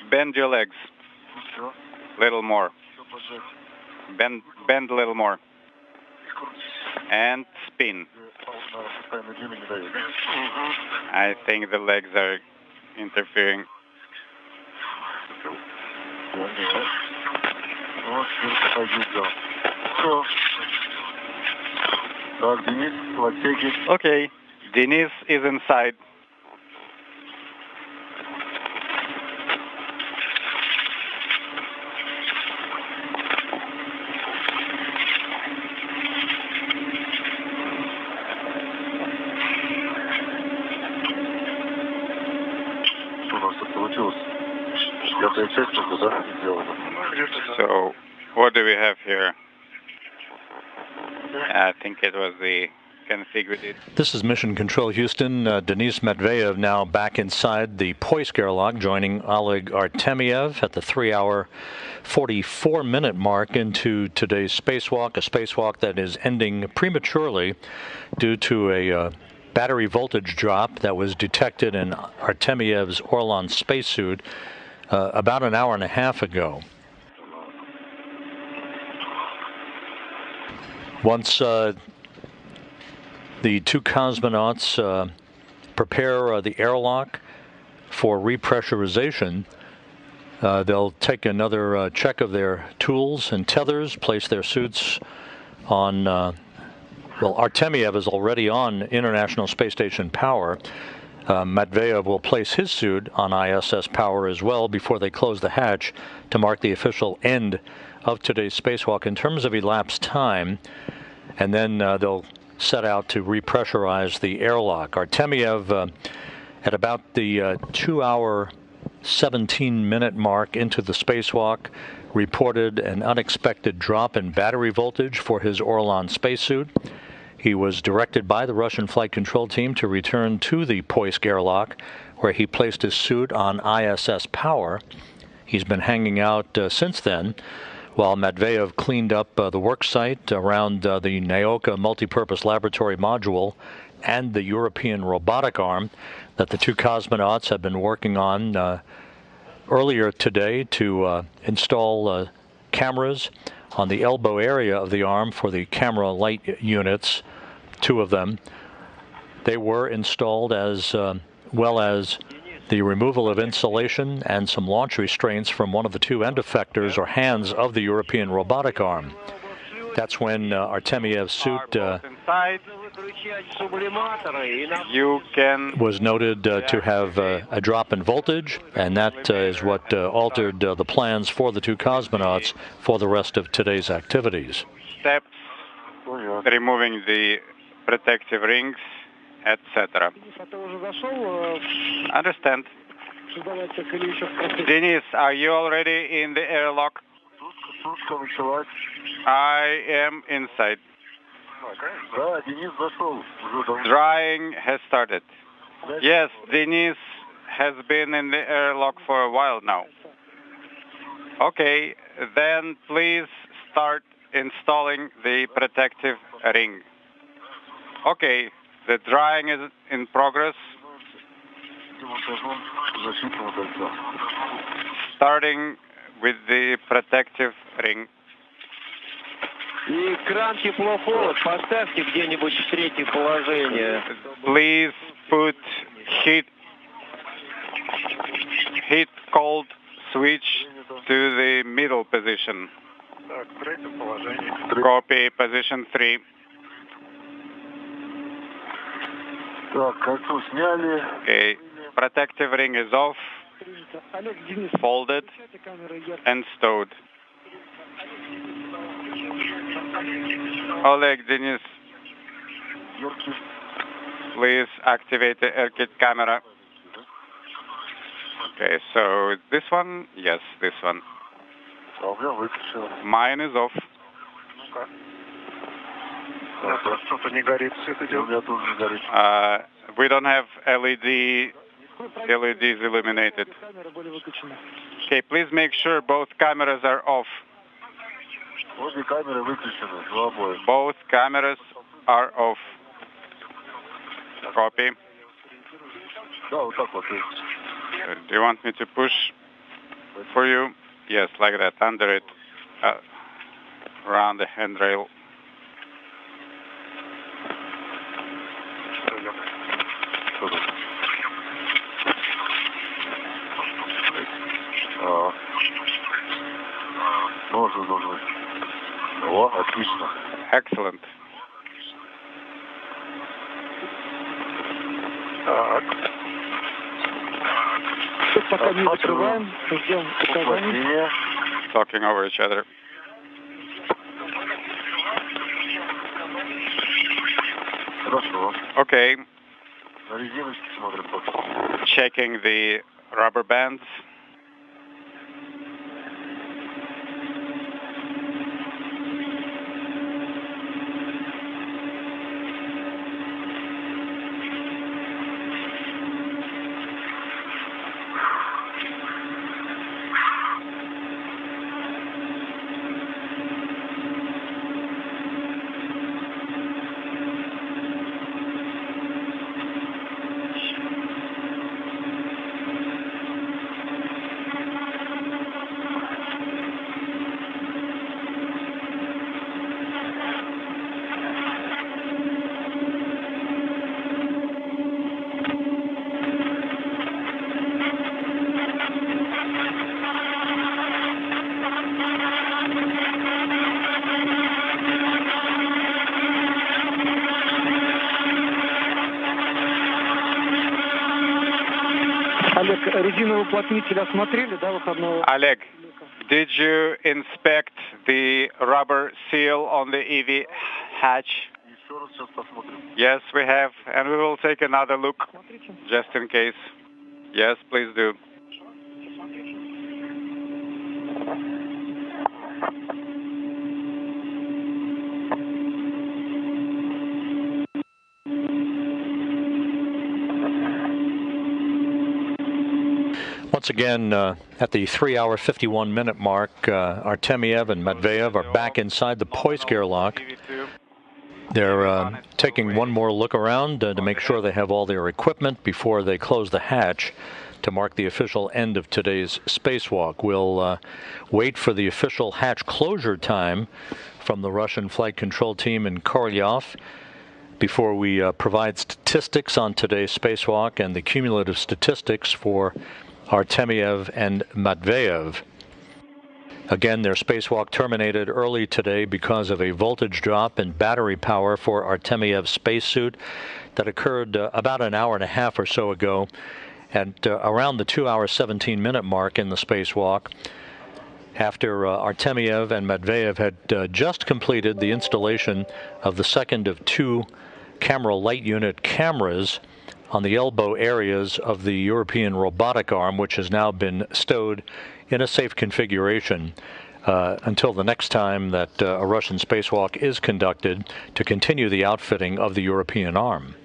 S8: Bend your legs. Little more. Bend a little more. And spin. I think the legs are interfering. Okay, Denis is inside. So, what do we have here? I think it was the configured.
S4: This is Mission Control Houston. Denis Matveev now back inside the Poisk airlock, joining Oleg Artemyev at the 3-hour, 44-minute mark into today's spacewalk, a spacewalk that is ending prematurely due to a battery voltage drop that was detected in Artemyev's Orlan spacesuit about an hour and a half ago. Once the two cosmonauts prepare the airlock for repressurization, they'll take another check of their tools and tethers, place their suits on, well, Artemyev is already on International Space Station power. Matveev will place his suit on ISS power as well before they close the hatch to mark the official end of today's spacewalk in terms of elapsed time, and then they'll set out to repressurize the airlock. Artemyev, at about the 2-hour, 17-minute mark into the spacewalk, reported an unexpected drop in battery voltage for his Orlan spacesuit. He was directed by the Russian flight control team to return to the Poisk airlock, where he placed his suit on ISS power. He's been hanging out since then, while Matveev cleaned up the work site around the Nauka multipurpose laboratory module and the European robotic arm that the two cosmonauts have been working on earlier today to install cameras on the elbow area of the arm for the camera light units, 2 of them. They were installed as well as the removal of insulation and some launch restraints from one of the 2 end effectors or hands of the European robotic arm. That's when Artemyev's suit was noted to have a drop in voltage, and that is what altered the plans for the 2 cosmonauts for the rest of today's activities.
S8: Steps, removing the protective rings, etc. Understand. Denis, are you already in the airlock? I am inside. Drying has started. Yes, Denis has been in the airlock for a while now. Okay, then please start installing the protective ring. Okay, the drying is in progress. Starting with the protective ring. Please put heat cold switch to the middle position. Copy position 3. Okay, protective ring is off, folded and stowed. Oleg, Denis, please activate the air kit camera. Okay, so this one, yes, this one. Mine is off. We don't have LEDs illuminated. Okay, please make sure both cameras are off. Both cameras are off. Copy. Do you want me to push for you? Yes, like that, under it, around the handrail. Excellent. Talking over each other. Okay. Checking the rubber bands. Oleg, did you inspect the rubber seal on the EV hatch? Yes, we have, and we will take another look, just in case. Yes, please do.
S4: Once again, at the 3-hour, 51-minute mark, Artemyev and Matveev are back inside the Poisk airlock. They're taking one more look around to make sure they have all their equipment before they close the hatch to mark the official end of today's spacewalk. We'll wait for the official hatch closure time from the Russian flight control team in Korolyov before we provide statistics on today's spacewalk and the cumulative statistics for Artemyev and Matveev. Again, their spacewalk terminated early today because of a voltage drop in battery power for Artemyev's spacesuit that occurred about an hour and a half or so ago at around the 2-hour, 17-minute mark in the spacewalk, after Artemyev and Matveev had just completed the installation of the second of 2 camera light unit cameras on the elbow areas of the European robotic arm, which has now been stowed in a safe configuration until the next time that a Russian spacewalk is conducted to continue the outfitting of the European arm.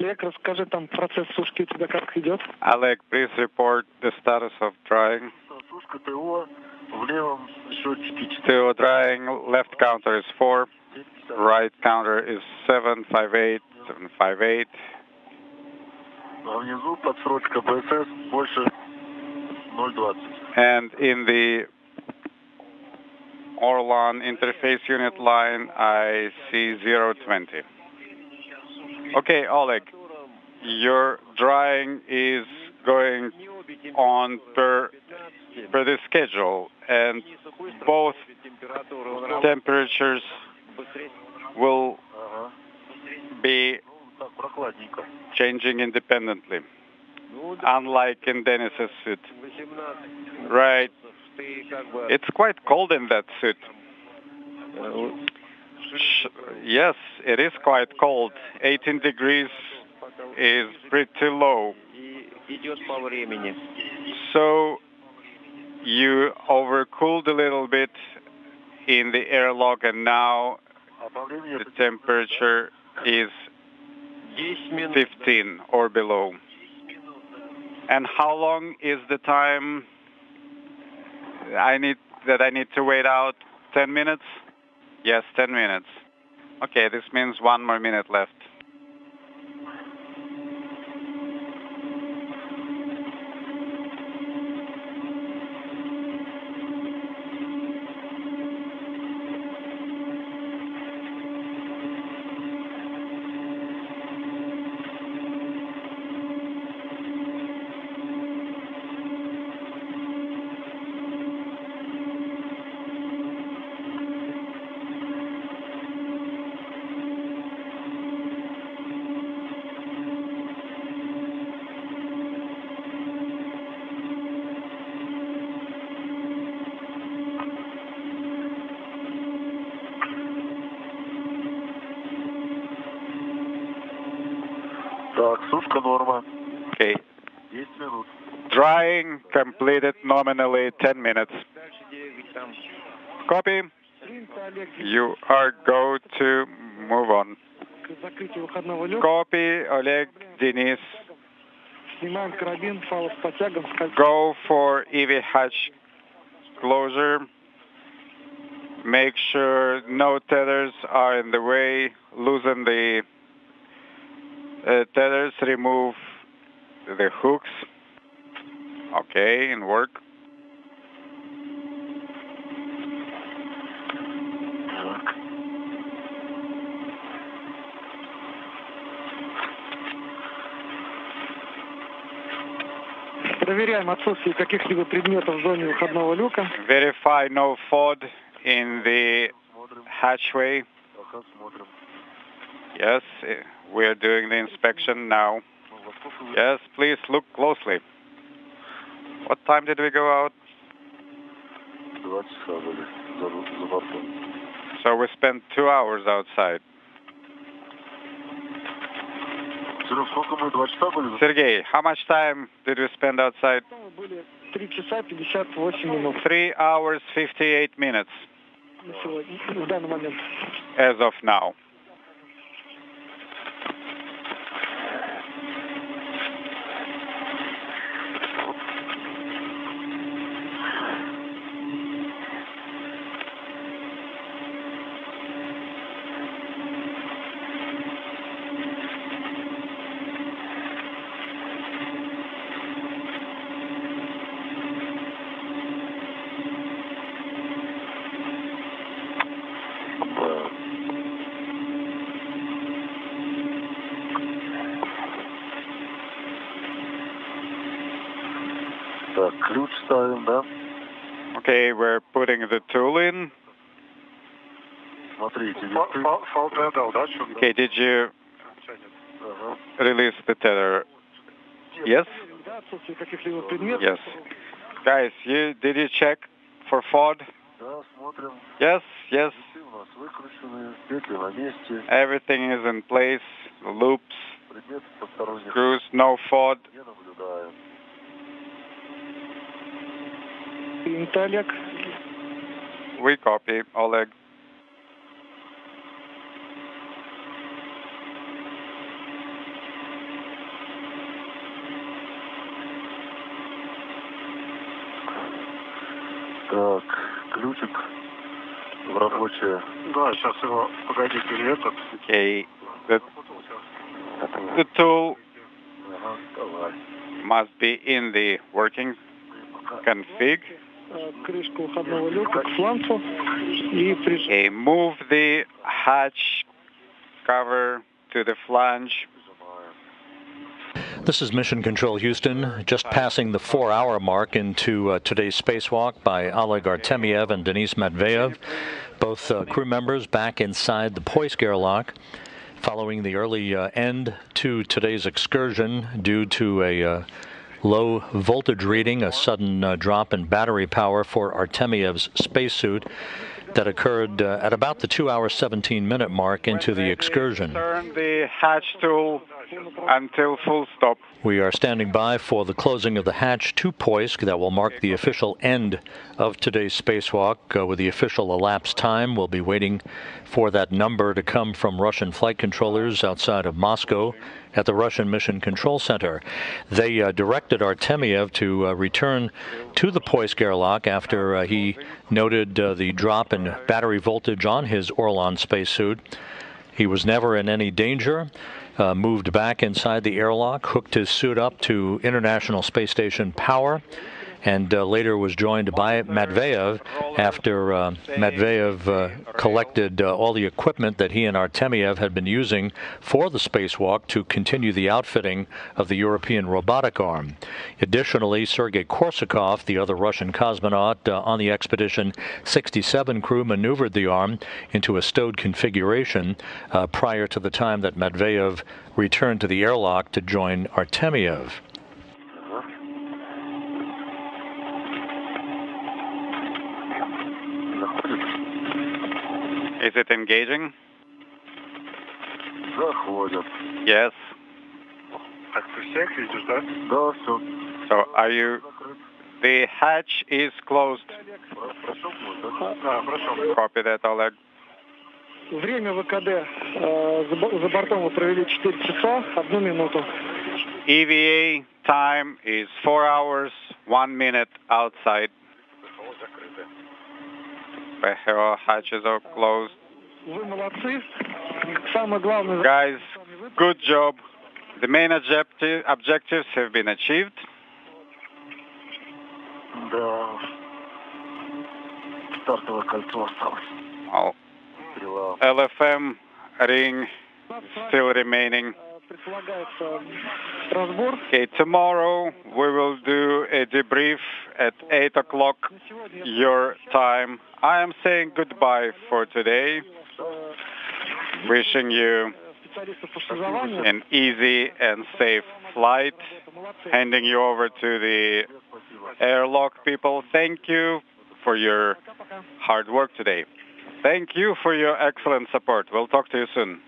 S2: Олег, расскажи, там процесс сушки у тебя как идет?
S8: Oleg, please report the status of drying.
S3: Сушка ТО, в левом счетчике 4.
S8: TO drying, left counter is 4, right counter is 758, 758.
S3: А внизу подсрочка БСС больше 0,20.
S8: And in the Orlan interface unit line, I see 020. Okay, Oleg, your drying is going on per the schedule, and both temperatures will be changing independently, unlike in Denis's suit. Right. It's quite cold in that suit. Yes, it is quite cold. 18 degrees is pretty low. So you overcooled a little bit in the airlock, and now the temperature is 15 or below. And how long is the time I need to wait out? 10 minutes? Yes, 10 minutes. Okay, this means 1 more minute left.
S3: Так, сушка норма.
S8: Okay.
S3: 10 минут.
S8: Drying completed nominally 10 minutes. Copy. You are go to move on. Copy, Oleg, Denis. Go for EV hatch closure. Make sure no tethers are in the way. Loosen the tethers, remove the hooks. Okay, in work.
S2: Проверяем отсутствие каких-либо предметов в зоне выходного люка.
S8: Verify no FOD in the hatchway. Yes, we are doing the inspection now. Yes, please look closely. What time did we go out?
S3: 2 часа были за бортом.
S8: So we spent 2 hours outside.
S3: Серег, сколько мы, 2 часа были?
S8: Sergey, how much time did we spend outside?
S2: Были 3 часа 58 минут.
S8: 3 hours, 58 minutes.
S2: На сегодня, в данный момент.
S8: As of now.
S3: Так, ключ ставим, да?
S8: Okay, we're putting the tool in.
S3: Смотрите,
S9: Фалты отдал, да?
S8: Okay, did you release the tether? Yes? Yes. Guys, did you check for FOD?
S3: Да, смотрим.
S8: Yes, yes.
S3: У нас выкручены, петли на месте.
S8: Everything is in place. The loops,
S3: Предметов посторонних
S8: screws, no FOD.
S3: не наблюдаем.
S2: Олег.
S8: We copy, Oleg.
S3: в рабочее. Да, сейчас его, погодите, этот.
S8: Okay, the tool must be in the working config.
S2: Крышку выходного люка к фланцу и
S8: Okay, move the hatch cover to the flange.
S4: This is Mission Control Houston, just passing the 4-hour mark into today's spacewalk by Oleg Artemyev and Denis Matveev, both crew members back inside the Poisk airlock, following the early end to today's excursion due to a low voltage reading, a sudden drop in battery power for Artemyev's spacesuit that occurred at about the 2-hour 17-minute mark into the excursion.
S8: Turn the hatch tool until full stop.
S4: We are standing by for the closing of the hatch to Poisk that will mark the official end of today's spacewalk. With the official elapsed time, we'll be waiting for that number to come from Russian flight controllers outside of Moscow at the Russian Mission Control Center. They directed Artemyev to return to the Poisk airlock after he noted the drop in battery voltage on his Orlan spacesuit. He was never in any danger. Moved back inside the airlock, hooked his suit up to International Space Station power, and later was joined by Matveev after Matveev collected all the equipment that he and Artemyev had been using for the spacewalk to continue the outfitting of the European robotic arm. Additionally, Sergei Korsakov, the other Russian cosmonaut on the Expedition 67 crew, maneuvered the arm into a stowed configuration prior to the time that Matveev returned to the airlock to join Artemyev.
S8: Is it engaging?
S3: Заходят.
S8: Yes.
S3: Так, ты всех видишь, да? Да, все.
S8: So are you... The hatch is closed. Copy that, Oleg.
S2: Время ВКД. За бортом вы провели 4 часа, 1 минуту.
S8: EVA time is 4 hours, 1 minute outside. The hatches are closed.
S2: Вы молодцы. Самое главное...
S8: Guys, good job. The main objectives have been achieved.
S3: Да. Стартовое кольцо осталось.
S8: Oh. LFM ring still remaining. Okay, tomorrow we will do a debrief at 8 o'clock your time. I am saying goodbye for today. Wishing you an easy and safe flight. Handing you over to the airlock people. Thank you for your hard work today. Thank you for your excellent support. We'll talk to you soon.